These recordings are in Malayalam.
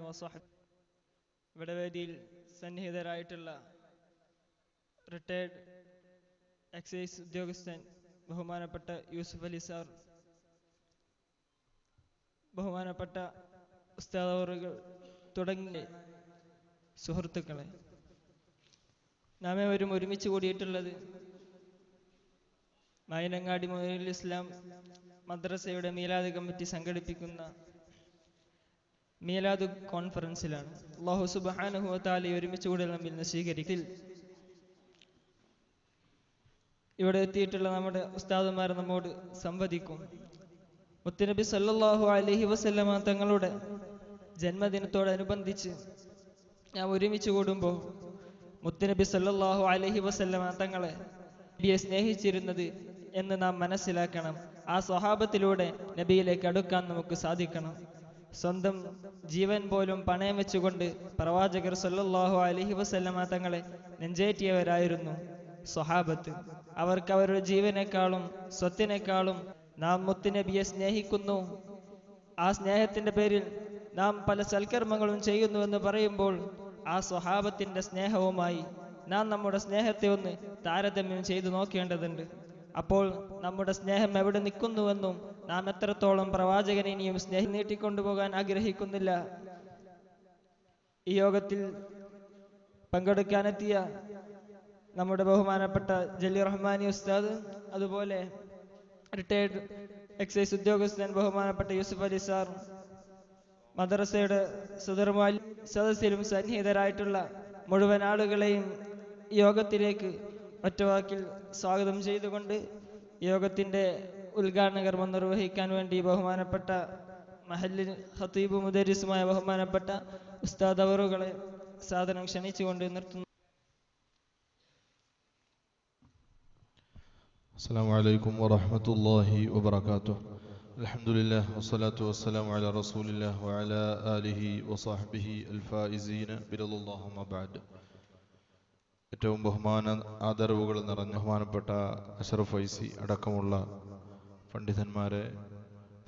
വസഹ്ബിഹി. ഇവിടെ വേദിയിൽ സന്നിഹിതരായിട്ടുള്ള റിട്ടയർഡ് എക്സൈസ് ഉദ്യോഗസ്ഥൻ ബഹുമാനപ്പെട്ട യൂസുഫ് അലി സാർ, ബഹുമാനപ്പെട്ട ഉസ്താദ് അവറുകൾ തുടങ്ങിയ സുഹൃത്തുക്കളെ, നാം ഏവരും ഒരുമിച്ച് കൂടിയിട്ടുള്ളത് മായനങ്ങാടി മൊയ്നുൽ ഇസ്ലാം മദ്രസയുടെ മീലാദ് കമ്മിറ്റി സംഘടിപ്പിക്കുന്ന മീലാദ് കോൺഫറൻസിലാണ്. അല്ലാഹു സുബ്ഹാനഹു വ തആല ഒരുമിച്ച് കൂടി നമ്മിൽ നിന്ന് സ്വീകരിക്കൽ. ഇവിടെ എത്തിയിട്ടുള്ള നമ്മുടെ ഉസ്താദുമാർ നമ്മോട് സംവദിക്കും. മുത്തുനബി സല്ലല്ലാഹു അലൈഹി വസല്ലമ തങ്ങളുടെ ജന്മദിനത്തോടനുബന്ധിച്ച് നാം ഒരുമിച്ച് കൂടുമ്പോൾ മുത്തുനബി സല്ലല്ലാഹു അലൈഹി വസല്ലമ തങ്ങളെ നബിയെ സ്നേഹിച്ചിരുന്നത് എന്ന് നാം മനസ്സിലാക്കണം. ആ സ്വഹാബത്തിലൂടെ നബിയിലേക്ക് അടുക്കാൻ നമുക്ക് സാധിക്കണം. സ്വന്തം ജീവൻ പോലും പണയം വെച്ചുകൊണ്ട് പ്രവാചകർ സല്ലല്ലാഹു അലൈഹി വസല്ലമ തങ്ങളെ നെഞ്ചേറ്റിയവരായിരുന്നു സ്വഹാബത്ത്. അവർക്ക് അവരുടെ ജീവനേക്കാളും സ്വത്തിനേക്കാളും നാം മുത്തുനബിയെ സ്നേഹിക്കുന്നു. ആ സ്നേഹത്തിന്റെ പേരിൽ നാം പല സൽക്കർമ്മങ്ങളും ചെയ്യുന്നുവെന്ന് പറയുമ്പോൾ ആ സ്വഹാബത്തിന്റെ സ്നേഹവുമായി നാം നമ്മുടെ സ്നേഹത്തെ ഒന്ന് താരതമ്യം ചെയ്തു നോക്കേണ്ടതുണ്ട്. അപ്പോൾ നമ്മുടെ സ്നേഹം എവിടെ നിൽക്കുന്നുവെന്നും നാം എത്രത്തോളം പ്രവാചകനെ ഇനിയും സ്നേഹം നീട്ടിക്കൊണ്ടുപോകാൻ ആഗ്രഹിക്കുന്നില്ല. ഈ യോഗത്തിൽ പങ്കെടുക്കാനെത്തിയ നമ്മുടെ ബഹുമാനപ്പെട്ട ജലീൽ റഹ്മാനി ഉസ്താദ്, അതുപോലെ റിട്ടയർഡ് എക്സൈസ് ഉദ്യോഗസ്ഥൻ ബഹുമാനപ്പെട്ട യൂസുഫ് അലി സാർ, മദ്രസയുടെ സുദർമാലി, സദസ്സിലും സന്നിഹിതരായിട്ടുള്ള മുഴുവൻ ആളുകളെയും യോഗത്തിലേക്ക് ഒറ്റവാക്കിൽ സ്വാഗതം ചെയ്തുകൊണ്ട് യോഗത്തിൻ്റെ ഉദ്ഘാടന കർമ്മം നിർവഹിക്കാൻ വേണ്ടി ബഹുമാനപ്പെട്ട മഹല്ലിൻ ഖതീബ് മുദരിസുമായ ബഹുമാനപ്പെട്ട ഉസ്താദ് അവറുകളെ സാദരം ക്ഷണിച്ചുകൊണ്ട് നിർത്തുന്നു. അസ്സലാമു അലൈക്കും വറഹ്മത്തുള്ളാഹി വബറകാതുഹു. അൽഹംദുലില്ലാഹ് വസ്സലാത്തു വസ്സലാമു അലാ റസൂലില്ലാഹ് വഅലാ ആലിഹി വസഹ്ബിഹി അൽഫായിസീന ബിറളില്ലാഹി അമ്മാ ബഅദ്. ഏറ്റവും ആദരവുകൾ നിറഞ്ഞ ബഹുമാനപ്പെട്ട അഷ്റഫ് ഫൈസി അടക്കമുള്ള പണ്ഡിതന്മാരെ,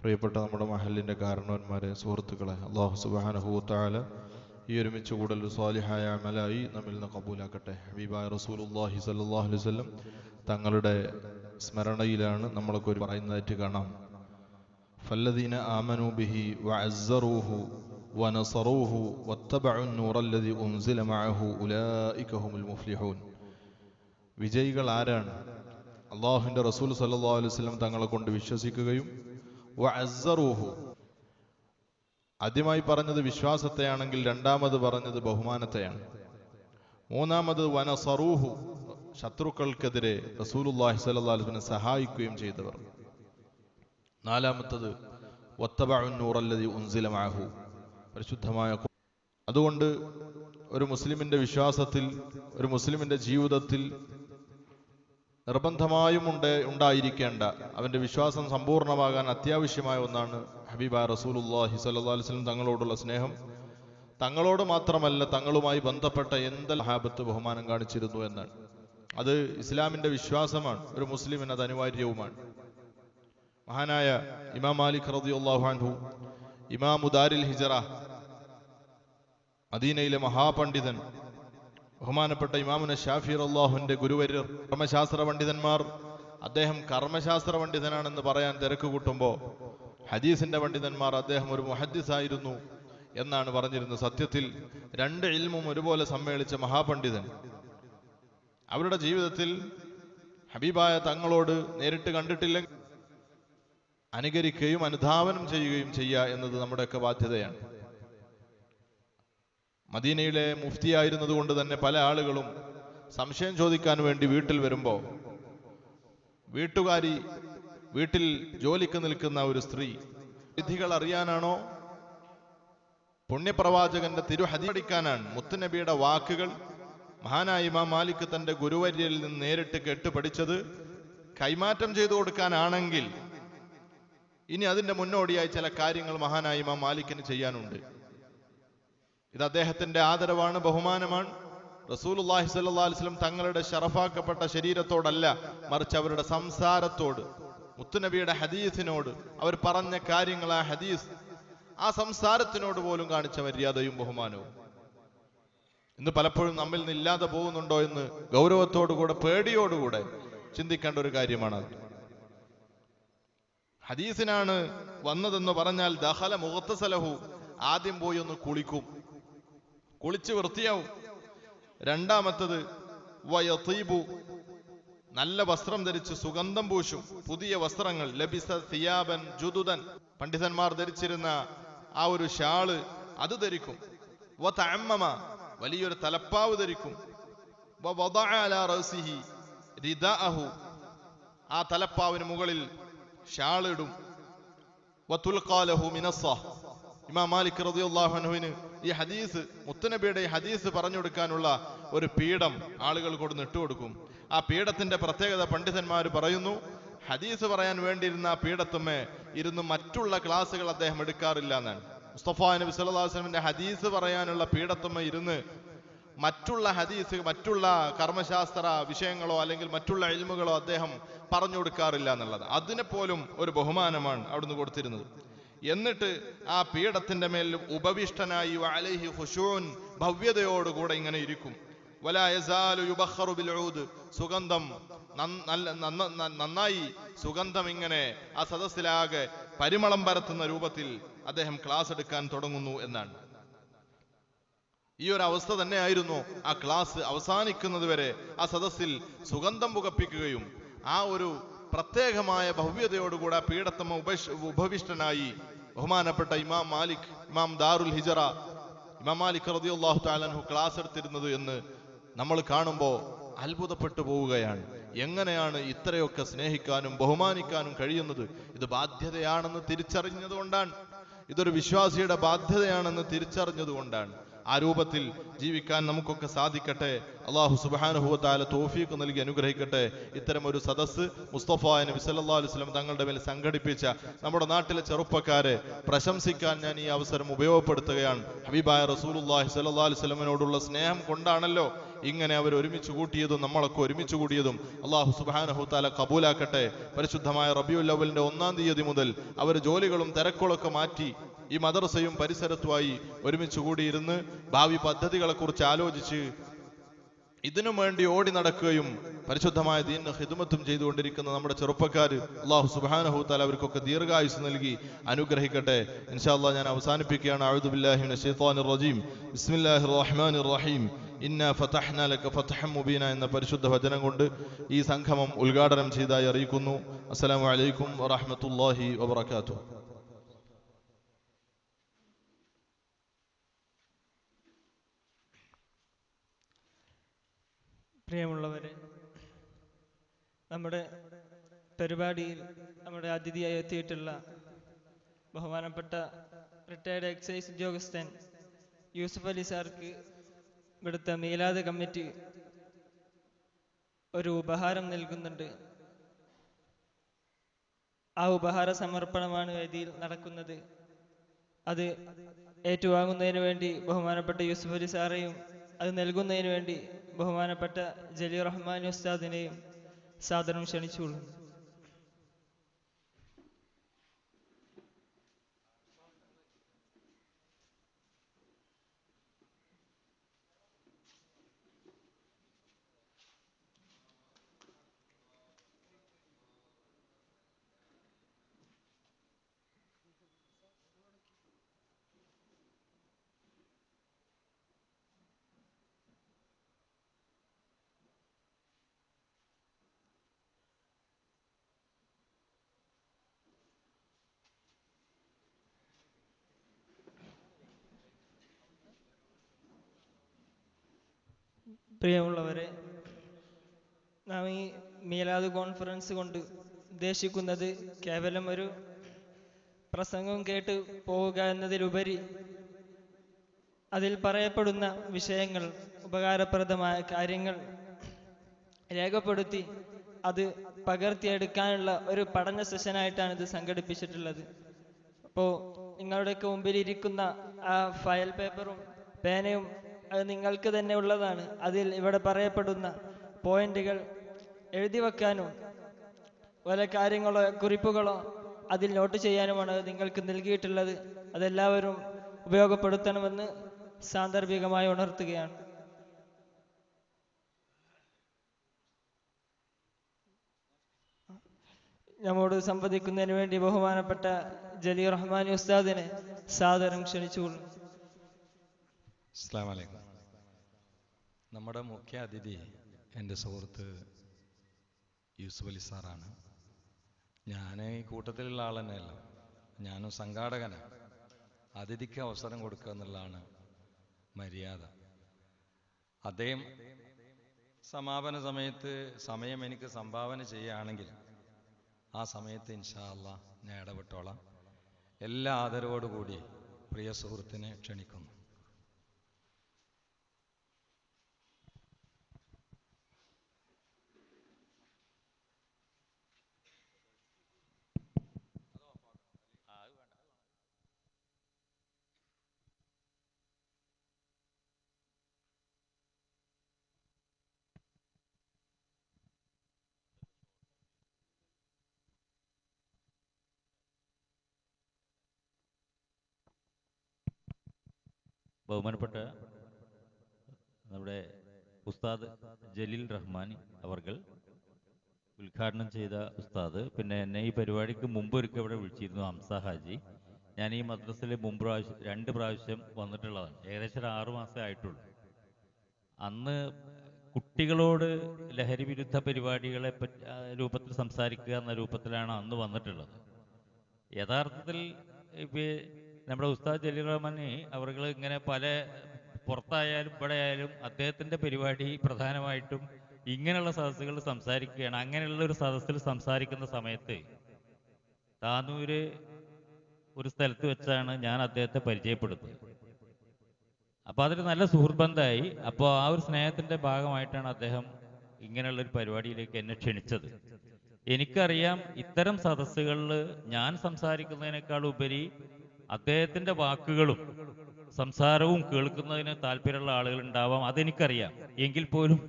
പ്രിയപ്പെട്ട നമ്മുടെ മഹല്ലിൻ്റെ കാരണവന്മാരെ, സുഹൃത്തുക്കളെ, അല്ലാഹു സുബ്ഹാനഹു വ തആല ഈ ഒരുമിച്ച് കൂടൽ സ്വാലിഹായ അമലായി നമ്മിൽ നിന്ന് കബൂലാക്കട്ടെ. ഹബീബായ റസൂലുള്ളാഹി സ്വല്ലല്ലാഹു അലൈഹി വസല്ലം തങ്ങളുടെ സ്മരണയിലാണ് നമ്മളൊക്കെ ഒരു പറയുന്നതായിട്ട് കാണാം. ഫല്ലദീന ആമനൂ ബിഹി വഅസ്സറൂഹു വനസറൂഹു വത്തബഉ നൂറല്ലദീ ഉൻസില മഅഹു ഉലൈക ഹുമുൽ മുഫ്ലിഹൂൻ. വിജയികൾ ആരാണ്? അല്ലാഹുവിൻ്റെ റസൂൽ സല്ലല്ലാഹു അലൈഹി വസല്ലം തങ്ങളെ കൊണ്ട് വിശ്വസിക്കുകയും വഅസ്സറൂഹു, ആദ്യമായി പറഞ്ഞത് വിശ്വാസത്തെയാണെങ്കിൽ രണ്ടാമത് പറഞ്ഞത് ബഹുമാനത്തെയാണ്. മൂന്നാമത് വനസറൂഹു, ശത്രുക്കൾക്കെതിരെ റസൂലുള്ളാഹി സ്വല്ലല്ലാഹു അലൈഹി വസല്ലം സഹായിക്കുകയും ചെയ്തവർ. നാലാമത്തത് വത്തബഉ നൂറല്ലദീ ഉൻസില മഅഹു, പരിശുദ്ധമായ. അതുകൊണ്ട് ഒരു മുസ്ലിമിന്റെ വിശ്വാസത്തിൽ, ഒരു മുസ്ലിമിന്റെ ജീവിതത്തിൽ നിർബന്ധമായും ഉണ്ടായിരിക്കേണ്ട, അവന്റെ വിശ്വാസം സമ്പൂർണ്ണമാകാൻ അത്യാവശ്യമായ ഒന്നാണ് ഹബീബായ റസൂലുള്ളാഹി സ്വല്ലല്ലാഹു അലൈഹി വസല്ലം തങ്ങളോടുള്ള സ്നേഹം. തങ്ങളോട് മാത്രമല്ല, തങ്ങളുമായി ബന്ധപ്പെട്ട എന്തെല്ലാം സഹാബത്ത് ബഹുമാനം കാണിച്ചിരുന്നു എന്നാണ്. അത് ഇസ്ലാമിന്റെ വിശ്വാസമാണ്. ഒരു മുസ്ലിമിന് അത് അനിവാര്യവുമാണ്. മഹാനായ ഇമാം മാലിക് റളിയല്ലാഹു അൻഹു, ഇമാമു ദാരിൽ ഹിജറ, മദീനയിലെ മഹാപണ്ഡിതൻ, ബഹുമാനപ്പെട്ട ഇമാമുന ഷാഫി റളിയല്ലാഹുവിന്റെ ഗുരുവര്യർ, കർമ്മശാസ്ത്ര പണ്ഡിതന്മാർ, അദ്ദേഹം കർമ്മശാസ്ത്ര പണ്ഡിതനാണെന്ന് പറയാൻ തിരക്ക് കൂട്ടുമ്പോൾ ഹദീസിന്റെ പണ്ഡിതന്മാർ അദ്ദേഹം ഒരു മുഹദ്ദിസായിരുന്നു എന്നാണ് പറഞ്ഞിരുന്നത്. സത്യത്തിൽ രണ്ട് ഇൽമും ഒരുപോലെ സമ്മേളിച്ച മഹാപണ്ഡിതൻ. അവരുടെ ജീവിതത്തിൽ ഹബീബായ തങ്ങളോട് നേരിട്ട് കണ്ടിട്ടില്ലെങ്കിൽ അനുകരിക്കുകയും അനുധാവനം ചെയ്യുകയും ചെയ്യുക എന്നത് നമ്മുടെയൊക്കെ ബാധ്യതയാണ്. മദീനയിലെ മുഫ്തിയായിരുന്നത് കൊണ്ട് തന്നെ പല ആളുകളും സംശയം ചോദിക്കാൻ വേണ്ടി വീട്ടിൽ വരുമ്പോൾ, വീട്ടുകാരി, വീട്ടിൽ ജോലിക്ക് നിൽക്കുന്ന ഒരു സ്ത്രീ വിധികൾ അറിയാനാണോ, പുണ്യപ്രവാചകന്റെ തിരുഹദീസ് പഠിക്കാനാണ്, മുത്തുനബിയുടെ വാക്കുകൾ മഹാനായ ഇമാം മാലിക് തന്റെ ഗുരുവര്യരിൽ നിന്ന് നേരിട്ട് കേട്ട് പഠിച്ചത് കൈമാറ്റം ചെയ്തു കൊടുക്കാനാണെങ്കിൽ ഇനി അതിന്റെ മുന്നോടിയായി ചില കാര്യങ്ങൾ മഹാനായ ഇമാം മാലിക്കിന് ചെയ്യാനുണ്ട്. ഇത് അദ്ദേഹത്തിന്റെ ആദരവാണ്, ബഹുമാനമാണ്. റസൂലുള്ളാഹി സ്വല്ലല്ലാഹു അലൈഹി വസല്ലം തങ്ങളുടെ ശറഫാക്കപ്പെട്ട ശരീരത്തോടല്ല, മറിച്ച് അവരുടെ സംസാരത്തോട്, മുത്തുനബിയുടെ ഹദീസിനോട്, അവർ പറഞ്ഞ കാര്യങ്ങൾ, ആ ഹദീസ്, ആ സംസാരത്തിനോട് പോലും കാണിച്ച മര്യാദയും ബഹുമാനവും ഇന്ന് പലപ്പോഴും നമ്മിൽ നിന്ന് ഇല്ലാതെ പോകുന്നുണ്ടോ എന്ന് ഗൗരവത്തോടുകൂടെ പേടിയോടുകൂടെ ചിന്തിക്കേണ്ട ഒരു കാര്യമാണ്. ഹദീസിനാണ് വന്നതെന്ന് പറഞ്ഞാൽ ദഖല മുഗ്തസലഹു, ആദ്യം പോയി ഒന്ന് കുളിക്കും, കുളിച്ച് വൃത്തിയാവും. രണ്ടാമത്തത് വയതീബു, നല്ല വസ്ത്രം ധരിച്ച് സുഗന്ധം പൂശും, പുതിയ വസ്ത്രങ്ങൾ. ലബിസ സിയാബൻ ജുദുദൻ, പണ്ഡിതന്മാർ ധരിച്ചിരുന്ന ആ ഒരു ഷാള് അത് ധരിക്കും. വതഅമ്മമ, വലിയൊരു തലപ്പാവ് ധരിക്കും. വവദഅ അലാ റഅസിഹി റിദാഅഹു, ആ തലപ്പാവിന് മുകളിൽ ഷാൾ ഇടും. വതുൽഖാ ലഹു മിനസ്സഹ്, ഇമാം മാലിക് റളിയല്ലാഹു അൻഹുവിന് ഈ ഹദീസ്, മുത്തുനബിയുടെ ഹദീസ് പറഞ്ഞു കൊടുക്കാനുള്ള ഒരു പീഠം ആളുകൾ കൊടുന്ന് ഇട്ടുകൊടുക്കും. ആ പീഠത്തിന്റെ പ്രത്യേകത പണ്ഡിതന്മാർ പറയുന്നു, ഹദീസ് പറയാൻ വേണ്ടിയിരുന്ന ആ പീഠത്തുമ്മേ ഇരുന്ന് മറ്റുള്ള ക്ലാസ്സുകൾ അദ്ദേഹം എടുക്കാറില്ല എന്നാണ്. മുസ്തഫ നബി സല്ലല്ലാഹു അലൈഹി വസല്ലമയുടെ ഹദീസ് പറയാനുള്ള പീഠത്തുമ്മേ ഇരുന്ന് മറ്റുള്ള ഹദീസ്, മറ്റുള്ള കർമ്മശാസ്ത്ര വിഷയങ്ങളോ അല്ലെങ്കിൽ മറ്റുള്ള ഇൽമുകളോ അദ്ദേഹം പറഞ്ഞു കൊടുക്കാറില്ല എന്നുള്ളത്. അതിനെപ്പോലും ഒരു ബഹുമാനമാണ് അവിടുന്ന് കൊടുത്തിരുന്നത്. എന്നിട്ട് ആ പീഠത്തിന്റെ മേൽ ഉപവിഷ്ടനായി അലൈഹി ഖുശൂൻ, ഭവ്യതയോടുകൂടെ ഇങ്ങനെ ഇരിക്കും. വലാ യസാലു യുബഖറു ബിൽ ഊദ്, സുഗന്ധം നന്നായി സുഗന്ധം ഇങ്ങനെ ആ സദസ്സിലാകെ പരിമളം പരത്തുന്ന രൂപത്തിൽ അദ്ദേഹം ക്ലാസ് എടുക്കാൻ തുടങ്ങുന്നു എന്നാണ്. ഈ ഒരു അവസ്ഥ തന്നെയായിരുന്നു ആ ക്ലാസ് അവസാനിക്കുന്നത് വരെ. ആ സദസ്സിൽ സുഗന്ധം പുകപ്പിക്കുകയും ആ ഒരു പ്രത്യേകമായ ഭവ്യതയോടുകൂടെ ആ പീഠത്തമ്മ ഉപവിഷ്ടനായി ബഹുമാനപ്പെട്ട ഇമാം മാലിക്, ഇമാം ദാറുൽ ഹിജറ ഇമാം മാലിക് റളിയല്ലാഹു തആല അൻഹു ക്ലാസ് എടുത്തിരുന്നത് എന്ന് നമ്മൾ കാണുമ്പോൾ അത്ഭുതപ്പെട്ടു പോവുകയാണ്. എങ്ങനെയാണ് ഇത്രയൊക്കെ സ്നേഹിക്കാനും ബഹുമാനിക്കാനും കഴിയുന്നത്? ഇത് ബാധ്യതയാണെന്ന് തിരിച്ചറിഞ്ഞതുകൊണ്ടാണ്, ഇതൊരു വിശ്വാസിയുടെ ബാധ്യതയാണെന്ന് തിരിച്ചറിഞ്ഞതുകൊണ്ടാണ്. ആ രൂപത്തിൽ ജീവിക്കാൻ നമുക്കൊക്കെ സാധിക്കട്ടെ. അല്ലാഹു സുബ്ഹാനഹു വ തആല തൗഫീഖ് നൽകി അനുഗ്രഹിക്കട്ടെ. ഇത്തരം ഒരു സദസ്സ് മുസ്തഫ നബി സല്ലല്ലാഹു അലൈഹി വസല്ലം തങ്ങളുടെ മേൽ സംഘടിപ്പിച്ച നമ്മുടെ നാട്ടിലെ ചെറുപ്പക്കാരെ പ്രശംസിക്കാൻ ഞാൻ ഈ അവസരം ഉപയോഗപ്പെടുത്തുകയാണ്. ഹബീബായ റസൂലുള്ളാഹി സ്വല്ലല്ലാഹു അലൈഹി വസല്ലമയോടുള്ള സ്നേഹം കൊണ്ടാണല്ലോ ഇങ്ങനെ അവർ ഒരുമിച്ച് കൂട്ടിയതും നമ്മളൊക്കെ ഒരുമിച്ച് കൂടിയതും. അല്ലാഹു സുബ്ഹാനഹു വ തആല കബൂലാക്കട്ടെ. പരിശുദ്ധമായ റബീഉൽ അവ്വലിന്റെ 1-ാം തീയതി മുതൽ അവർ ജോലികളും തിരക്കുകളൊക്കെ മാറ്റി ഈ മദ്രസയും പരിസരത്തുമായി ഒരുമിച്ച് കൂടിയിരുന്ന് ഭാവി പദ്ധതികളെ കുറിച്ച് ആലോചിച്ച് ഇതിനു വേണ്ടി ഓടി നടക്കുകയും പരിശുദ്ധമായ ദീനിന് ഖിദ്മത്തും ചെയ്തുകൊണ്ടിരിക്കുന്ന നമ്മുടെ ചെറുപ്പക്കാർ, അല്ലാഹു സുബ്ഹാനഹു തആല അവർക്കൊക്കെ ദീർഘായുസ് നൽകി അനുഗ്രഹിക്കട്ടെ. ഇൻഷാ അല്ലാഹ് ഞാൻ അവസാനിപ്പിക്കുകയാണ്. അഊദു ബില്ലാഹി മിനശ് ശൈത്വാനിർ റജീം. ബിസ്മില്ലാഹിർ റഹ്മാനിർ റഹീം. ഇന്നാ ഫതഹ്നാ ലക ഫതഹൻ മുബീന എന്ന പരിശുദ്ധ വചനം കൊണ്ട് ഈ സംഗമം ഉദ്ഘാടനം ചെയ്തതായി അറിയിക്കുന്നു. അസ്സലാമു അലൈക്കും വറഹ്മത്തുള്ളാഹി വബറകാതുഹു. പ്രിയമുള്ളവരെ, നമ്മുടെ പരിപാടിയിൽ നമ്മുടെ അതിഥിയായി എത്തിയിട്ടുള്ള ബഹുമാനപ്പെട്ട റിട്ടയർഡ് എക്സൈസ് ഉദ്യോഗസ്ഥൻ യൂസുഫ് അലി സാർക്ക് ഇവിടുത്തെ മീലാദ് കമ്മിറ്റി ഒരു ഉപഹാരം നൽകുന്നുണ്ട്. ആ ഉപഹാര സമർപ്പണമാണ് വേദിയിൽ നടക്കുന്നത്. അത് ഏറ്റുവാങ്ങുന്നതിന് വേണ്ടി ബഹുമാനപ്പെട്ട യൂസുഫ് അലി സാറേയും അത് നൽകുന്നതിന് വേണ്ടി ബഹുമാനപ്പെട്ട ജലീർ റഹ്മാൻ ഉസ്താദിനെയും സാദരം ക്ഷണിച്ചുകൊള്ളുന്നു. പ്രിയമുള്ളവരെ, നാം ഈ മീലാദ് കോൺഫറൻസ് കൊണ്ട് ഉദ്ദേശിക്കുന്നത് കേവലം ഒരു പ്രസംഗം കേട്ട് പോവുക എന്നതിലുപരി അതിൽ പറയപ്പെടുന്ന വിഷയങ്ങൾ, ഉപകാരപ്രദമായ കാര്യങ്ങൾ രേഖപ്പെടുത്തി അത് പകർത്തിയെടുക്കാനുള്ള ഒരു പഠന സെഷനായിട്ടാണ് ഇത് സംഘടിപ്പിച്ചിട്ടുള്ളത്. അപ്പോൾ നിങ്ങളുടെയൊക്കെ മുമ്പിൽ ഇരിക്കുന്ന ആ ഫയൽ പേപ്പറും പേനയും അത് നിങ്ങൾക്ക് തന്നെ ഉള്ളതാണ്. അതിൽ ഇവിടെ പറയപ്പെടുന്ന പോയിന്റുകൾ എഴുതി വെക്കാനും വല്ല കാര്യങ്ങളോ കുറിപ്പുകളോ അതിൽ നോട്ട് ചെയ്യാനുമാണ് നിങ്ങൾക്ക് നൽകിയിട്ടുള്ളത്. അതെല്ലാവരും ഉപയോഗപ്പെടുത്തണമെന്ന് സാന്ദർഭികമായി ഉണർത്തുകയാണ്. നമ്മോട് സംവദിക്കുന്നതിന് വേണ്ടി ബഹുമാനപ്പെട്ട ജലീൽ റഹ്മാനി ഉസ്താദിനെ സാദരം ക്ഷണിച്ചുകൊള്ളുന്നു. അസ്സലാമു അലൈക്കും. നമ്മുടെ മുഖ്യ അതിഥി എൻ്റെ സുഹൃത്ത് യൂസുഫ് അലി സാറാണ്. ഞാൻ ഈ കൂട്ടത്തിലുള്ള ആൾ തന്നെയല്ല, ഞാനും സംഘാടകനാണ്. അതിഥിക്ക് അവസരം കൊടുക്കുക എന്നുള്ളതാണ് മര്യാദ. അദ്ദേഹം സമാപന സമയത്ത് സമയം എനിക്ക് സംഭാവന ചെയ്യുകയാണെങ്കിൽ ആ സമയത്ത് ഇൻഷാ അല്ലാഹ് ഞാൻ ഇടപെട്ടോളാം. എല്ലാ ആദരവോടുകൂടി പ്രിയ സുഹൃത്തിനെ ക്ഷണിക്കുന്നു. ബഹുമാനപ്പെട്ട നമ്മുടെ ഉസ്താദ് ജലീൽ റഹ്മാൻ അവർകൾ ഉദ്ഘാടനം ചെയ്ത ഉസ്താദ്, പിന്നെ എന്നെ ഈ പരിപാടിക്ക് മുമ്പ് ഒരിക്കൽ ഇവിടെ വിളിച്ചിരുന്നു ഹംസ ഹാജി. ഞാൻ ഈ മദ്രസയിൽ മുമ്പ് 2 പ്രാവശ്യം വന്നിട്ടുള്ളതാണ്. ഏകദേശം 6 മാസമേ ആയിട്ടുള്ളൂ. അന്ന് കുട്ടികളോട് ലഹരി വിരുദ്ധ പരിപാടികളെ രൂപത്തിൽ സംസാരിക്കുക എന്ന രൂപത്തിലാണ് അന്ന് വന്നിട്ടുള്ളത്. യഥാർത്ഥത്തിൽ നമ്മുടെ ഉസ്താദ് ജലീൽ റഹ്മാനി അവർകൾ ഇങ്ങനെ പല പുറത്തായാലും ഇവിടെ ആയാലും അദ്ദേഹത്തിൻ്റെ പരിപാടി പ്രധാനമായിട്ടും ഇങ്ങനെയുള്ള സദസ്സുകളിൽ സംസാരിക്കുകയാണ്. അങ്ങനെയുള്ള ഒരു സദസ്സിൽ സംസാരിക്കുന്ന സമയത്ത് താനൂര് ഒരു സ്ഥലത്ത് വെച്ചാണ് ഞാൻ അദ്ദേഹത്തെ പരിചയപ്പെടുന്നത്. അപ്പോൾ അതൊരു നല്ല സുഹൃത്ബന്ധമായി. അപ്പോൾ ആ ഒരു സ്നേഹത്തിൻ്റെ ഭാഗമായിട്ടാണ് അദ്ദേഹം ഇങ്ങനെയുള്ളൊരു പരിപാടിയിലേക്ക് എന്നെ ക്ഷണിച്ചത്. എനിക്കറിയാം ഇത്തരം സദസ്സുകളിൽ ഞാൻ സംസാരിക്കുന്നതിനേക്കാൾ ഉപരി അദ്ദേഹത്തിൻ്റെ വാക്കുകളും സംസാരവും കേൾക്കുന്നതിന് താല്പര്യമുള്ള ആളുകൾ ഉണ്ടാവാം, അതെനിക്കറിയാം. എങ്കിൽ പോലും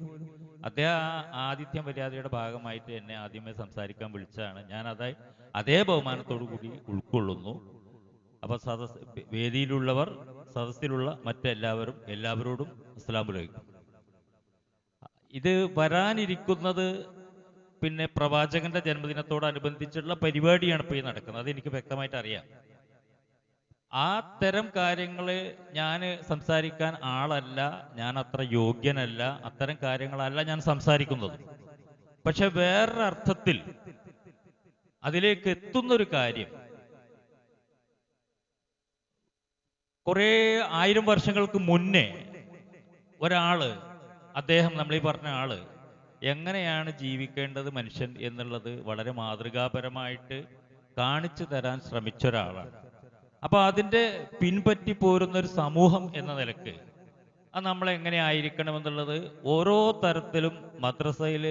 അദ്ദേഹം ആ ആതിഥ്യ മര്യാദയുടെ ഭാഗമായിട്ട് എന്നെ ആദ്യമേ സംസാരിക്കാൻ വിളിച്ചതാണ്. ഞാൻ അതേ ബഹുമാനത്തോടു കൂടി ഉൾക്കൊള്ളുന്നു. അപ്പോൾ വേദിയിലുള്ളവർ, സദസ്സിലുള്ള എല്ലാവരോടും അസ്സലാമു അലൈക്കും. ഇത് വരാനിരിക്കുന്നത് പിന്നെ പ്രവാചകന്റെ ജന്മദിനത്തോടനുബന്ധിച്ചുള്ള പരിപാടിയാണ് ഇപ്പോൾ ഈ നടക്കുന്നത്. അതെനിക്ക് വ്യക്തമായിട്ട് അറിയാം. ആ തരം കാര്യങ്ങള് ഞാൻ സംസാരിക്കാൻ ആളല്ല, ഞാൻ അത്ര യോഗ്യനല്ല, അത്തരം കാര്യങ്ങളല്ല ഞാൻ സംസാരിക്കുന്നത്. പക്ഷെ വേറൊരർത്ഥത്തിൽ അതിലേക്ക് എത്തുന്നൊരു കാര്യം, കുറേ 1000 വർഷങ്ങൾക്ക് മുന്നേ ഒരാള്, അദ്ദേഹം നമ്മളീ പറഞ്ഞ ആള് എങ്ങനെയാണ് ജീവിക്കേണ്ടത് മനുഷ്യൻ എന്നുള്ളത് വളരെ മാതൃകാപരമായിട്ട് കാണിച്ചു തരാൻ ശ്രമിച്ച ഒരാളാണ്. അപ്പൊ അതിൻ്റെ പിൻപറ്റി പോരുന്ന ഒരു സമൂഹം എന്ന നിലക്ക് അത് നമ്മൾ എങ്ങനെ ആയിരിക്കണം എന്നുള്ളത് ഓരോ തരത്തിലും മദ്രസയിൽ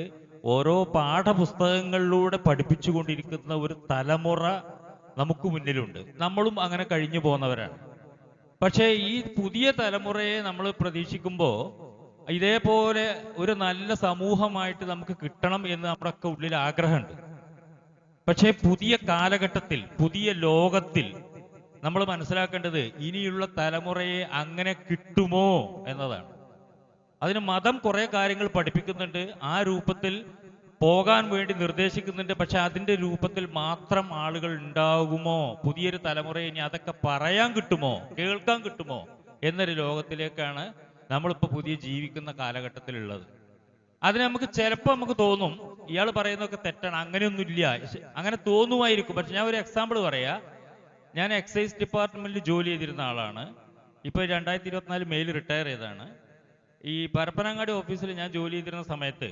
ഓരോ പാഠപുസ്തകങ്ങളിലൂടെ പഠിപ്പിച്ചുകൊണ്ടിരിക്കുന്ന ഒരു തലമുറ നമുക്ക് മുന്നിലുണ്ട്. നമ്മളും അങ്ങനെ കഴിഞ്ഞു പോകുന്നവരാണ്. പക്ഷേ ഈ പുതിയ തലമുറയെ നമ്മൾ പ്രതീക്ഷിക്കുമ്പോൾ ഇതേപോലെ ഒരു നല്ല സമൂഹമായിട്ട് നമുക്ക് കിട്ടണം എന്ന് നമ്മുടെയൊക്കെ ഉള്ളിൽ ആഗ്രഹമുണ്ട്. പക്ഷേ പുതിയ കാലഘട്ടത്തിൽ, പുതിയ ലോകത്തിൽ നമ്മൾ മനസ്സിലാക്കേണ്ടത് ഇനിയുള്ള തലമുറയെ അങ്ങനെ കിട്ടുമോ എന്നതാണ്. അതിന് മതം കുറെ കാര്യങ്ങൾ പഠിപ്പിക്കുന്നുണ്ട്, ആ രൂപത്തിൽ പോകാൻ വേണ്ടി നിർദ്ദേശിക്കുന്നുണ്ട്. പക്ഷെ അതിൻ്റെ രൂപത്തിൽ മാത്രം ആളുകൾ ഉണ്ടാകുമോ? പുതിയൊരു തലമുറയെ ഇനി അതൊക്കെ പറയാൻ കിട്ടുമോ, കേൾക്കാൻ കിട്ടുമോ എന്നൊരു ലോകത്തിലേക്കാണ് നമ്മളിപ്പോൾ പുതിയ ജീവിക്കുന്ന കാലഘട്ടത്തിലുള്ളത്. അതിന് ചിലപ്പോൾ നമുക്ക് തോന്നും ഇയാൾ പറയുന്നതൊക്കെ തെറ്റാണ്, അങ്ങനെയൊന്നുമില്ല, അങ്ങനെ തോന്നുമായിരിക്കും. പക്ഷെ ഞാൻ ഒരു എക്സാമ്പിൾ പറയാം. ഞാൻ എക്സൈസ് ഡിപ്പാർട്ട്മെന്റിൽ ജോലി ചെയ്തിരുന്ന ആളാണ്. ഇപ്പോൾ 2024 മെയിൽ റിട്ടയർ ചെയ്തതാണ്. ഈ പരപ്പനങ്ങാടി ഓഫീസിൽ ഞാൻ ജോലി ചെയ്തിരുന്ന സമയത്ത്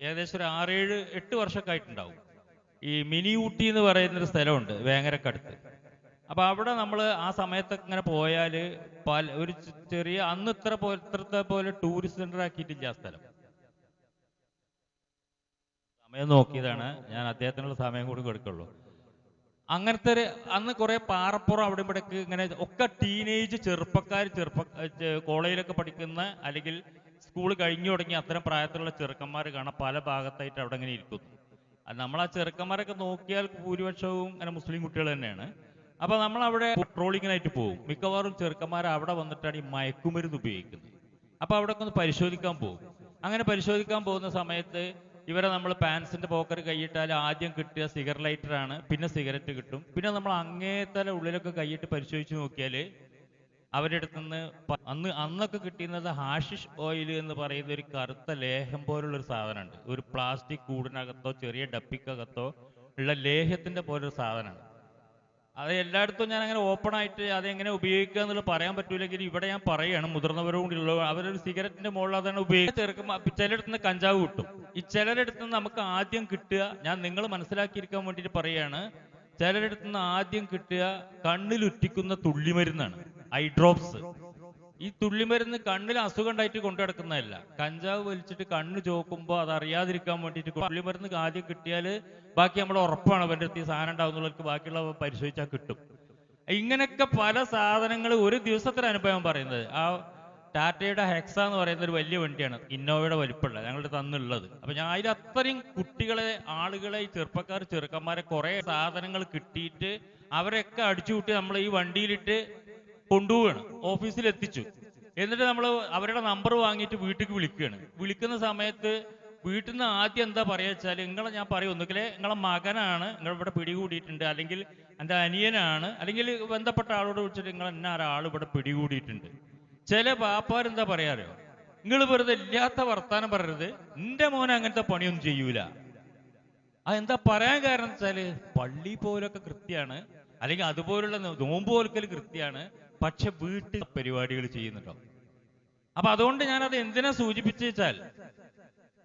ഏകദേശം ഒരു 6-7-8 വർഷമൊക്കെ ആയിട്ടുണ്ടാവും. ഈ മിനി ഊട്ടി എന്ന് പറയുന്നൊരു സ്ഥലമുണ്ട് വേങ്ങരക്കടുത്ത്. അപ്പൊ അവിടെ നമ്മൾ ആ സമയത്തൊക്കെ ഇങ്ങനെ പോയാൽ ഒരു ചെറിയ, അന്ന് ഇത്രത്തെ പോലെ ടൂറിസ്റ്റ് സെന്റർ ആക്കിയിട്ടില്ല ആ സ്ഥലം. സമയം നോക്കിയതാണ് ഞാൻ, അദ്ദേഹത്തിനുള്ള സമയം കൂടി കൊടുക്കുള്ളൂ. അങ്ങനത്തെ അന്ന് കുറെ പാറപ്പുറം അവിടെ ഇവിടേക്ക് ഇങ്ങനെ ഒക്കെ ടീനേജ് ചെറുപ്പക്കാർ, കോളേജിലൊക്കെ പഠിക്കുന്ന അല്ലെങ്കിൽ സ്കൂൾ കഴിഞ്ഞു തുടങ്ങി അത്തരം പ്രായത്തിലുള്ള ചെറുക്കന്മാർ കാണാം പല ഭാഗത്തായിട്ട് അവിടെ ഇങ്ങനെ ഇരിക്കുന്നു. നമ്മൾ ആ ചെറുക്കന്മാരൊക്കെ നോക്കിയാൽ ഭൂരിപക്ഷവും അങ്ങനെ മുസ്ലിം കുട്ടികൾ തന്നെയാണ്. അപ്പൊ നമ്മൾ അവിടെ പെട്രോളിങ്ങിനായിട്ട് പോകും. മിക്കവാറും ചെറുക്കന്മാർ അവിടെ വന്നിട്ടാണ് ഈ മയക്കുമരുന്ന് ഉപയോഗിക്കുന്നത്. അപ്പൊ അവിടെ ഒന്ന് പരിശോധിക്കാൻ പോകും. അങ്ങനെ പരിശോധിക്കാൻ പോകുന്ന സമയത്ത് ഇവരെ നമ്മൾ പാൻസിന്റെ പോക്കറ്റ് കൈയിട്ടാൽ ആദ്യം കിട്ടിയ സിഗർ ലൈറ്ററാണ്, പിന്നെ സിഗരറ്റ് കിട്ടും. പിന്നെ നമ്മൾ അങ്ങേത്തല ഉള്ളിലൊക്കെ കൈയിട്ട് പരിശോധിച്ച് നോക്കിയാൽ അവരുടെ അടുത്ത് നിന്ന് അന്നൊക്കെ കിട്ടിയിരുന്നത് ഹാഷിഷ് ഓയിൽ എന്ന് പറയുന്ന ഒരു കറുത്ത ലേഹം പോലുള്ള ഒരു സാധനമുണ്ട്. ഒരു പ്ലാസ്റ്റിക് കൂടിനകത്തോ ചെറിയ ഡപ്പിക്കകത്തോ ഉള്ള ലേഹത്തിന്റെ പോലൊരു സാധനമാണ്. അത് എല്ലായിടത്തും ഞാൻ അങ്ങനെ ഓപ്പൺ ആയിട്ട് അതെങ്ങനെ ഉപയോഗിക്കുക എന്നുള്ളത് പറയാൻ പറ്റൂലെങ്കിൽ ഇവിടെ ഞാൻ പറയുകയാണ്. മുതിർന്നവരും കൂടി ഉള്ള അവരൊരു സിഗരറ്റിന്റെ മുകളിൽ അതാണ് ഉപയോഗിക്കുക. ചിലയിടത്ത് നിന്ന് കഞ്ചാവ് കിട്ടും. ഈ ചിലരിടത്ത് നിന്ന് നമുക്ക് ആദ്യം കിട്ടുക, ഞാൻ നിങ്ങൾ മനസ്സിലാക്കിയിരിക്കാൻ വേണ്ടിയിട്ട് പറയുകയാണ്, ചിലരിടത്ത് നിന്ന് ആദ്യം കിട്ടുക കണ്ണിലുറ്റിക്കുന്ന തുള്ളിമരുന്നാണ്, ഐ ഡ്രോപ്സ്. ഈ തുള്ളിമരുന്ന് കണ്ണിൽ അസുഖം ഉണ്ടായിട്ട് കൊണ്ടു കിടക്കുന്നതല്ല. കഞ്ചാവ് വലിച്ചിട്ട് കണ്ണ് ചോക്കുമ്പോൾ അത് അറിയാതിരിക്കാൻ വേണ്ടിയിട്ട് തുള്ളിമരുന്ന് ആദ്യം കിട്ടിയാൽ ബാക്കി നമ്മൾ ഉറപ്പാണ് അവൻ്റെ അടുത്ത് ഈ സാധനം ഉണ്ടാവുന്നവർക്ക് ബാക്കിയുള്ള പരിശോധിച്ചാൽ കിട്ടും. ഇങ്ങനെയൊക്കെ പല സാധനങ്ങൾ ഒരു ദിവസത്തെ അനുഭവം പറയുന്നത്. ആ ടാറ്റയുടെ ഹെക്സ എന്ന് പറയുന്ന ഒരു വലിയ വണ്ടിയാണ്, ഇന്നോവയുടെ വലിപ്പമുള്ള ഞങ്ങളുടെ തന്നുള്ളത്. അപ്പൊ ഞാൻ അതിൽ അത്രയും കുട്ടികളെ, ആളുകളെ, ഈ ചെറുക്കന്മാരെ കുറെ സാധനങ്ങൾ കിട്ടിയിട്ട് അവരെയൊക്കെ അടിച്ചുകൂട്ടി നമ്മൾ ഈ വണ്ടിയിലിട്ട് കൊണ്ടുപോവുകയാണ്, ഓഫീസിൽ എത്തിച്ചു. എന്നിട്ട് നമ്മൾ അവരുടെ നമ്പർ വാങ്ങിയിട്ട് വീട്ടിലേക്ക് വിളിക്കുകയാണ്. വിളിക്കുന്ന സമയത്ത് വീട്ടിൽ നിന്ന് ആദ്യം എന്താ പറയുക വെച്ചാൽ, ഞാൻ പറയും ഒന്നുകിലേ നിങ്ങളെ മകനാണ് നിങ്ങൾ ഇവിടെ പിടികൂടിയിട്ടുണ്ട്, അല്ലെങ്കിൽ എൻ്റെ അനിയനാണ്, അല്ലെങ്കിൽ ബന്ധപ്പെട്ട ആളോട് വിളിച്ചിട്ട് നിങ്ങൾ എന്നാ ഒരാൾ ഇവിടെ പിടികൂടിയിട്ടുണ്ട്. ചില ബാപ്പാരെന്താ പറയാറോ, നിങ്ങൾ വെറുതെ ഇല്ലാത്ത വർത്താനം പറയരുത്, നിന്റെ മോനെ അങ്ങനത്തെ പണിയൊന്നും ചെയ്യൂല. അതെന്താ പറയാൻ കാരണം വെച്ചാല് പള്ളി പോലൊക്കെ കൃത്യമാണ്, അല്ലെങ്കിൽ അതുപോലുള്ള നോമ്പ് പോലൊക്കെ കൃത്യമാണ്, പക്ഷെ വീട്ടിൽ പരിപാടികൾ ചെയ്യുന്നുണ്ടോ. അപ്പൊ അതുകൊണ്ട് ഞാനത് എന്തിനാ സൂചിപ്പിച്ചു വെച്ചാൽ,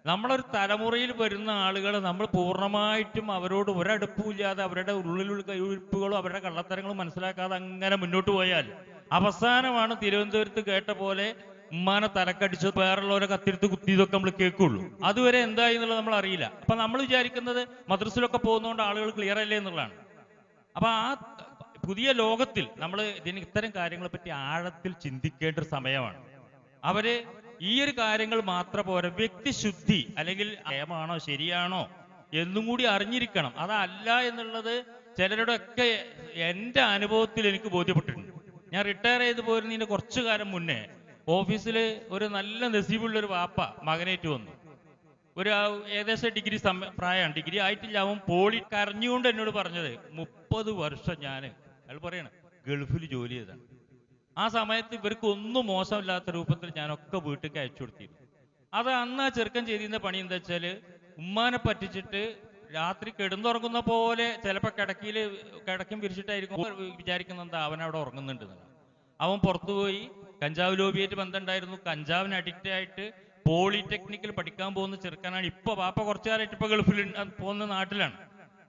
നമ്മളൊരു തലമുറയിൽ വരുന്ന ആളുകളെ നമ്മൾ പൂർണ്ണമായിട്ടും അവരോട് ഒരടുപ്പുമില്ലാതെ അവരുടെ ഉള്ളിലുള്ള കയ്യൊഴുപ്പുകളും അവരുടെ കള്ളത്തരങ്ങളും മനസ്സിലാക്കാതെ അങ്ങനെ മുന്നോട്ട് പോയാൽ അവസാനമാണ് തിരുവനന്തപുരത്ത് കേട്ട പോലെ ഉമ്മാനെ തലക്കടിച്ച് വേറുള്ളവരെ കത്തിരുത്ത് കുത്തിയതൊക്കെ നമ്മൾ കേൾക്കുള്ളൂ. അതുവരെ എന്തായി എന്നുള്ളത് നമ്മൾ അറിയില്ല. അപ്പൊ നമ്മൾ വിചാരിക്കുന്നത് മദ്രസയിലൊക്കെ പോകുന്നതുകൊണ്ട് ആളുകൾ ക്ലിയർ അല്ലേ എന്നുള്ളതാണ്. അപ്പൊ ആ പുതിയ ലോകത്തിൽ നമ്മൾ ഇത്തരം കാര്യങ്ങളെ പറ്റി ആഴത്തിൽ ചിന്തിക്കേണ്ട ഒരു സമയമാണ്. അവര് ഈ ഒരു കാര്യങ്ങൾ മാത്രം പോരാ, വ്യക്തിശുദ്ധി അല്ലെങ്കിൽ ഏമാണോ ശരിയാണോ എന്നും കൂടി അറിഞ്ഞിരിക്കണം. അതല്ല എന്നുള്ളത് ചിലരുടെ ഒക്കെ എൻ്റെ അനുഭവത്തിൽ എനിക്ക് ബോധ്യപ്പെട്ടിട്ടുണ്ട്. ഞാൻ റിട്ടയർ ചെയ്ത് പോരുന്നതിന് കുറച്ചു കാലം മുന്നേ ഓഫീസിൽ ഒരു നല്ല നസീബുള്ളൊരു വാപ്പ മകനേറ്റ് വന്നു. ഒരു ഏകദേശം ഡിഗ്രി പ്രായമാണ്, ഡിഗ്രി ആയിട്ടില്ല. അവൻ കരഞ്ഞുകൊണ്ട് എന്നോട് പറഞ്ഞത് 30 വർഷം ഞാൻ, അയാൾ പറയണം, ഗൾഫിൽ ജോലി ചെയ്താണ്. ആ സമയത്ത് ഇവർക്ക് ഒന്നും മോശമില്ലാത്ത രൂപത്തിൽ ഞാനൊക്കെ വീട്ടിലേക്ക് അയച്ചു കൊടുത്തിരുന്നു. അത് അന്ന് ആ ചെറുക്കൻ ചെയ്തിരുന്ന പണി എന്താ വെച്ചാൽ, ഉമ്മാനെ പറ്റിച്ചിട്ട് രാത്രി കിടന്നുറങ്ങുന്ന പോലെ ചിലപ്പോൾ കിടക്കും വിരിച്ചിട്ടായിരിക്കും വിചാരിക്കുന്നത് എന്താ അവൻ അവിടെ ഉറങ്ങുന്നുണ്ടെന്ന്. അവൻ പുറത്തുപോയി കഞ്ചാവ് ലോബിയായിട്ട് ബന്ധമുണ്ടായിരുന്നു, കഞ്ചാവിന് അഡിക്റ്റ് ആയിട്ട് പോളിടെക്നിക്കൽ പഠിക്കാൻ പോകുന്ന ചെറുക്കനാണ്. ഇപ്പൊ പാപ്പ കുറച്ചു കാലമായിട്ട് ഇപ്പൊ ഗൾഫിൽ പോകുന്ന നാട്ടിലാണ്.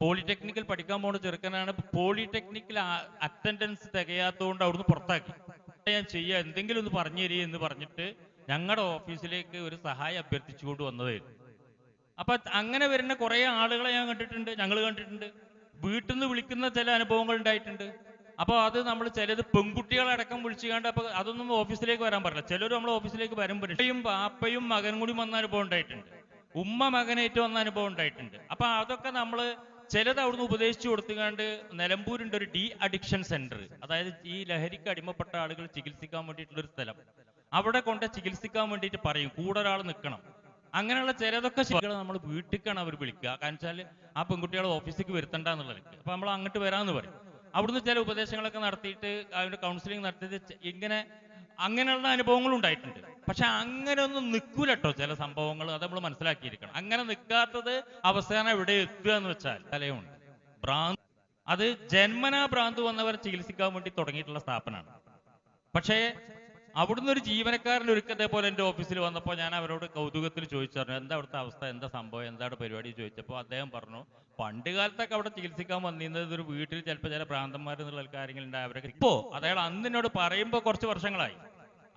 പോളിടെക്നിക്കൽ പഠിക്കാൻ പോകുന്ന ചെറുക്കനാണ്. പോളിടെക്നിക്കൽ അറ്റൻഡൻസ് തികയാത്തതുകൊണ്ട് അവിടുന്ന് പുറത്താക്കി. ഞാൻ ചെയ്യാം, എന്തെങ്കിലും ഒന്ന് പറഞ്ഞു തരിക എന്ന് പറഞ്ഞിട്ട് ഞങ്ങളുടെ ഓഫീസിലേക്ക് ഒരു സഹായം അഭ്യർത്ഥിച്ചുകൊണ്ട് വന്നതായിരുന്നു. അപ്പൊ അങ്ങനെ വരുന്ന കുറെ ആളുകളെ ഞാൻ കണ്ടിട്ടുണ്ട്, ഞങ്ങൾ കണ്ടിട്ടുണ്ട്. വീട്ടിൽ നിന്ന് വിളിക്കുന്ന ചില അനുഭവങ്ങൾ ഉണ്ടായിട്ടുണ്ട്. അപ്പൊ അത് നമ്മൾ ചിലത് പെൺകുട്ടികളടക്കം വിളിച്ചുകൊണ്ട്, അപ്പൊ അതൊന്നും ഓഫീസിലേക്ക് വരാൻ പാടില്ല. ചിലർ നമ്മൾ ഓഫീസിലേക്ക് വരുമ്പോൾ പാപ്പയും മകനും കൂടി വന്ന അനുഭവം ഉണ്ടായിട്ടുണ്ട്, ഉമ്മ മകനേറ്റ് വന്ന അനുഭവം ഉണ്ടായിട്ടുണ്ട്. അപ്പൊ അതൊക്കെ നമ്മൾ ചിലത് അവിടുന്ന് ഉപദേശിച്ചു കൊടുത്തുകൊണ്ട്, നിലമ്പൂരുണ്ട് ഒരു ഡി അഡിക്ഷൻ സെന്റർ, അതായത് ഈ ലഹരിക്ക് അടിമപ്പെട്ട ആളുകൾ ചികിത്സിക്കാൻ വേണ്ടിയിട്ടുള്ളൊരു സ്ഥലം. അവിടെ കൊണ്ട് ചികിത്സിക്കാൻ വേണ്ടിയിട്ട് പറയും, കൂടെ ഒരാൾ നിൽക്കണം. അങ്ങനെയുള്ള ചിലതൊക്കെ ശരിയാണ് നമ്മൾ വീട്ടിലേക്കാണ് അവർ വിളിക്കുക. കാരണം വെച്ചാൽ ആ പെൺകുട്ടികളെ ഓഫീസിലേക്ക് വരുത്തണ്ട എന്നുള്ളത്. അപ്പൊ നമ്മൾ അങ്ങോട്ട് വരാമെന്ന് പറയും. അവിടുന്ന് ചില ഉപദേശങ്ങളൊക്കെ നടത്തിയിട്ട് അതിന്റെ കൗൺസിലിംഗ് നടത്തിയിട്ട് ഇങ്ങനെ അങ്ങനെയുള്ള അനുഭവങ്ങളും ഉണ്ടായിട്ടുണ്ട്. പക്ഷെ അങ്ങനെ ഒന്നും നിൽക്കൂല കേട്ടോ ചില സംഭവങ്ങൾ, അത് നമ്മൾ മനസ്സിലാക്കിയിരിക്കണം. അങ്ങനെ നിൽക്കാത്തത് അവസാനം എവിടെ എത്തുക എന്ന് വെച്ചാൽ തലയുണ്ട് ഭ്രാന്ത്. അത് ജന്മനാ ഭ്രാന്ത് വന്നവരെ ചികിത്സിക്കാൻ വേണ്ടി തുടങ്ങിയിട്ടുള്ള സ്ഥാപനമാണ്. പക്ഷേ അവിടുന്ന് ഒരു ജീവനക്കാരൻ ഒരിക്കൽ പോലെ എൻ്റെ ഓഫീസിൽ വന്നപ്പോൾ ഞാൻ അവരോട് കൗതുകത്തിൽ ചോദിച്ചറിഞ്ഞു, എന്താ അവിടുത്തെ അവസ്ഥ, എന്താ സംഭവം, എന്താണ് പരിപാടി ചോദിച്ചപ്പോൾ അദ്ദേഹം പറഞ്ഞു, പണ്ട് കാലത്തൊക്കെ അവിടെ ചികിത്സിക്കാൻ വന്നിരുന്നത് ഒരു വീട്ടിൽ ചിലപ്പോൾ ചില ഭ്രാന്തന്മാർ എന്നുള്ള കാര്യങ്ങളുണ്ടായി. അവരൊക്കെ ഇപ്പോ അയാൾ അന്നിനോട് പറയുമ്പോൾ കുറച്ച് വർഷങ്ങളായി.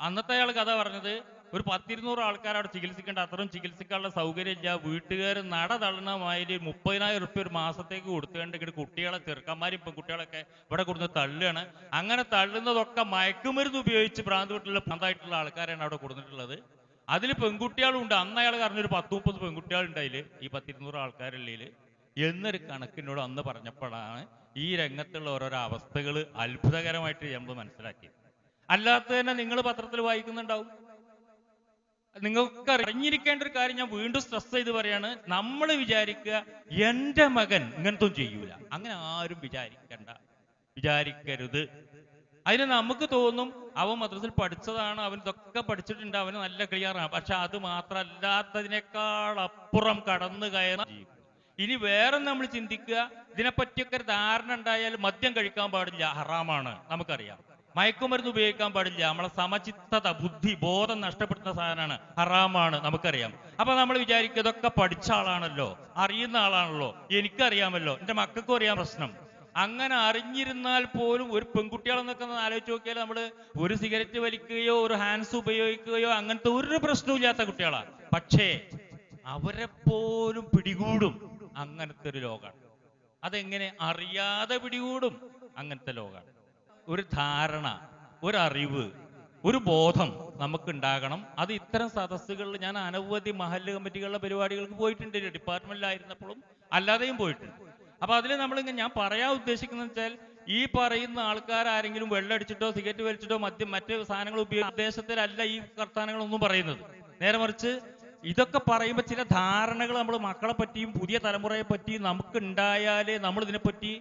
അന്നത്തെ അയാൾ കഥ പറഞ്ഞത് ഒരു 100-200 ആൾക്കാർ അവിടെ ചികിത്സിക്കേണ്ട അത്രയും ചികിത്സിക്കാനുള്ള സൗകര്യം ഇല്ല. വീട്ടുകാർ നട തള്ളുന്ന മാതിരി 30,000 റുപ്യ ഒരു മാസത്തേക്ക് കൊടുത്തുകൊണ്ട് കുട്ടികളെ, ചെറുക്കന്മാരും പെൺകുട്ടികളൊക്കെ ഇവിടെ കൊടുത്ത് തള്ളുകയാണ്. അങ്ങനെ തള്ളുന്നതൊക്കെ മയക്കുമരുന്ന് ഉപയോഗിച്ച് ഭ്രാന്തായിട്ടുള്ള ആൾക്കാരാണ് അവിടെ കൊടുത്തിട്ടുള്ളത്. അതിൽ പെൺകുട്ടികളും ഉണ്ട്. അന്ന് അയാൾ പറഞ്ഞൊരു 10-30 പെൺകുട്ടികളുണ്ടായില് ഈ 100-200 ആൾക്കാരുള്ളിൽ എന്നൊരു കണക്കിനോട് അന്ന് പറഞ്ഞപ്പോഴാണ് ഈ രംഗത്തുള്ള ഓരോരോ അവസ്ഥകൾ അത്ഭുതകരമായിട്ട് നമ്മൾ മനസ്സിലാക്കി. അല്ലാത്ത തന്നെ നിങ്ങൾ പത്രത്തിൽ വായിക്കുന്നുണ്ടാവും. നിങ്ങൾക്ക് അറിഞ്ഞിരിക്കേണ്ട ഒരു കാര്യം ഞാൻ വീണ്ടും സ്ട്രെസ് ചെയ്ത് പറയാണ്. നമ്മൾ വിചാരിക്കുക എൻ്റെ മകൻ ഇങ്ങനത്തെ ചെയ്യൂല, അങ്ങനെ ആരും വിചാരിക്കരുത്. അതിന് നമുക്ക് തോന്നും അവൻ മദ്രസയിൽ പഠിച്ചതാണ്, അവൻ ഇതൊക്കെ പഠിച്ചിട്ടുണ്ട്, അവന് നല്ല ക്ലിയറാണ്. പക്ഷെ അത് മാത്രമല്ലാത്തതിനേക്കാൾ അപ്പുറം കടന്നു കയറാൻ. ഇനി വേറെ നമ്മൾ ചിന്തിക്കുക, ഇതിനെപ്പറ്റിയൊക്കെ ഒരു ധാരണ ഉണ്ടായാൽ മദ്യം കഴിക്കാൻ പാടില്ല, ഹറാമാണ്, നമുക്കറിയാം. മയക്കുമരുന്ന് ഉപയോഗിക്കാൻ പാടില്ല, നമ്മളെ സമചിത്തത, ബുദ്ധി, ബോധം നഷ്ടപ്പെടുന്ന സാധനമാണ്, ഹറാമാണ്, നമുക്കറിയാം. അപ്പൊ നമ്മൾ വിചാരിക്കുക ഇതൊക്കെ പഠിച്ച ആളാണല്ലോ, അറിയുന്ന ആളാണല്ലോ, എനിക്കറിയാമല്ലോ, എൻ്റെ മക്കൾക്കും അറിയാൻ പ്രശ്നം. അങ്ങനെ അറിഞ്ഞിരുന്നാൽ പോലും ഒരു പെൺകുട്ടികളെന്നൊക്കെ ഒന്ന് ആലോചിച്ച് നോക്കിയാൽ നമ്മൾ ഒരു സിഗരറ്റ് വലിക്കുകയോ ഒരു ഹാൻഡ്സ് ഉപയോഗിക്കുകയോ അങ്ങനത്തെ ഒരു പ്രശ്നവും ഇല്ലാത്ത കുട്ടികളാണ്. പക്ഷേ അവരെ പോലും പിടികൂടും അങ്ങനത്തെ ഒരു ലോകമാണ്. അതെങ്ങനെ? അറിയാതെ പിടികൂടും, അങ്ങനത്തെ ലോകമാണ്. ഒരു ധാരണ, ഒരറിവ്, ഒരു ബോധം നമുക്കുണ്ടാകണം. അത് ഇത്തരം സദസ്സുകളിൽ ഞാൻ അനവധി മഹല്ല് കമ്മിറ്റികളുടെ പരിപാടികൾക്ക് പോയിട്ടുണ്ട്, ഡിപ്പാർട്ട്മെന്റിലായിരുന്നപ്പോഴും അല്ലാതെയും പോയിട്ടുണ്ട്. അപ്പൊ അതിൽ നമ്മളിങ്ങനെ ഞാൻ പറയാൻ ഉദ്ദേശിക്കുന്നത് വെച്ചാൽ, ഈ പറയുന്ന ആൾക്കാർ ആരെങ്കിലും വെള്ളടിച്ചിട്ടോ സിഗരറ്റ് വലിച്ചിട്ടോ മറ്റ് സാധനങ്ങൾ ഉപയോഗിച്ച ഉദ്ദേശത്തിലല്ല ഈ വർത്താനങ്ങളൊന്നും പറയുന്നത്. നേരെ മറിച്ച് ഇതൊക്കെ പറയുമ്പോൾ ചില ധാരണകൾ നമ്മൾ മക്കളെ പറ്റിയും പുതിയ തലമുറയെ പറ്റിയും നമുക്ക് ഉണ്ടായാലേ നമ്മൾ ഇതിനെപ്പറ്റി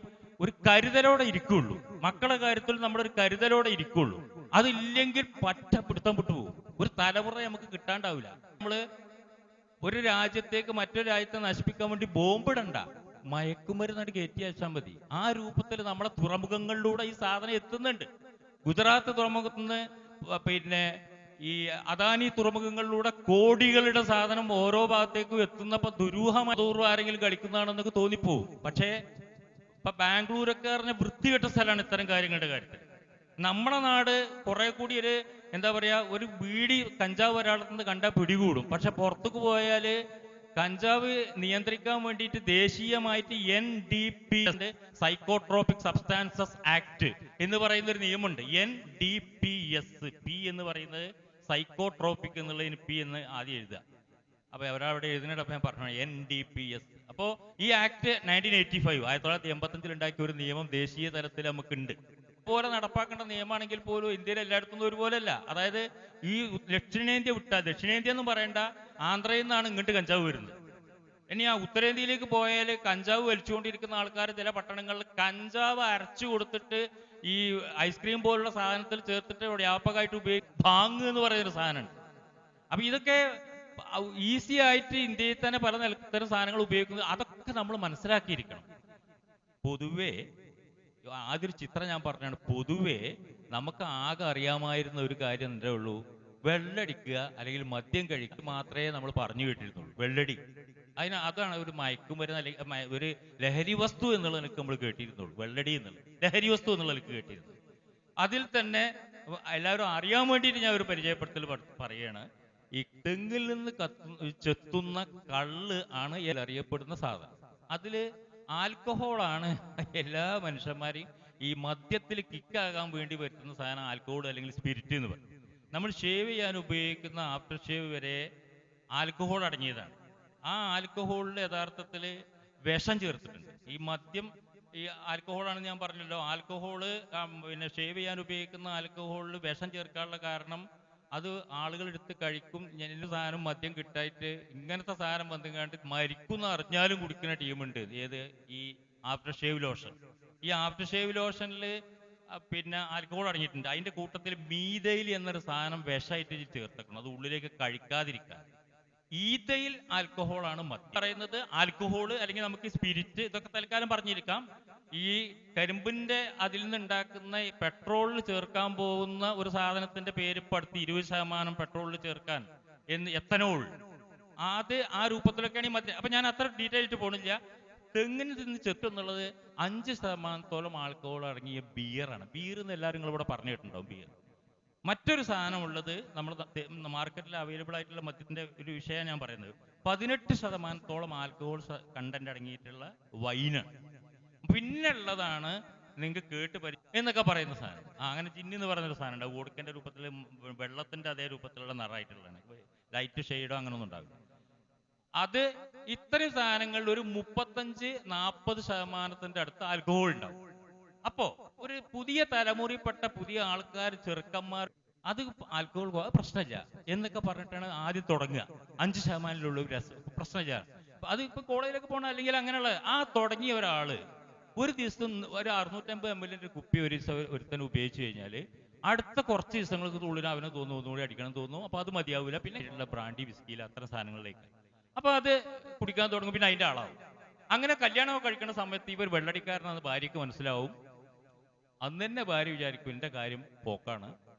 ഒരു കരുതലോടെ ഇരിക്കുള്ളൂ. മക്കളുടെ കാര്യത്തിൽ നമ്മളൊരു കരുതലോടെ ഇരിക്കുള്ളൂ. അതില്ലെങ്കിൽ പിടുത്തം വിട്ടുപോകും. ഒരു തലമുറ നമുക്ക് കിട്ടാണ്ടാവില്ല. നമ്മള് ഒരു രാജ്യത്തേക്ക് മറ്റൊരു രാജ്യത്തെ നശിപ്പിക്കാൻ വേണ്ടി ബോംബിടണ്ട, മയക്കുമരുന്നായിട്ട് കയറ്റി അയച്ചാൽ മതി. ആ രൂപത്തിൽ നമ്മളെ തുറമുഖങ്ങളിലൂടെ ഈ സാധനം എത്തുന്നുണ്ട്. ഗുജറാത്ത് തുറമുഖത്ത് നിന്ന് പിന്നെ ഈ അദാനി തുറമുഖങ്ങളിലൂടെ കോടികളുടെ സാധനം ഓരോ ഭാഗത്തേക്കും എത്തുന്നപ്പോ ദുരൂഹമായി ആരെങ്കിലും കളിക്കുന്നതാണെന്നൊക്കെ തോന്നിപ്പോവും. പക്ഷേ ഇപ്പൊ ബാംഗ്ലൂരൊക്കെ പറഞ്ഞ വൃത്തികെട്ട സ്ഥലമാണ് ഇത്തരം കാര്യങ്ങളുടെ കാര്യത്തിൽ. നമ്മുടെ നാട് കുറെ കൂടി ഒരു എന്താ പറയാ, ഒരു ബീഡി കഞ്ചാവ് ഒരാളത്ത് നിന്ന് കണ്ടാൽ പിടികൂടും. പക്ഷെ പുറത്തേക്ക് പോയാല് കഞ്ചാവ് നിയന്ത്രിക്കാൻ വേണ്ടിയിട്ട് ദേശീയമായിട്ട് NDP സൈക്കോട്രോപിക് സബ്സ്റ്റാൻസസ് ആക്ട് എന്ന് പറയുന്ന ഒരു നിയമമുണ്ട്. NDPS, പി എന്ന് പറയുന്നത് സൈക്കോട്രോപിക് എന്നുള്ളതിന് പി എന്ന് ആദ്യം എഴുതുക. അപ്പൊ അവരവിടെ എഴുതുന്നിടപ്പം ഞാൻ പറഞ്ഞു NDPS. അപ്പോ ഈ ആക്ട് 1985 ഉണ്ടാക്കിയ ഒരു നിയമം ദേശീയ തലത്തിൽ നമുക്കുണ്ട്. പോലെ നടപ്പാക്കേണ്ട നിയമമാണെങ്കിൽ പോലും ഇന്ത്യയിൽ എല്ലായിടത്തും ഒരുപോലെയല്ല. അതായത് ഈ ദക്ഷിണേന്ത്യ വിട്ടാൽ, ദക്ഷിണേന്ത്യ എന്ന് പറയേണ്ട, ആന്ധ്രയിൽ നിന്നാണ് ഇങ്ങോട്ട് കഞ്ചാവ് വരുന്നത്. ഇനി ആ ഉത്തരേന്ത്യയിലേക്ക് പോയാൽ കഞ്ചാവ് വലിച്ചുകൊണ്ടിരിക്കുന്ന ആൾക്കാർ ചില പട്ടണങ്ങളിൽ കഞ്ചാവ് അരച്ചു കൊടുത്തിട്ട് ഈ ഐസ്ക്രീം പോലുള്ള സാധനത്തിൽ ചേർത്തിട്ട് വ്യാപകമായിട്ട് ഉപയോഗിക്കും. ഭാങ് എന്ന് പറയുന്നൊരു സാധനമുണ്ട്. അപ്പൊ ഇതൊക്കെ ഈസി ആയിട്ട് ഇന്ത്യയിൽ തന്നെ പല ഇത്തരം സാധനങ്ങൾ ഉപയോഗിക്കുന്നത്. അതൊക്കെ നമ്മൾ മനസ്സിലാക്കിയിരിക്കണം. പൊതുവേ ആദ്യൊരു ചിത്രം ഞാൻ പറഞ്ഞാണ്. പൊതുവേ നമുക്ക് ആകെ അറിയാമായിരുന്ന ഒരു കാര്യം എന്തേ ഉള്ളൂ, വെള്ളടിക്കുക അല്ലെങ്കിൽ മദ്യം കഴിക്കുക മാത്രമേ നമ്മൾ പറഞ്ഞു കേട്ടിരുന്നുള്ളൂ. വെള്ളടി, അതാണ് ഒരു മയക്കുമരുന്ന് അല്ലെങ്കിൽ ഒരു ലഹരി വസ്തു എന്നുള്ളതിനൊക്കെ നമ്മൾ കേട്ടിരുന്നുള്ളൂ. വെള്ളടി എന്നുള്ളത് ലഹരി വസ്തു എന്നുള്ളതിലേക്ക് കേട്ടിരുന്നു. അതിൽ തന്നെ എല്ലാവരും അറിയാൻ വേണ്ടിയിട്ട് ഞാൻ ഒരു പരിചയപ്പെടുത്തൽ പറയുകയാണ്. ഈ തെങ്ങിൽ നിന്ന് ചെത്തുന്ന കള്ള് ആണ് അറിയപ്പെടുന്ന സാധനം. അതില് ആൽക്കഹോളാണ് എല്ലാ മനുഷ്യന്മാരെയും ഈ മദ്യത്തിൽ കിക്കാകാൻ വേണ്ടി പറ്റുന്ന സാധനം ആൽക്കഹോൾ അല്ലെങ്കിൽ സ്പിരിറ്റ് എന്ന് പറയും. നമ്മൾ ഷേവ് ചെയ്യാൻ ഉപയോഗിക്കുന്ന ആഫ്റ്റർ ഷേവ് വരെ ആൽക്കഹോൾ അടങ്ങിയതാണ്. ആ ആൽക്കഹോളിൽ യഥാർത്ഥത്തിൽ വിഷം ചേർത്തിട്ടുണ്ട്. ഈ മദ്യം ഈ ആൽക്കഹോളാണെന്ന് ഞാൻ പറഞ്ഞല്ലോ. ആൽക്കഹോള് പിന്നെ ഷേവ് ചെയ്യാൻ ഉപയോഗിക്കുന്ന ആൽക്കഹോളിൽ വിഷം ചേർക്കാനുള്ള കാരണം അത് ആളുകൾ എടുത്ത് കഴിക്കും. ഇന്ന സാധനം മദ്യം കിട്ടായിട്ട് ഇങ്ങനത്തെ സാധനം വന്നുകാണ്ട് മരിക്കുന്ന അറിഞ്ഞാലും കുടിക്കുന്ന ടീമുണ്ട്. ഏത്? ഈ ആഫ്റ്റർ ഷേവ് ലോഷൻ. ഈ ആഫ്റ്റർ ഷേവ് ലോഷനിൽ പിന്നെ ആൽക്കഹോൾ അടങ്ങിയിട്ടുണ്ട്. അതിന്റെ കൂട്ടത്തിൽ മീഥൈൽ എന്നൊരു സാധനം വിഷമായിട്ട് ചേർത്തേക്കണം, അത് ഉള്ളിലേക്ക് കഴിക്കാതിരിക്കാൻ. ഈഥൈൽ ആൽക്കഹോളാണ് മദ്യം പറയുന്നത്. ആൽക്കഹോള് അല്ലെങ്കിൽ നമുക്ക് സ്പിരിറ്റ്, ഇതൊക്കെ തൽക്കാലം പറഞ്ഞിരിക്കാം. ഈ കരിമ്പിന്റെ അതിൽ നിന്നുണ്ടാക്കുന്ന പെട്രോളിൽ ചേർക്കാൻ പോകുന്ന ഒരു സാധനത്തിന്റെ പേര് ഇപ്പൊ അടുത്ത് 20% പെട്രോളിൽ ചേർക്കാൻ എത്തനോൾ. അത് ആ രൂപത്തിലൊക്കെയാണ് ഈ മദ്യം. അപ്പൊ ഞാൻ അത്ര ഡീറ്റെയിൽ ആയിട്ട് പോണില്ല. തെങ്ങിന് നിന്ന് ചെത്തു എന്നുള്ളത് 5% ആൽക്കഹോൾ അടങ്ങിയ ബിയറാണ്. ബിയർ എന്ന് എല്ലാവരും നിങ്ങളിവിടെ പറഞ്ഞു കേട്ടിട്ടുണ്ടാവും. ബിയർ. മറ്റൊരു സാധനം ഉള്ളത് നമ്മൾ മാർക്കറ്റിൽ അവൈലബിൾ ആയിട്ടുള്ള മദ്യത്തിന്റെ ഒരു വിഷയം ഞാൻ പറയുന്നത്, 18% ആൽക്കഹോൾ കണ്ടന്റ് അടങ്ങിയിട്ടുള്ള വൈനാണ്. പിന്നെ ഉള്ളതാണ് നിങ്ങൾക്ക് കേട്ട് എന്നൊക്കെ പറയുന്ന സാധനം. അങ്ങനെ ജിന്ന് എന്ന് പറയുന്നൊരു സാധനം ഉണ്ട്. വോഡ്ക്കന്റെ രൂപത്തിൽ വെള്ളത്തിന്റെ അതേ രൂപത്തിലുള്ള നിറമായിട്ടുള്ളതാണ്. ലൈറ്റ് ഷെയ്ഡോ അങ്ങനെ ഒന്നും ഉണ്ടാവില്ല. അത് ഇത്രയും സാധനങ്ങളിൽ ഒരു 35-40% അടുത്ത് ആൽക്കഹോൾ ഉണ്ടാവും. അപ്പോ ഒരു പുതിയ തലമുറയിൽപ്പെട്ട പുതിയ ആൾക്കാർ, ചെറുക്കന്മാർ അത് ആൽക്കഹോൾ പ്രശ്നമില്ല എന്നൊക്കെ പറഞ്ഞിട്ടാണ് ആദ്യം തുടങ്ങുക. 5% പ്രശ്നമില്ല. അത് ഇപ്പൊ കോളേജിലൊക്കെ പോകണം, അല്ലെങ്കിൽ അങ്ങനെയുള്ള ആ തുടങ്ങിയ ഒരാള് ഒരു ദിവസം ഒരു 650 ml കുപ്പി ഒരു ദിവസം ഒരുത്തന്നെ ഉപയോഗിച്ച് കഴിഞ്ഞാൽ അടുത്ത കുറച്ച് ദിവസങ്ങൾക്ക് ഉള്ളിൽ അവന് തോന്നുന്നു ഒന്നുകൂടി അടിക്കണം തോന്നുന്നു. അപ്പൊ അത് മതിയാവില്ല. പിന്നെ ബ്രാൻഡി, വിസ്കിയിൽ അത്തരം സാധനങ്ങളിലേക്ക് അപ്പൊ അത് കുടിക്കാൻ തുടങ്ങും. പിന്നെ അതിന്റെ ആളാവും. അങ്ങനെ കല്യാണമൊക്കെ കഴിക്കുന്ന സമയത്ത് ഇവർ വെള്ളടിക്കാരനാണെന്ന് ഭാര്യയ്ക്ക് മനസ്സിലാവും. അന്ന് തന്നെ ഭാര്യ വിചാരിക്കും എന്റെ കാര്യം പോക്കാണ്.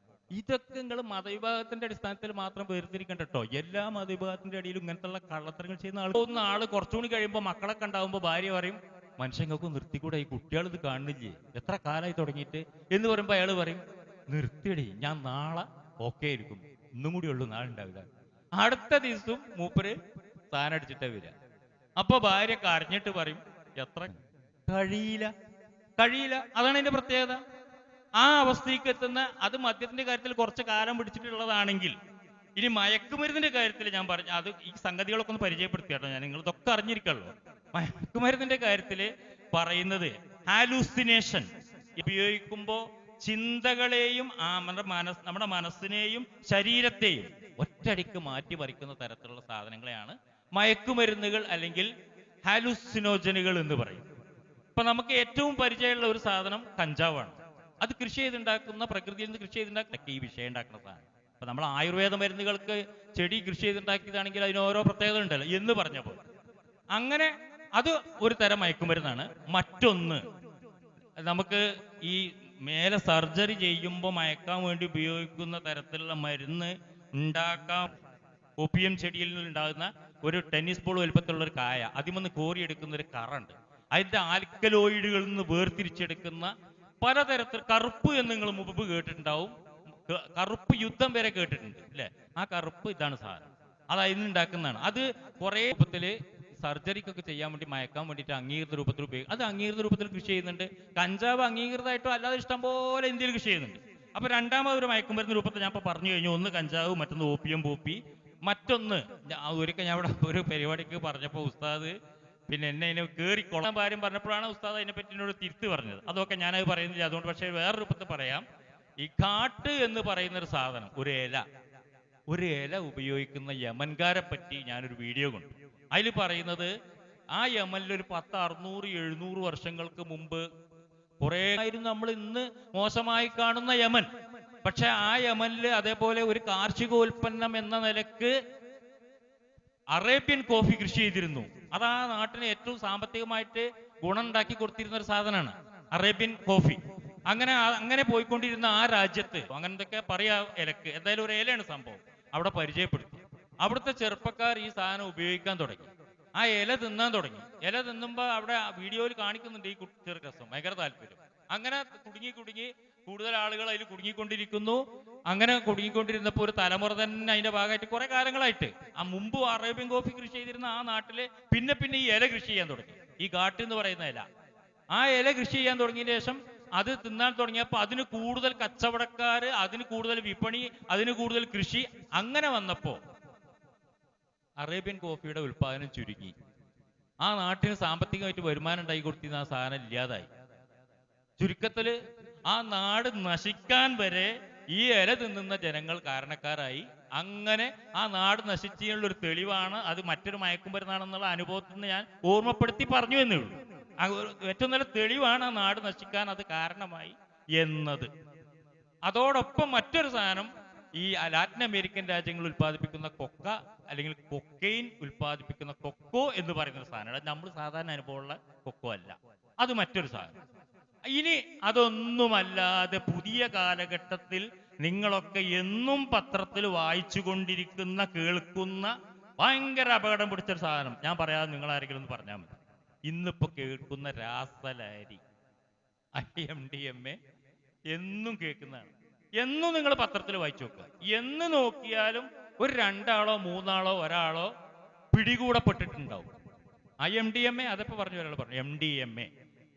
ഇതൊക്കെ നിങ്ങൾ മതവിഭാഗത്തിന്റെ അടിസ്ഥാനത്തിൽ മാത്രം വേർതിരിക്കണ്ട കേട്ടോ. എല്ലാ മതവിഭാഗത്തിന്റെ അടിയിലും ഇങ്ങനത്തെ കള്ളത്തരങ്ങൾ ചെയ്യുന്ന ആള് കുറച്ചുകൂടി കഴിയുമ്പോൾ മക്കളൊക്കെ ഉണ്ടാവുമ്പോൾ ഭാര്യ പറയും, മനുഷ്യങ്ങൾക്ക് നിർത്തിക്കൂടെ, ഈ കുട്ടികൾ ഇത് കാണുന്നില്ലേ, എത്ര കാലമായി തുടങ്ങിയിട്ട് എന്ന് പറയുമ്പോൾ അയാൾ പറയും, നിർത്തിയടി, ഞാൻ നാളെ ഓക്കെ ആയിരിക്കും, ഇന്നും കൂടി ഉള്ളൂ, നാളെ ഉണ്ടാവില്ല. അടുത്ത ദിവസവും മൂപ്പര് സാധനം അടിച്ചിട്ടേ വരിക. അപ്പൊ ഭാര്യ കരഞ്ഞിട്ട് പറയും, എത്ര കഴിയില്ല. അതാണ് അതിന്റെ പ്രത്യേകത. ആ അവസ്ഥയ്ക്ക് എത്തുന്ന അത് മദ്യത്തിന്റെ കാര്യത്തിൽ കുറച്ച് കാലം പിടിച്ചിട്ടുള്ളതാണെങ്കിൽ, ഇനി മയക്കുമരുന്നിന്റെ കാര്യത്തിൽ ഞാൻ പറഞ്ഞു, അത് ഈ സംഗതികളൊക്കെ ഒന്ന് പരിചയപ്പെടുത്തിയാട്ടോ ഞാൻ, നിങ്ങൾ ഇതൊക്കെ അറിഞ്ഞിരിക്കല്ലോ. മയക്കുമരുന്നിന്റെ കാര്യത്തിൽ പറയുന്നത് ഹാലൂസിനേഷൻ ഉപയോഗിക്കുമ്പോൾ ചിന്തകളെയും നമ്മുടെ മനസ്സിനെയും ശരീരത്തെയും ഒറ്റയടിക്ക് മാറ്റി മറിക്കുന്ന തരത്തിലുള്ള സാധനങ്ങളെയാണ് മയക്കുമരുന്നുകൾ അല്ലെങ്കിൽ ഹാലൂസിനോജനുകൾ എന്ന് പറയും. ഇപ്പൊ നമുക്ക് ഏറ്റവും പരിചയമുള്ള ഒരു സാധനം കഞ്ചാവാണ്. അത് കൃഷി ചെയ്തുണ്ടാക്കുന്ന, പ്രകൃതിയിൽ നിന്ന് കൃഷി ചെയ്തുണ്ടാക്കുന്ന ഈ വിഷയം ഉണ്ടാക്കുന്ന സാധനം. അപ്പൊ നമ്മൾ ആയുർവേദ മരുന്നുകൾക്ക് ചെടി കൃഷി ചെയ്തുണ്ടാക്കിയതാണെങ്കിൽ അതിന് ഓരോ പ്രത്യേകത ഉണ്ടല്ലോ എന്ന് പറഞ്ഞപ്പോൾ അങ്ങനെ അത് ഒരു തരം മയക്കുമരുന്നാണ്. മറ്റൊന്ന് നമുക്ക് ഈ മേലെ സർജറി ചെയ്യുമ്പോൾ മയക്കാൻ വേണ്ടി ഉപയോഗിക്കുന്ന തരത്തിലുള്ള മരുന്ന് ഉണ്ടാക്കാൻ ഒപ്പിയം ചെടിയിൽ നിന്നുണ്ടാകുന്ന ഒരു ടെന്നീസ് ബോൾ വലുപ്പത്തിലുള്ള ഒരു കായ, അതിമൊന്ന് കോരിയെടുക്കുന്ന ഒരു കറുണ്ട്. അതിന്റെ ആൽക്കലോയിഡുകളിൽ നിന്ന് വേർതിരിച്ചെടുക്കുന്ന പലതരത്തിൽ കറുപ്പ് എന്ന് നിങ്ങൾ മുമ്പ് കേട്ടിട്ടുണ്ടാവും. കറുപ്പ് യുദ്ധം വരെ കേട്ടിട്ടുണ്ട് അല്ലെ? ആ കറുപ്പ് ഇതാണ് സാധനം. അത് അതിൽ നിന്ന് ഉണ്ടാക്കുന്നതാണ്. അത് കുറെ രൂപത്തില് സർജറിക്കൊക്കെ ചെയ്യാൻ വേണ്ടി മയക്കാൻ വേണ്ടിയിട്ട് അംഗീകൃത രൂപത്തിൽ ഉപയോഗിക്കും. അത് അംഗീകൃത രൂപത്തിൽ കൃഷി ചെയ്യുന്നുണ്ട്. കഞ്ചാവ് അംഗീകൃതമായിട്ടോ അല്ലാതെ ഇഷ്ടം പോലെ ഇന്ത്യയിൽ കൃഷി ചെയ്യുന്നുണ്ട്. അപ്പൊ രണ്ടാമതൊരു മയക്കുമരുന്ന് രൂപത്തിൽ ഞാൻ ഇപ്പൊ പറഞ്ഞു കഴിഞ്ഞു. ഒന്ന് കഞ്ചാവ്, മറ്റൊന്ന് ഓപ്പിയം പോപ്പി. മറ്റൊന്ന് ഒരിക്കൽ ഞാൻ ഇവിടെ ഒരു പരിപാടിക്ക് പറഞ്ഞപ്പോൾ ഉസ്താദ് പിന്നെ എന്നെ അതിനെ കയറിക്കൊള്ളാൻ കാര്യം പറഞ്ഞപ്പോഴാണ് ഉസ്താദ് അതിനെപ്പറ്റി എന്നോട് തിരുത്ത് പറഞ്ഞത്. അതൊക്കെ ഞാനത് പറയുന്നില്ല, അതുകൊണ്ട്. പക്ഷേ വേറെ രൂപത്തിൽ പറയാം. ഈ കാട്ട് എന്ന് പറയുന്ന ഒരു സാധനം, ഒരു ഇല ഉപയോഗിക്കുന്ന യമൻകാരെ പറ്റി ഞാനൊരു വീഡിയോ കണ്ടു. അതിൽ പറയുന്നത് ആ യമനിൽ ഒരു 1000-600-700 വർഷങ്ങൾക്ക് മുമ്പ് കുറെ ആയിരുന്നു നമ്മൾ ഇന്ന് മോശമായി കാണുന്ന യമൻ. പക്ഷെ ആ യമനില് അതേപോലെ ഒരു കാർഷികോൽപ്പന്നം എന്ന നിലക്ക് അറേബ്യൻ കോഫി കൃഷി ചെയ്തിരുന്നു. അത് ആ നാട്ടിന് ഏറ്റവും സാമ്പത്തികമായിട്ട് ഗുണം ഉണ്ടാക്കി കൊടുത്തിരുന്ന ഒരു സാധനമാണ് അറേബ്യൻ കോഫി. അങ്ങനെ പോയിക്കൊണ്ടിരുന്ന ആ രാജ്യത്ത് അങ്ങനെ എന്തൊക്കെ പറയാ, ഇലക്ക് എന്തായാലും ഒരു ഇലയാണ് സംഭവം, അവിടെ പരിചയപ്പെടുത്തി. അവിടുത്തെ ചെറുപ്പക്കാർ ഈ സാധനം ഉപയോഗിക്കാൻ തുടങ്ങി. ആ ഇല തിന്നാൻ തുടങ്ങി. ഇല തിന്നുമ്പോൾ അവിടെ വീഡിയോയിൽ കാണിക്കുന്നുണ്ട് ഈ ചെറുക്കസം, ഭയങ്കര താല്പര്യം. അങ്ങനെ കുടുങ്ങി കൂടുതൽ ആളുകൾ അതിൽ കുടുങ്ങിക്കൊണ്ടിരിക്കുന്നു. അങ്ങനെ കുടുങ്ങിക്കൊണ്ടിരുന്നപ്പോൾ ഒരു തലമുറ തന്നെ അതിന്റെ ഭാഗമായിട്ട് കുറെ കാലങ്ങളായിട്ട് ആ മുമ്പ് അറേബ്യൻ കോഫി കൃഷി ചെയ്തിരുന്ന ആ നാട്ടില് പിന്നെ ഈ ഇല കൃഷി ചെയ്യാൻ തുടങ്ങി. ഈ ഘാട്ട് എന്ന് പറയുന്ന ഇല, ആ ഇല കൃഷി ചെയ്യാൻ തുടങ്ങിയ ശേഷം അത് തിന്നാൻ തുടങ്ങിയപ്പോൾ അതിന് കൂടുതൽ കച്ചവടക്കാര്, അതിന് കൂടുതൽ വിപണി, അതിന് കൂടുതൽ കൃഷി. അങ്ങനെ വന്നപ്പോ അറേബ്യൻ കോഫിയുടെ ഉൽപാദനം ചുരുങ്ങി. ആ നാട്ടിന് സാമ്പത്തികമായിട്ട് വരുമാനം ഉണ്ടായി കൊടുത്തിരുന്ന ആ സാധനം ഇല്ലാതായി. ചുരുക്കത്തില് ആ നാട് നശിക്കാൻ വരെ ഈ ഇല തിന്നുന്ന ജനങ്ങൾ കാരണക്കാരായി. അങ്ങനെ ആ നാട് നശിച്ചുള്ള ഒരു തെളിവാണ് അത്. മറ്റൊരു മയക്കുമരുന്നാണെന്നുള്ള അനുഭവത്തിൽ നിന്ന് ഞാൻ ഓർമ്മപ്പെടുത്തി പറഞ്ഞു എന്നേ ഉള്ളൂ. ഏറ്റവും നല്ല തെളിവാണ് ആ നാട് നശിക്കാൻ അത് കാരണമായി എന്നത്. അതോടൊപ്പം മറ്റൊരു സാധനം, ഈ ലാറ്റിൻ അമേരിക്കൻ രാജ്യങ്ങൾ ഉൽപ്പാദിപ്പിക്കുന്ന കൊക്ക അല്ലെങ്കിൽ കൊക്കൈൻ ഉൽപ്പാദിപ്പിക്കുന്ന കൊക്കോ എന്ന് പറയുന്ന ഒരു സാധനമാണ്. നമ്മൾ സാധാരണ അനുഭവമുള്ള കൊക്കോ അല്ല, അത് മറ്റൊരു സാധനം. ഇനി അതൊന്നുമല്ലാതെ പുതിയ കാലഘട്ടത്തിൽ നിങ്ങളൊക്കെ എന്നും പത്രത്തിൽ വായിച്ചു കൊണ്ടിരിക്കുന്ന, കേൾക്കുന്ന ഭയങ്കര അപകടം പിടിച്ചൊരു സാധനം ഞാൻ പറയാതെ നിങ്ങൾ ആരെങ്കിലും ഒന്ന് പറഞ്ഞാൽ മതി. ഇന്നിപ്പോ കേൾക്കുന്ന രാസലഹരി, MDMA എന്നും കേൾക്കുന്നതാണ്. എന്നും നിങ്ങൾ പത്രത്തിൽ വായിച്ചു നോക്കുക. എന്ന് നോക്കിയാലും ഒരു 2 ആളോ 3 ആളോ ഒരാളോ പിടികൂടപ്പെട്ടിട്ടുണ്ടാവും. MDMA അതിപ്പോ പറഞ്ഞു, ഒരാൾ പറഞ്ഞു MDMA,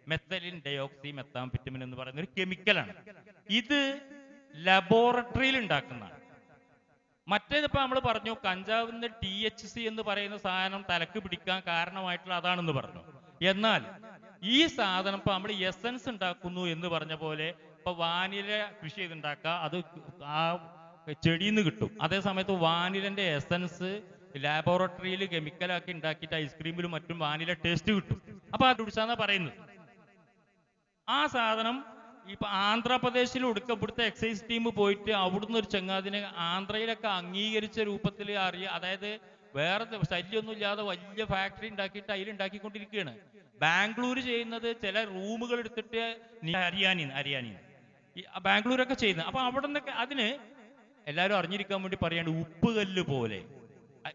മെത്തലിൻ ഡയോക്സി മെത്താംഫെറ്റമിൻ എന്ന് പറയുന്ന ഒരു കെമിക്കലാണ്. ഇത് ലബോറട്ടറിയിൽ ഉണ്ടാക്കുന്നതാണ്. മറ്റേതിപ്പോൾ നമ്മൾ പറഞ്ഞു കഞ്ചാവിന്റെ THC എന്ന് പറയുന്ന സാധനം തലക്ക് പിടിക്കാൻ കാരണമായിട്ടുള്ള അതാണെന്ന് പറഞ്ഞു. എന്നാൽ ഈ സാധനം ഇപ്പൊ നമ്മൾ എസൻസ് ഉണ്ടാക്കുന്നു എന്ന് പറഞ്ഞ പോലെ ഇപ്പൊ വാനില കൃഷി ചെയ്തുണ്ടാക്കുക, അത് ആ ചെടിയിൽ നിന്ന് കിട്ടും. അതേ സമയത്ത് വാനിലന്റെ എസൻസ് ലാബോറട്ടറിയിൽ കെമിക്കലാക്കി ഉണ്ടാക്കിയിട്ട് ഐസ്ക്രീമിലും മറ്റും വാനില ടേസ്റ്റ് കിട്ടും. അപ്പൊ അത് കുടിച്ചാന്നാ പറയുന്നത്. ആ സാധനം ഇപ്പൊ ആന്ധ്രാപ്രദേശിൽ ഇവിടുത്തെ എക്സൈസ് ടീം പോയിട്ട് അവിടുന്ന് ഒരു ചങ്ങാതിനെ ആന്ധ്രയിലൊക്കെ അംഗീകരിച്ച രൂപത്തിൽ അതായത് വേറെ ശല്യമൊന്നും ഇല്ലാതെ വലിയ ഫാക്ടറി ഉണ്ടാക്കിയിട്ട് അതിലുണ്ടാക്കിക്കൊണ്ടിരിക്കുകയാണ്. ബാംഗ്ലൂർ ചെയ്യുന്നത് ചില റൂമുകൾ എടുത്തിട്ട് ഹരിയാന ബാംഗ്ലൂരൊക്കെ ചെയ്യുന്നത്. അപ്പൊ അവിടെ നിന്നൊക്കെ അതിന് എല്ലാവരും അറിഞ്ഞിരിക്കാൻ വേണ്ടി പറയാണ്, ഉപ്പുകല്ല് പോലെ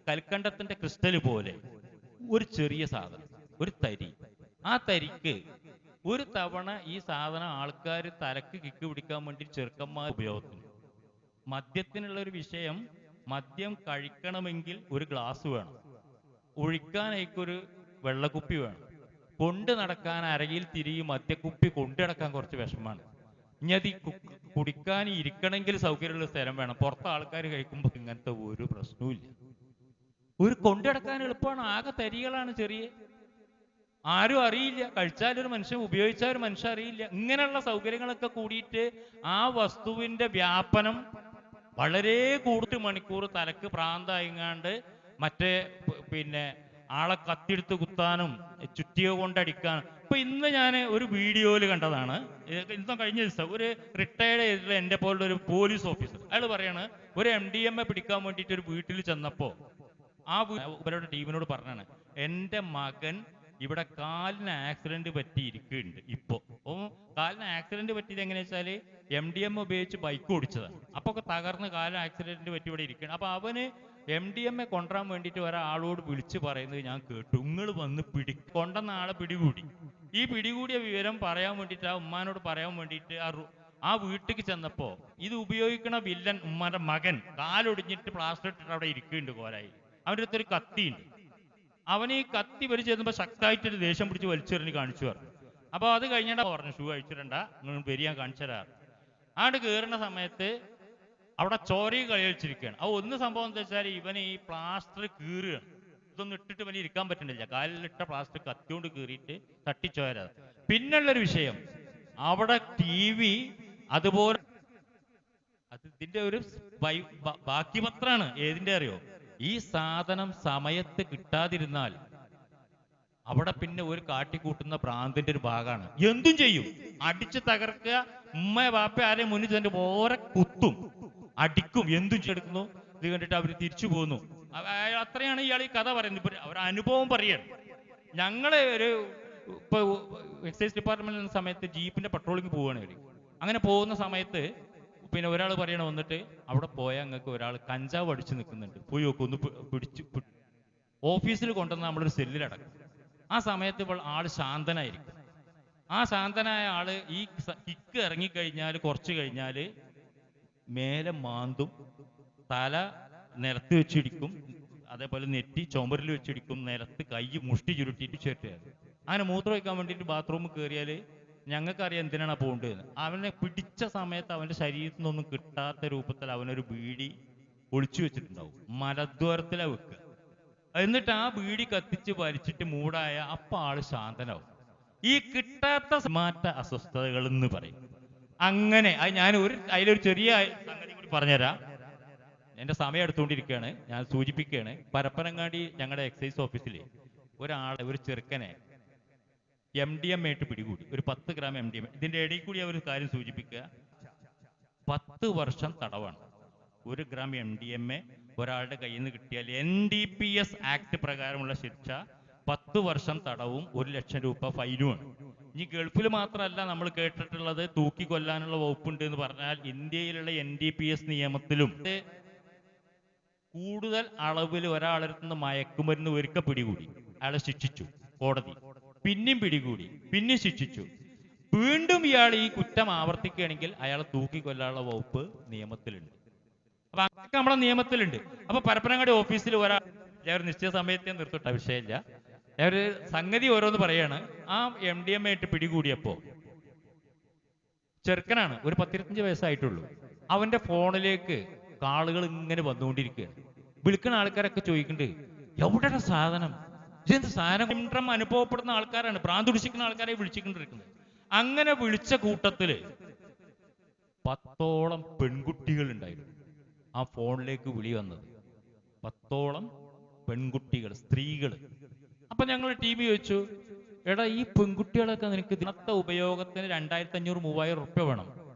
കൽക്കണ്ടത്തിന്റെ ക്രിസ്റ്റൽ പോലെ ഒരു ചെറിയ സാധനം, ഒരു തരി. ആ തരിക്ക് ഒരു തവണ ഈ സാധനം ആൾക്കാർ തലക്ക് കിക്ക് പിടിക്കാൻ വേണ്ടി ചെറുക്കന്മാർ ഉപയോഗത്തിന്. മദ്യത്തിനുള്ള ഒരു വിഷയം, മദ്യം കഴിക്കണമെങ്കിൽ ഒരു ഗ്ലാസ് വേണം, ഒഴിക്കാനേക്കൊരു വെള്ളക്കുപ്പി വേണം, കൊണ്ട് നടക്കാൻ അരയിൽ തിരിയും മദ്യക്കുപ്പി കൊണ്ടു നടക്കാൻ കുറച്ച് വിഷമാണ്. ഇനി അത് കുടിക്കാൻ ഇരിക്കണമെങ്കിൽ സൗകര്യമുള്ള സ്ഥലം വേണം. പുറത്ത് ആൾക്കാർ കഴിക്കുമ്പോൾ ഇങ്ങനത്തെ ഒരു പ്രശ്നവും ഇല്ല. ഒരു കൊണ്ടു നടക്കാൻ എളുപ്പമാണ്, ആകെ തരികളാണ് ചെറിയ, ആരും അറിയില്ല. കഴിച്ചാലൊരു മനുഷ്യൻ, ഉപയോഗിച്ചാൽ ഒരു മനുഷ്യൻ അറിയില്ല. ഇങ്ങനെയുള്ള സൗകര്യങ്ങളൊക്കെ കൂടിയിട്ട് ആ വസ്തുവിന്റെ വ്യാപനം വളരെ കൂടുതൽ മണിക്കൂർ തലക്ക് പ്രാന്തായിങ്ങാണ്ട് മറ്റേ പിന്നെ ആളെ കത്തിയെടുത്ത് കുത്താനും ചുറ്റിക കൊണ്ടടിക്കാനും. ഇപ്പൊ ഇന്ന് ഞാൻ ഒരു വീഡിയോയിൽ കണ്ടതാണ്, ഇന്നും കഴിഞ്ഞ ദിവസം ഒരു റിട്ടയർഡ് ചെയ്തിട്ടുള്ള എന്റെ പോലുള്ള ഒരു പോലീസ് ഓഫീസർ, അയാൾ പറയാണ് ഒരു MDMA പിടിക്കാൻ വേണ്ടിയിട്ട് ഒരു വീട്ടിൽ ചെന്നപ്പോ ആ ഇവരുടെ ടീമിനോട് പറഞ്ഞാണ്, എൻ്റെ മകൻ ഇവിടെ കാലിന് ആക്സിഡന്റ് പറ്റിയിരിക്കുന്നുണ്ട്. ഇപ്പോ കാലിന് ആക്സിഡന്റ് പറ്റിയത് എങ്ങനെയാ വെച്ചാല് MDMA ഉപയോഗിച്ച് ബൈക്ക് ഓടിച്ചതാണ്. അപ്പൊ ഒക്കെ തകർന്ന് കാലിന് ആക്സിഡന്റ് പറ്റി ഇവിടെ ഇരിക്കണം. അപ്പൊ അവന് MDMA കൊണ്ടുവരാൻ വേണ്ടിയിട്ട് ഒരാളോട് വിളിച്ച് പറയുന്നത് ഞാൻ കേട്ടു, നിങ്ങൾ വന്ന് കൊണ്ടുവന്ന ആളെ പിടികൂടി. ഈ പിടികൂടിയ വിവരം പറയാൻ വേണ്ടിയിട്ട് ആ ഉമ്മാനോട് പറയാൻ വേണ്ടിയിട്ട് ആ വീട്ടിലേക്ക് ചെന്നപ്പോ ഇത് ഉപയോഗിക്കണ വില്ലൻ ഉമ്മാന്റെ മകൻ കാലൊടിഞ്ഞിട്ട് പ്ലാസ്റ്റർ ഇട്ടിട്ട് അവിടെ ഇരിക്കുന്നുണ്ട് കോലായി. അവൻ്റെ അടുത്തൊരു കത്തിയുണ്ട്. അവൻ ഈ കത്തി വലിച്ചു ചെന്നപ്പോ ശക്തമായിട്ടൊരു ദേഷ്യം പിടിച്ച് വലിച്ചെറിഞ്ഞ് കാണിച്ചു പറഞ്ഞു. അപ്പൊ അത് കഴിഞ്ഞിട്ടാ പറഞ്ഞു, ഷൂ അഴിച്ചിടണ്ട, നിങ്ങൾ വരിയാൻ കാണിച്ചു തരാറ്. ആണ്ട് കയറുന്ന സമയത്ത് അവിടെ ചോരയും കളിച്ചിരിക്കുകയാണ്. അത് ഒന്ന് സംഭവം എന്താ വെച്ചാൽ ഇവന് ഈ പ്ലാസ്റ്റർ കീറുകയാണ്. ഇതൊന്നും ഇട്ടിട്ട് ഇവന് ഇരിക്കാൻ പറ്റുന്നില്ല. കാലിലിട്ട പ്ലാസ്റ്റർ കത്തിയോണ്ട് കീറിയിട്ട് തട്ടിച്ചോരാ. പിന്നുള്ളൊരു വിഷയം, അവിടെ TV അതുപോലെ ഇതിന്റെ ഒരു ബാക്കി പത്രാണ്. ഏതിന്റെ അറിയോ? ഈ സാധനം സമയത്ത് കിട്ടാതിരുന്നാൽ അവിടെ പിന്നെ ഒരു കാട്ടിക്കൂട്ടുന്ന ഭ്രാന്തിന്റെ ഒരു ഭാഗമാണ്. എന്തും ചെയ്യും, അടിച്ച് തകർക്കുക, ഉമ്മ വാപ്പ ആരെയും മുന്നിൽ തന്നെ ഓരെ കുത്തും, അടിക്കും, എന്തും ചെയ്തെടുക്കുന്നു. ഇത് കണ്ടിട്ട് അവർ തിരിച്ചു പോകുന്നു. അത്രയാണ് ഇയാൾ ഈ കഥ പറയുന്നത്. ഇപ്പൊ ഒരു അനുഭവം പറയാണ്. ഞങ്ങള് ഇപ്പൊ എക്സൈസ് ഡിപ്പാർട്ട്മെന്റിൽ നിന്ന സമയത്ത് ജീപ്പിന്റെ പെട്രോളിങ് പോവുകയാണ് ഇവര്. അങ്ങനെ പോകുന്ന സമയത്ത് പിന്നെ ഒരാൾ പറയണ വന്നിട്ട് അവിടെ പോയാൽ നിങ്ങൾക്ക് ഒരാൾ കഞ്ചാവ് അടിച്ചു നിൽക്കുന്നുണ്ട്, പോയി നോക്കും, ഒന്ന് പിടിച്ചു ഓഫീസിൽ കൊണ്ടുവന്ന് നമ്മളൊരു സെല്ലിലടക്കും. ആ സമയത്ത് ഇപ്പോൾ ആള് ശാന്തനായിരിക്കും. ആ ശാന്തനായ ആള് ഈ കിക്ക് ഇറങ്ങിക്കഴിഞ്ഞാൽ കുറച്ച് കഴിഞ്ഞാൽ മേലെ മാന്തും, തല നിലത്ത് വെച്ചിടിക്കും, അതേപോലെ നെറ്റി ചുമരിൽ വെച്ചിടിക്കും, നിലത്ത് കൈ മുഷ്ടി ചുരുട്ടിയിട്ട് ചേർത്തുകയാണ്. അങ്ങനെ മൂത്രം വയ്ക്കാൻ വേണ്ടിയിട്ട് ബാത്റൂമിൽ കയറിയാൽ ഞങ്ങൾക്കറിയാം എന്തിനാണ് പോകേണ്ടതെന്ന്. അവനെ പിടിച്ച സമയത്ത് അവന്റെ ശരീരത്തിൽ നിന്നൊന്നും കിട്ടാത്ത രൂപത്തിൽ അവനൊരു ബീഡി ഒളിച്ചു വെച്ചിട്ടുണ്ടാവും, മലദ്വാരത്തിലാ വെക്കുക. എന്നിട്ട് ആ ബീഡി കത്തിച്ച് വലിച്ചിട്ട് മൂടായ അപ്പൊ ആള് ശാന്തനാവും. ഈ കിട്ടാത്ത മാറ്റ അസ്വസ്ഥതകൾ എന്ന് പറയും. അങ്ങനെ അത് ഞാൻ അതിലൊരു ചെറിയ സംഗതി കൂടി പറഞ്ഞുതരാം. എന്റെ സമയം എടുത്തുകൊണ്ടിരിക്കുകയാണ്, ഞാൻ സൂചിപ്പിക്കുകയാണ്. പരപ്പനങ്ങാടി ഞങ്ങളുടെ എക്സൈസ് ഓഫീസിൽ ഒരു ചെറുക്കനെ MDMA ആയിട്ട് പിടികൂടി, ഒരു 10 ഗ്രാം MDMA. ഇതിന്റെ ഇടയിൽ കൂടി ഒരു കാര്യം സൂചിപ്പിക്കുക, 10 വർഷം തടവാണ്. 1 ഗ്രാം MDMA ഒരാളുടെ കയ്യിൽ നിന്ന് കിട്ടിയാൽ NDPS ആക്ട് പ്രകാരമുള്ള ശിക്ഷ 10 വർഷം തടവും 1 ലക്ഷം രൂപ ഫൈനുമാണ്. ഇനി ഗൾഫിൽ മാത്രമല്ല നമ്മൾ കേട്ടിട്ടുള്ളത് തൂക്കി കൊല്ലാനുള്ള വകുപ്പുണ്ട് എന്ന് പറഞ്ഞാൽ ഇന്ത്യയിലുള്ള NDPS നിയമത്തിലും കൂടുതൽ അളവിൽ ഒരാളെടുത്തുനിന്ന് മയക്കുമരുന്ന് ഒരുക്ക പിടികൂടി അയാളെ ശിക്ഷിച്ചു കോടതി, പിന്നെയും പിടികൂടി, പിന്നെ ശിക്ഷിച്ചു, വീണ്ടും ഇയാൾ ഈ കുറ്റം ആവർത്തിക്കുകയാണെങ്കിൽ അയാളെ തൂക്കിക്കൊല്ലാനുള്ള വകുപ്പ് നിയമത്തിലുണ്ട്. അപ്പൊ അതൊക്കെ നമ്മുടെ നിയമത്തിലുണ്ട്. അപ്പൊ പരപ്പനങ്ങാടി ഓഫീസിൽ ഒരു നിശ്ചയ സമയത്തെ നിർത്തിട്ട വിഷയമില്ല, ഒരു സംഗതി ഓരോന്ന് പറയാണ്. ആ MDMA ആയിട്ട് പിടികൂടിയപ്പോ ചെറുക്കനാണ്, ഒരു 15 വയസ്സായിട്ടുള്ളൂ. അവന്റെ ഫോണിലേക്ക് കാളുകൾ ഇങ്ങനെ വന്നുകൊണ്ടിരിക്കുകയാണ്. വിളിക്കുന്ന ആൾക്കാരൊക്കെ ചോദിക്കുന്നുണ്ട്, എവിടെ സാധനം, ഇതെന്ത് സാധനം അനുഭവപ്പെടുന്ന ആൾക്കാരാണ്, ഭ്രാന്തുടിച്ചിരിക്കുന്ന ആൾക്കാരെ വിളിച്ചുകൊണ്ടിരിക്കുന്നത്. അങ്ങനെ വിളിച്ച കൂട്ടത്തില് 10ഓളം പെൺകുട്ടികൾ ഉണ്ടായിരുന്നു. ആ ഫോണിലേക്ക് വിളി വന്നത് 10ഓളം പെൺകുട്ടികൾ, സ്ത്രീകൾ. അപ്പൊ ഞങ്ങൾ ടീം ചോദിച്ചു, എടാ ഈ പെൺകുട്ടികളൊക്കെ നിനക്ക് ദിനത്തെ ഉപയോഗത്തിന് 2500-3000 റുപ്യ വേണം.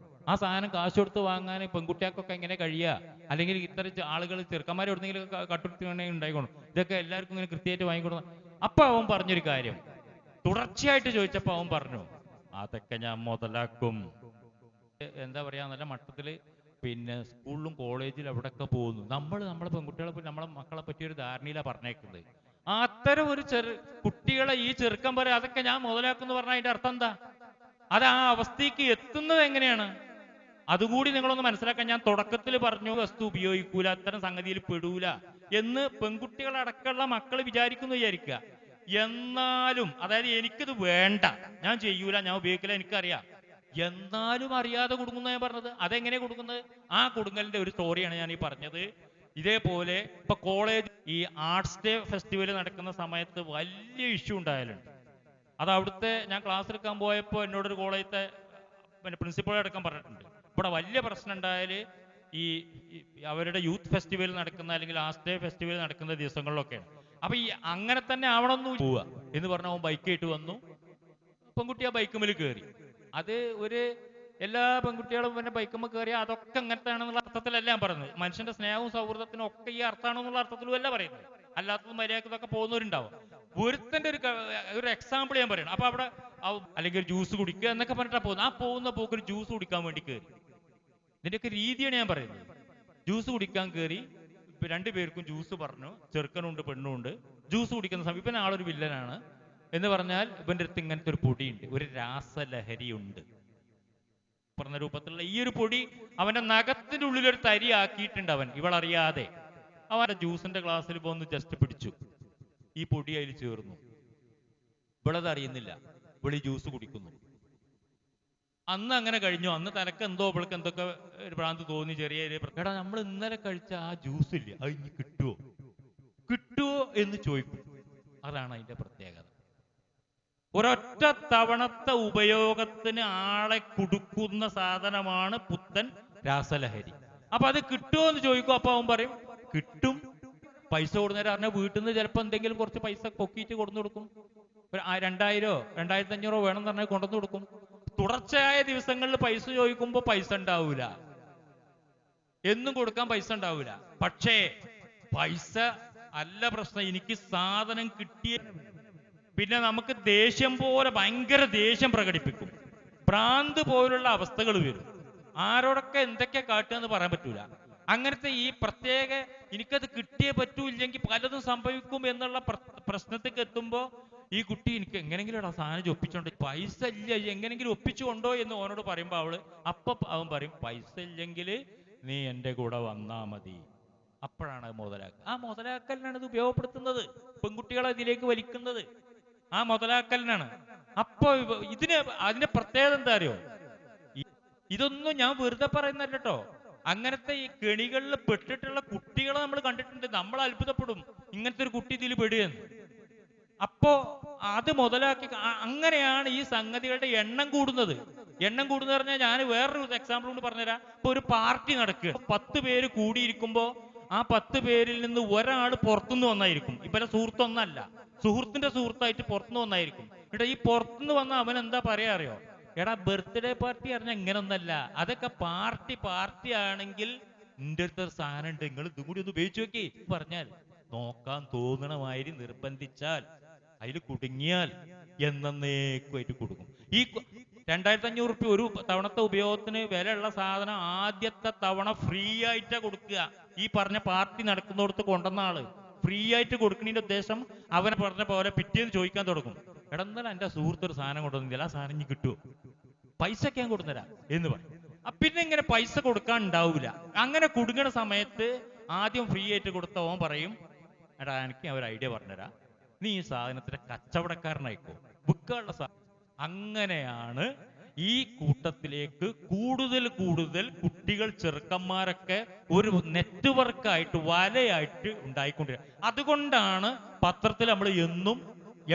ആ സാധനം കാശ് കൊടുത്ത് വാങ്ങാൻ പെൺകുട്ടികൾക്കൊക്കെ എങ്ങനെ കഴിയുക? അല്ലെങ്കിൽ ഇത്തരം ആളുകൾ ചെറുക്കന്മാരെ എവിടെയെങ്കിലും കട്ടുടുത്തി ഉണ്ടായിക്കോണം. ഇതൊക്കെ എല്ലാവർക്കും ഇങ്ങനെ കൃത്യമായിട്ട് വാങ്ങിക്കൊടുക്കണം. അപ്പൊ അവൻ പറഞ്ഞൊരു കാര്യം, തുടർച്ചയായിട്ട് ചോദിച്ചപ്പോ അവൻ പറഞ്ഞു, അതൊക്കെ ഞാൻ മുതലാക്കും. എന്താ പറയാ, നല്ല മട്ടത്തില് പിന്നെ സ്കൂളിലും കോളേജിലും എവിടെയൊക്കെ പോകുന്നു. നമ്മളെ പെൺകുട്ടികളെ പറ്റി, നമ്മളെ മക്കളെ പറ്റി ഒരു ധാരണയിലാണ് പറഞ്ഞേക്കുന്നത്. അത്തരം ഒരു കുട്ടികളെ ഈ ചെറുക്കം പറയാം അതൊക്കെ ഞാൻ മുതലാക്കുന്നു പറഞ്ഞാൽ അതിന്റെ അർത്ഥം എന്താ? അത് ആ അവസ്ഥയ്ക്ക് എത്തുന്നത് എങ്ങനെയാണ്? അതുകൂടി നിങ്ങളൊന്ന് മനസ്സിലാക്കാൻ. ഞാൻ തുടക്കത്തിൽ പറഞ്ഞു, വസ്തു ഉപയോഗിക്കൂല, അത്തരം സംഗതിയിൽ പെടൂല എന്ന് പെൺകുട്ടികളടക്കമുള്ള മക്കൾ വിചാരിക്കുക. എന്നാലും, അതായത് എനിക്കിത് വേണ്ട, ഞാൻ ചെയ്യൂല, ഞാൻ ഉപയോഗിക്കില്ല, എനിക്കറിയാം, എന്നാലും അറിയാതെ കൊടുക്കുന്ന ഞാൻ പറഞ്ഞത്. അതെങ്ങനെ കൊടുക്കുന്നത്? ആ കൊടുങ്ങലിന്റെ ഒരു സ്റ്റോറിയാണ് ഞാൻ ഈ പറഞ്ഞത്. ഇതേപോലെ ഇപ്പൊ കോളേജ് ഈ ആർട്സ് ഡേ ഫെസ്റ്റിവൽ നടക്കുന്ന സമയത്ത് വലിയ ഇഷ്യൂ ഉണ്ടായാലുണ്ട്. അത് അവിടുത്തെ ഞാൻ ക്ലാസ് എടുക്കാൻ പോയപ്പോൾ എന്നോടൊരു കോളേജത്തെ പ്രിൻസിപ്പൾ അടക്കം പറഞ്ഞിട്ടുണ്ട്, ഇവിടെ വലിയ പ്രശ്നം ഉണ്ടായാൽ ഈ അവരുടെ യൂത്ത് ഫെസ്റ്റിവൽ നടക്കുന്ന അല്ലെങ്കിൽ ആർട്സ് ഡേ ഫെസ്റ്റിവൽ നടക്കുന്ന ദിവസങ്ങളിലൊക്കെയാണ്. അപ്പൊ ഈ അങ്ങനെ തന്നെ ആവണമെന്ന് പോവുക എന്ന് പറഞ്ഞ അവൻ ബൈക്കായിട്ട് വന്നു. പെൺകുട്ടി ആ ബൈക്കുമ്മൽ കയറി. അത് ഒരു എല്ലാ പെൺകുട്ടികളും പിന്നെ ബൈക്കുമ്പോൾ കയറിയാൽ അതൊക്കെ അങ്ങനത്തെ ആണെന്നുള്ള അർത്ഥത്തിലല്ല ഞാൻ പറയുന്നത്. മനുഷ്യന്റെ സ്നേഹവും സൗഹൃദത്തിനും ഒക്കെ ഈ അർത്ഥമാണെന്നുള്ള അർത്ഥത്തിലും അല്ല പറയുന്നത്. അല്ലാത്തത് മര്യാദക്ക് ഇതൊക്കെ പോകുന്നവരുണ്ടാവും. ഒരുത്തന്റെ ഒരു എക്സാമ്പിൾ ഞാൻ പറയണം. അപ്പൊ അവിടെ അല്ലെങ്കിൽ ഒരു ജ്യൂസ് കുടിക്കുക എന്നൊക്കെ പറഞ്ഞിട്ടാ പോകുന്നത്. ആ പോകുന്ന പോക്ക് ഒരു ജ്യൂസ് കുടിക്കാൻ വേണ്ടി കയറി. ഇതിന്റെയൊക്കെ രീതിയാണ് ഞാൻ പറയുന്നത്. ജ്യൂസ് കുടിക്കാൻ കയറി, രണ്ടുപേർക്കും ജ്യൂസ് പറഞ്ഞു, ചെറുക്കനുണ്ട് പെണ്ണുണ്ട്. ജ്യൂസ് കുടിക്കുന്ന സമയം ഇവൻ ആളൊരു വില്ലനാണ് എന്ന് പറഞ്ഞാൽ ഇവന്റെ അടുത്ത് ഇങ്ങനത്തെ ഒരു പൊടിയുണ്ട്, ഒരു രാസലഹരി ഉണ്ട് പറഞ്ഞ രൂപത്തിലുള്ള ഈ ഒരു പൊടി അവന്റെ നഖത്തിന്റെ ഉള്ളിലൊരു തരി ആക്കിയിട്ടുണ്ട് അവൻ, ഇവളറിയാതെ. അവന്റെ ജ്യൂസിന്റെ ഗ്ലാസ്സിൽ പോന്ന് ജസ്റ്റ് പിടിച്ചു, ഈ പൊടി അതിൽ ചേർന്നു. ഇവളത് അറിയുന്നില്ല, ഇവളി ജ്യൂസ് കുടിക്കുന്നു. അന്ന് അങ്ങനെ കഴിഞ്ഞു. അന്ന് തനക്ക് എന്തോ ഇവൾക്ക് എന്തൊക്കെ ഒരു ഭ്രാന്ത് തോന്നി, ചെറിയ എടാ നമ്മൾ ഇന്നലെ കഴിച്ച ആ ജ്യൂസ് ഇല്ലേ, അത് ഇനി കിട്ടുവോ എന്ന് ചോദിക്കും. അതാണ് അതിന്റെ പ്രത്യേകത. ഒരൊറ്റ തവണത്തെ ഉപയോഗത്തിന് ആളെ കുടുക്കുന്ന സാധനമാണ് പുത്തൻ രാസലഹരി. അപ്പൊ അത് കിട്ടുമോ എന്ന് ചോദിക്കും. അപ്പൊ അവൻ പറയും കിട്ടും. പൈസ കൊടുന്നേരം പറഞ്ഞാൽ വീട്ടിൽ നിന്ന് ചിലപ്പോൾ എന്തെങ്കിലും കുറച്ച് പൈസ പൊക്കിയിട്ട് കൊണ്ടു കൊടുക്കും. ഒരു 2000 2500 വേണം എന്ന് പറഞ്ഞാൽ കൊണ്ടുവന്ന് കൊടുക്കും. തുടർച്ചയായ ദിവസങ്ങളിൽ പൈസ ചോദിക്കുമ്പോൾ പൈസ ഉണ്ടാവൂല, എന്നും കൊടുക്കാൻ പൈസ ഉണ്ടാവൂല. പക്ഷേ പൈസ അല്ല പ്രശ്നം, എനിക്ക് സാധനം കിട്ടിയ പിന്നെ നമുക്ക് ദേഷ്യം പോലെ ഭയങ്കര ദേഷ്യം പ്രകടിപ്പിക്കും. ഭ്രാന്ത് പോലുള്ള അവസ്ഥകൾ വരും. ആരോടൊക്കെ എന്തൊക്കെ കാട്ടുക എന്ന് പറയാൻ പറ്റൂല. അങ്ങനത്തെ ഈ പ്രത്യേക എനിക്കത് കിട്ടിയേ പറ്റൂ, ഇല്ലെങ്കിൽ പലതും സംഭവിക്കും എന്നുള്ള പ്രശ്നത്തേക്ക് എത്തുമ്പോൾ ഈ കുട്ടി എനിക്ക് എങ്ങനെങ്കിലും ആ സാധനം ഒപ്പിച്ചോണ്ട്, പൈസ ഇല്ല എങ്ങനെങ്കിലും ഒപ്പിച്ചുകൊണ്ടോ എന്ന് ഓനോട് പറയുമ്പോൾ അവൻ പറയും പൈസ ഇല്ലെങ്കിൽ നീ എൻ്റെ കൂടെ വന്നാ മതി. അപ്പോഴാണ് അത് മുതലാക്കൽ. ആ മുതലാക്കലിനാണ് ഇത് ഉപയോഗപ്പെടുത്തുന്നത്, പെൺകുട്ടികളെ ഇതിലേക്ക് വലിക്കുന്നത് ആ മുതലാക്കലിനാണ്. അപ്പൊ അതിന്റെ പ്രത്യേകത എന്താ അറിയോ? ഇതൊന്നും ഞാൻ വെറുതെ പറയുന്നല്ല കേട്ടോ. അങ്ങനത്തെ ഈ കെണികളിൽ പെട്ടിട്ടുള്ള കുട്ടികളെ നമ്മൾ കണ്ടിട്ടുണ്ട്. നമ്മൾ അത്ഭുതപ്പെടും ഇങ്ങനത്തെ ഒരു കുട്ടി ഇതിൽ പെടുകയെന്ന്. അപ്പോ അത് മുതലാക്കി അങ്ങനെയാണ് ഈ സംഗതികളുടെ എണ്ണം കൂടുന്നത്. എണ്ണം കൂടുന്ന പറഞ്ഞാൽ ഞാൻ വേറൊരു എക്സാമ്പിൾ കൊണ്ട് പറഞ്ഞുതരാം. ഇപ്പൊ ഒരു പാർട്ടി നടക്കുക, 10 പേര് കൂടിയിരിക്കുമ്പോ ആ 10 പേരിൽ നിന്ന് ഒരാൾ പുറത്തുനിന്ന് വന്നായിരിക്കും. ഇവരെ സുഹൃത്തൊന്നല്ല, സുഹൃത്തിന്റെ സുഹൃത്തായിട്ട് പുറത്തുനിന്ന് വന്നായിരിക്കും. എടാ ഈ പുറത്തുനിന്ന് വന്ന അവൻ എന്താ പറയാ അറിയോ? എടാ ബർത്ത്ഡേ പാർട്ടി പറഞ്ഞാൽ ഇങ്ങനൊന്നല്ല, അതൊക്കെ പാർട്ടി ആണെങ്കിൽ നിന്റെ അടുത്ത് ഒരു സാധനം ഉണ്ട്, നിങ്ങൾ ഇതും കൂടി ഒന്ന് ഉപയോഗിച്ച് നോക്കി പറഞ്ഞാൽ നോക്കാൻ തോന്നണ മാതിരി നിർബന്ധിച്ചാൽ അതിൽ കുടുങ്ങിയാൽ എന്നേക്കുമായിട്ട് കൊടുക്കും. ഈ 2500 റുപ്യ ഒരു തവണത്തെ ഉപയോഗത്തിന് വിലയുള്ള സാധനം ആദ്യത്തെ തവണ ഫ്രീ ആയിട്ടാ കൊടുക്കുക. ഈ പറഞ്ഞ പാർട്ടി നടക്കുന്നിടത്ത് കൊണ്ടുവന്ന ആള് ഫ്രീ ആയിട്ട് കൊടുക്കുന്നതിന്റെ ഉദ്ദേശം അവനെ പറഞ്ഞ പോലെ പിറ്റേന്ന് ചോദിക്കാൻ തുടങ്ങും. എടാ എന്നാലും എന്റെ സുഹൃത്ത് ഒരു സാധനം കൊണ്ടുവന്നില്ല, ആ സാധനം ഇനി കിട്ടുമോ, പൈസ ഒക്കെ ഞാൻ കൊടുത്തരാം എന്ന് പറയും. പിന്നെ ഇങ്ങനെ പൈസ കൊടുക്കാൻ ഉണ്ടാവൂല. അങ്ങനെ കുടുങ്ങണ സമയത്ത് ആദ്യം ഫ്രീ ആയിട്ട് കൊടുത്തവൻ പറയും എടാ എനിക്ക് ഞാൻ ഒരു ഐഡിയ പറഞ്ഞുതരാം, നീ ഈ സാധനത്തിന്റെ കച്ചവടക്കാരനായിക്കോ, വിൽക്കാനുള്ള അങ്ങനെയാണ് ഈ കൂട്ടത്തിലേക്ക് കൂടുതൽ കൂടുതൽ കുട്ടികൾ, ചെറുക്കന്മാരൊക്കെ ഒരു നെറ്റ്വർക്കായിട്ട്, വലയായിട്ട് ഉണ്ടായിക്കൊണ്ടിരിക്കുക. അതുകൊണ്ടാണ് പത്രത്തിൽ നമ്മൾ എന്നും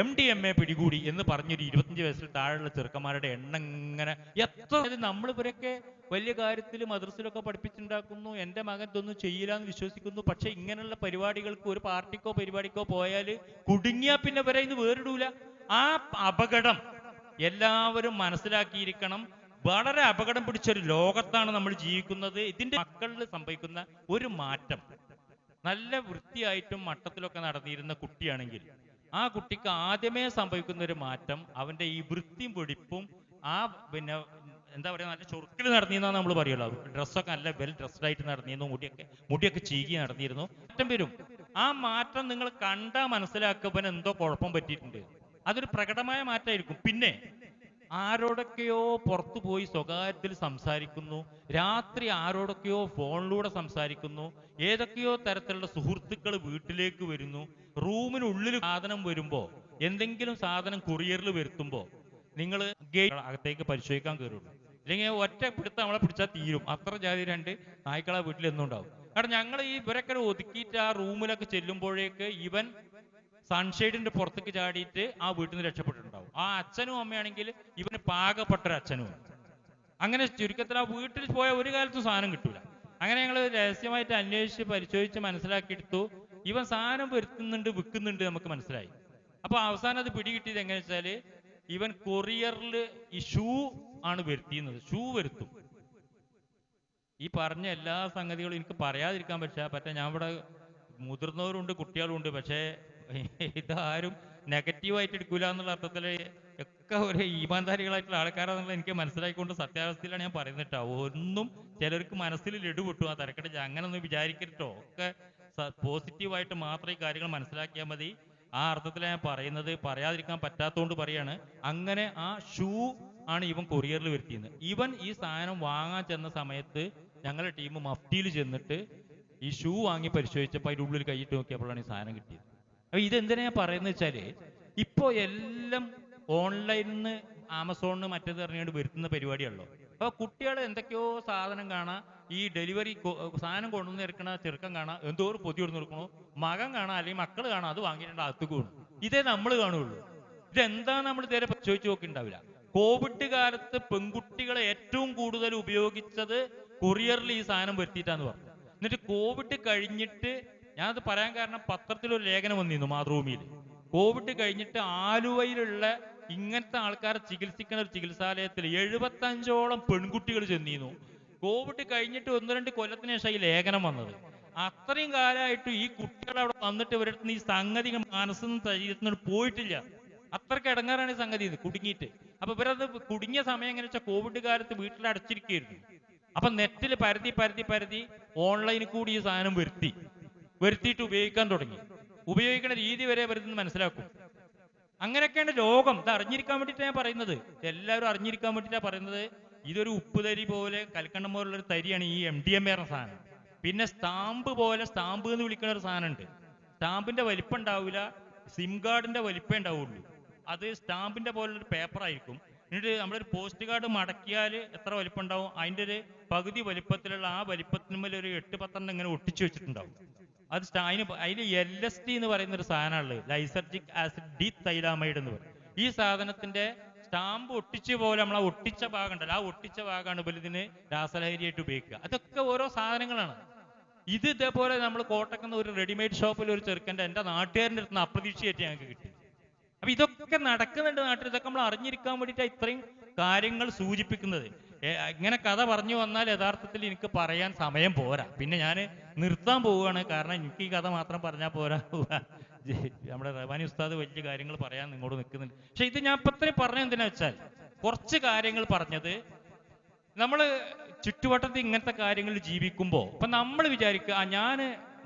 MDMA പിടികൂടി എന്ന് പറഞ്ഞൊരു 25 വയസ്സിൽ താഴെയുള്ള ചെറുക്കന്മാരുടെ എണ്ണം ഇങ്ങനെ എത്ര. നമ്മൾ ഇവരൊക്കെ വലിയ കാര്യത്തിൽ മദ്രസയിലൊക്കെ പഠിപ്പിച്ചുണ്ടാക്കുന്നു, എൻ്റെ മകൻ ഇതൊന്നും ചെയ്യില്ല എന്ന് വിശ്വസിക്കുന്നു. പക്ഷെ ഇങ്ങനെയുള്ള പരിപാടികൾക്ക്, ഒരു പാർട്ടിക്കോ പരിപാടിക്കോ പോയാൽ കുടുങ്ങിയാൽ പിന്നെ ഇവരെ ഇന്ന് വേറിടൂല. ആ അപകടം എല്ലാവരും മനസ്സിലാക്കിയിരിക്കണം. വളരെ അപകടം പിടിച്ചൊരു ലോകത്താണ് നമ്മൾ ജീവിക്കുന്നത്. ഇതിന്റെ മക്കളിൽ സംഭവിക്കുന്ന ഒരു മാറ്റം, നല്ല വൃത്തിയായിട്ടും മട്ടത്തിലൊക്കെ നടന്നിരുന്ന കുട്ടിയാണെങ്കിൽ ആ കുട്ടിക്ക് ആദ്യമേ സംഭവിക്കുന്ന ഒരു മാറ്റം, അവന്റെ ഈ വൃത്തിയും വെടിപ്പും, ആ പിന്നെ എന്താ പറയുക, നല്ല ചൊറുക്കിൽ നടന്നിരുന്നാണ് നമ്മൾ പറയുള്ളൂ. ഡ്രസ്സൊക്കെ നല്ല വെൽ ഡ്രസ്ഡ് ആയിട്ട് നടന്നിരുന്നു, മുടിയൊക്കെ ചീകി നടന്നിരുന്നു. മാറ്റം വരും. ആ മാറ്റം നിങ്ങൾ കണ്ടാൽ മനസ്സിലാക്കുമ്പോൾ എന്തോ കുഴപ്പം പറ്റിയിട്ടുണ്ട്. അതൊരു പ്രകടമായ മാറ്റമായിരിക്കും. പിന്നെ ആരോടൊക്കെയോ പുറത്തു പോയി സ്വകാര്യത്തിൽ സംസാരിക്കുന്നു, രാത്രി ആരോടൊക്കെയോ ഫോണിലൂടെ സംസാരിക്കുന്നു, ഏതൊക്കെയോ തരത്തിലുള്ള സുഹൃത്തുക്കൾ വീട്ടിലേക്ക് വരുന്നു. റൂമിനുള്ളിൽ സാധനം വരുമ്പോ, എന്തെങ്കിലും സാധനം കൊറിയറിൽ വരുത്തുമ്പോ നിങ്ങൾ ഗേറ്റ് അകത്തേക്ക് പരിശോധിക്കാൻ കയറുള്ളൂ. അല്ലെങ്കിൽ ഒറ്റ പിടുത്തം നമ്മളെ പിടിച്ചാൽ തീരും. അത്ര ജാതി 2 നായ്ക്കളെ വീട്ടിൽ എന്നും ഉണ്ടാവും. കാരണം ഞങ്ങൾ ഈ ഇവരൊക്കെ ഒതുക്കിയിട്ട് ആ റൂമിലൊക്കെ ചെല്ലുമ്പോഴേക്ക് ഇവൻ സൺഷെയ്ഡിന്റെ പുറത്തേക്ക് ചാടിയിട്ട് ആ വീട്ടിൽ നിന്ന് രക്ഷപ്പെട്ടിട്ടുണ്ടാവും. ആ അച്ഛനും അമ്മയാണെങ്കിൽ ഇവന് പാകപ്പെട്ടൊരു അച്ഛനുമാണ്. അങ്ങനെ ചുരുക്കത്തിൽ ആ വീട്ടിൽ പോയ ഒരു കാലത്തും സാധനം കിട്ടൂല. അങ്ങനെ ഞങ്ങൾ രഹസ്യമായിട്ട് അന്വേഷിച്ച് പരിശോധിച്ച് മനസ്സിലാക്കിയെടുത്തു, ഇവൻ സാധനം വരുത്തുന്നുണ്ട്, വിൽക്കുന്നുണ്ട് നമുക്ക് മനസ്സിലായി. അപ്പൊ അവസാനം അത് പിടികിട്ടിയത് എങ്ങനെ വെച്ചാല്, ഇവൻ കൊറിയറിൽ ഈ ഷൂ ആണ് വരുത്തിയുന്നത്. ഷൂ വരുത്തും. ഈ പറഞ്ഞ എല്ലാ സംഗതികളും എനിക്ക് പറയാതിരിക്കാൻ പറ്റാ. ഞാൻ ഇവിടെ മുതിർന്നവരുണ്ട്, കുട്ടികളുണ്ട്. പക്ഷേ ഇതാരും നെഗറ്റീവായിട്ട് എടുക്കൂല എന്നുള്ള അർത്ഥത്തിൽ ഒക്കെ ഒരു ഈമാൻധാരികളായിട്ടുള്ള ആൾക്കാരാണെന്നുള്ള എനിക്ക് മനസ്സിലാക്കിക്കൊണ്ട് സത്യാവസ്ഥയിലാണ് ഞാൻ പറയുന്നത്. ഒന്നും ചിലർക്ക് മനസ്സിൽ ലഡു പൊട്ടും. ആ തരക്കടിച്ച് അങ്ങനെ ഒന്നും വിചാരിക്കരുട്ടോ. ഒക്കെ പോസിറ്റീവായിട്ട് മാത്രം ഈ കാര്യങ്ങൾ മനസ്സിലാക്കിയാൽ മതി. ആ അർത്ഥത്തിലാണ് ഞാൻ പറയുന്നത്. പറയാതിരിക്കാൻ പറ്റാത്തതുകൊണ്ട് പറയാണ്. അങ്ങനെ ആ ഷൂ ആണ് ഇവൻ കൊറിയറിൽ വരുത്തിയത്. ഇവൻ ഈ സാധനം വാങ്ങാൻ ചെന്ന സമയത്ത് ഞങ്ങളുടെ ടീം മഫ്റ്റിയിൽ ചെന്നിട്ട് ഈ ഷൂ വാങ്ങി പരിശോധിച്ചപ്പോൾ അതിൻ്റെ ഉള്ളിൽ കൈയിട്ട് നോക്കിയപ്പോഴാണ് ഈ സാധനം കിട്ടിയത്. അപ്പൊ ഇതെന്തിനാ ഞാൻ പറയുന്നത് വെച്ചാല്, ഇപ്പോ എല്ലാം ഓൺലൈനിൽ നിന്ന് ആമസോണിന് മറ്റേത് ഇറങ്ങിയിട്ട് വരുത്തുന്ന പരിപാടിയാണല്ലോ. അപ്പൊ കുട്ടികൾ എന്തൊക്കെയോ സാധനം കാണാം, ഈ ഡെലിവറി സാധനം കൊണ്ടുവന്ന് ഇറക്കണ ചെറുക്കം കാണാം, എന്തോ ഒരു പൊതി കൊടുന്ന് ഇറക്കണോ, മകൻ കാണാം, അല്ലെങ്കിൽ മക്കൾ കാണാം, അത് വാങ്ങിയിട്ടുണ്ട് അകത്തേക്ക് വീണു. ഇതേ നമ്മൾ കാണുള്ളൂ. ഇതെന്താ നമ്മൾ ഇതുവരെ പരിശോധിച്ച് നോക്കിണ്ടാവില്ല. കോവിഡ് കാലത്ത് പെൺകുട്ടികളെ ഏറ്റവും കൂടുതൽ ഉപയോഗിച്ചത് കൊറിയറിൽ ഈ സാധനം വരുത്തിയിട്ടാന്ന് പറഞ്ഞു. എന്നിട്ട് കോവിഡ് കഴിഞ്ഞിട്ട്, ഞാനത് പറയാൻ കാരണം പത്രത്തിലൊരു ലേഖനം വന്നിരുന്നു മാതൃഭൂമിയിൽ. കോവിഡ് കഴിഞ്ഞിട്ട് ആലുവയിലുള്ള ഇങ്ങനത്തെ ആൾക്കാരെ ചികിത്സിക്കുന്ന ഒരു ചികിത്സാലയത്തിൽ 75ഓളം പെൺകുട്ടികൾ ചെന്നിരുന്നു. കോവിഡ് കഴിഞ്ഞിട്ട് 1-2 കൊല്ലത്തിന് ശേഷം ഈ ലേഖനം വന്നത്. അത്രയും കാലമായിട്ട് ഈ കുട്ടികൾ അവിടെ വന്നിട്ട് ഇവരുടെ ഈ സംഗതി മനസ്സിന്ന് ശരീരത്തിന് പോയിട്ടില്ല. അത്രയ്ക്ക് ഇടങ്ങാറാണ് ഈ സംഗതി ഇത് കുടുങ്ങിയിട്ട്. അപ്പൊ ഇവരത് കുടുങ്ങിയ സമയം എങ്ങനെ വെച്ചാൽ കോവിഡ് കാലത്ത് വീട്ടിൽ അടച്ചിരിക്കുകയായിരുന്നു. അപ്പൊ നെറ്റിൽ പരതി ഓൺലൈനിൽ കൂടി ഈ സാധനം വരുത്തിയിട്ട് ഉപയോഗിക്കാൻ തുടങ്ങി. ഉപയോഗിക്കുന്ന രീതി വരെ വരുന്നത് മനസ്സിലാക്കും. അങ്ങനെയൊക്കെയാണ് ലോകം. ഇത് അറിഞ്ഞിരിക്കാൻ വേണ്ടിയിട്ടാണ് ഞാൻ പറയുന്നത്. എല്ലാവരും അറിഞ്ഞിരിക്കാൻ വേണ്ടിയിട്ടാണ് പറയുന്നത്. ഇതൊരു ഉപ്പ് തരി പോലെ, കൽക്കണ്ടം പോലുള്ള ഒരു തരിയാണ് ഈ MDMA എന്ന സാധനം. പിന്നെ സ്റ്റാമ്പ് പോലെ, സ്റ്റാമ്പ് എന്ന് വിളിക്കുന്ന ഒരു സാധനം ഉണ്ട്. സ്റ്റാമ്പിന്റെ വലിപ്പം ഉണ്ടാവില്ല, സിം കാർഡിന്റെ വലിപ്പേ ഉണ്ടാവുള്ളൂ. അത് സ്റ്റാമ്പിന്റെ പോലുള്ളൊരു പേപ്പർ ആയിരിക്കും. എന്നിട്ട് നമ്മളൊരു പോസ്റ്റ് കാർഡ് മടക്കിയാൽ എത്ര വലിപ്പം ഉണ്ടാവും, അതിൻ്റെ ഒരു പകുതി വലിപ്പത്തിലുള്ള ആ വലിപ്പത്തിന്മേൽ ഒരു 8-10 ഇങ്ങനെ ഒട്ടിച്ചു വെച്ചിട്ടുണ്ടാവും. അത് അതിൽ LSD എന്ന് പറയുന്ന ഒരു സാധനമുള്ളത്, ലൈസർജിക് ആസിഡ് ഡി തൈലാമൈഡ് എന്ന് പറയും. ഈ സാധനത്തിന്റെ സ്റ്റാമ്പ് ഒട്ടിച്ച പോലെ നമ്മൾ ആ ഒട്ടിച്ച ഭാഗം ഉണ്ടല്ലോ, ആ ഒട്ടിച്ച ഭാഗമാണ് ഇതിന് രാസലഹരിയായിട്ട് ഉപയോഗിക്കുക. അതൊക്കെ ഓരോ സാധനങ്ങളാണ്. ഇത് ഇതേപോലെ നമ്മൾ കോട്ടക്കുന്ന ഒരു റെഡിമെയ്ഡ് ഷോപ്പിൽ ഒരു ചെറുക്കൻ്റെ, എൻ്റെ നാട്ടുകാരൻ്റെ അടുത്ത് നിന്ന് അപ്രതീക്ഷിയായിട്ട് ഞങ്ങൾക്ക് കിട്ടി. അപ്പൊ ഇതൊക്കെ നടക്കുന്നുണ്ട് നാട്ടിൽ. ഇതൊക്കെ നമ്മൾ അറിഞ്ഞിരിക്കാൻ വേണ്ടിയിട്ട് ഇത്രയും കാര്യങ്ങൾ സൂചിപ്പിക്കുന്നത്. ഇങ്ങനെ കഥ പറഞ്ഞു വന്നാൽ യഥാർത്ഥത്തിൽ എനിക്ക് പറയാൻ സമയം പോരാ. പിന്നെ ഞാൻ നിർത്താൻ പോവുകയാണ്. കാരണം എനിക്ക് ഈ കഥ മാത്രം പറഞ്ഞാൽ പോരാ. നമ്മുടെ റഹ്മാനി ഉസ്താദ് വലിയ കാര്യങ്ങൾ പറയാൻ നിങ്ങളോട് നിൽക്കുന്നുണ്ട്. പക്ഷെ ഇത് ഞാൻ ഇപ്പം ഇത്രയും പറഞ്ഞത് എന്തിനാ വെച്ചാൽ, കുറച്ച് കാര്യങ്ങൾ പറഞ്ഞത് നമ്മൾ ചുറ്റുവട്ടത്ത് ഇങ്ങനത്തെ കാര്യങ്ങൾ ജീവിക്കുമ്പോൾ ഇപ്പൊ നമ്മൾ വിചാരിക്കുക, ഞാൻ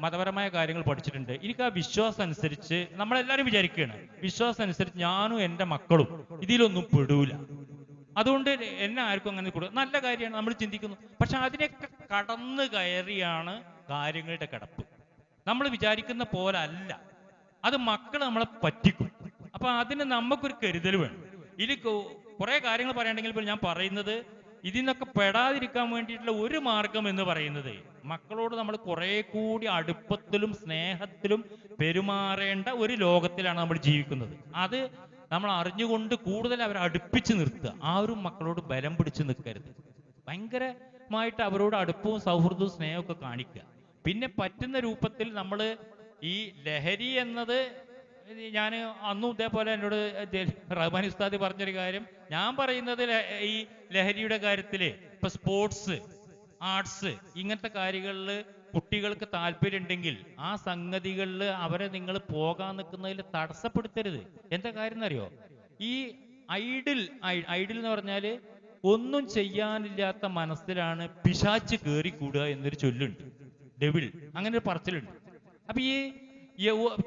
മതപരമായ കാര്യങ്ങൾ പഠിച്ചിട്ടുണ്ട്, എനിക്ക് ആ വിശ്വാസം അനുസരിച്ച്, നമ്മളെല്ലാവരും വിചാരിക്കുകയാണ് വിശ്വാസം അനുസരിച്ച് ഞാനും എൻ്റെ മക്കളും ഇതിലൊന്നും പെടൂല, അതുകൊണ്ട് എന്നെ ആർക്കും അങ്ങനെ കൊടുക്കുക. നല്ല കാര്യമാണ്, നമ്മൾ ചിന്തിക്കുന്നു. പക്ഷെ അതിനൊക്കെ കടന്നു കയറിയാണ് കാര്യങ്ങളുടെ കിടപ്പ്. നമ്മൾ വിചാരിക്കുന്ന പോലെ അല്ല. അത് മക്കൾ നമ്മളെ പറ്റിക്കും. അപ്പൊ അതിന് നമുക്കൊരു കരുതൽ വേണം. ഇത് കുറേ കാര്യങ്ങൾ പറയുകയാണെങ്കിൽ ഇപ്പോൾ ഞാൻ പറയുന്നത് ഇതിൽ നിന്നൊക്കെ പെടാതിരിക്കാൻ വേണ്ടിയിട്ടുള്ള ഒരു മാർഗം എന്ന് പറയുന്നത് മക്കളോട് നമ്മൾ കുറെ കൂടി അടുപ്പത്തിലും സ്നേഹത്തിലും പെരുമാറേണ്ട ഒരു ലോകത്തിലാണ് നമ്മൾ ജീവിക്കുന്നത്. അത് നമ്മൾ അറിഞ്ഞുകൊണ്ട് കൂടുതൽ അവരെ അടുപ്പിച്ച് നിർത്തുക. ആരും മക്കളോട് ബലം പിടിച്ച് നിൽക്കരുത്. ഭയങ്കരമായിട്ട് അവരോട് അടുപ്പവും സൗഹൃദവും സ്നേഹവും ഒക്കെ കാണിക്കുക. പിന്നെ പറ്റുന്ന രൂപത്തിൽ നമ്മൾ ഈ ലഹരി എന്നത്, ഞാൻ അന്നും ഇതേപോലെ എന്നോട് റഹ്മാൻ ഉസ്താദ് പറഞ്ഞൊരു കാര്യം, ഞാൻ പറയുന്നത് ഈ ലഹരിയുടെ കാര്യത്തില് ഇപ്പൊ സ്പോർട്സ്, ആർട്സ് ഇങ്ങനത്തെ കാര്യങ്ങളിൽ കുട്ടികൾക്ക് താല്പര്യം ഉണ്ടെങ്കിൽ ആ സംഗതികളിൽ അവരെ നിങ്ങൾ പോകാൻ നിൽക്കുന്നതിൽ തടസ്സപ്പെടുത്തരുത്. എന്താ കാര്യം എന്നറിയോ? ഈ ഐഡിൽ എന്ന് പറഞ്ഞാല് ഒന്നും ചെയ്യാനില്ലാത്ത മനസ്സിലാണ് പിശാച്ച് കയറിക്കൂടുക എന്നൊരു ചൊല്ലുണ്ട്. ഡെവിൾ അങ്ങനെ ഒരു പറച്ചിലുണ്ട്. അപ്പൊ ഈ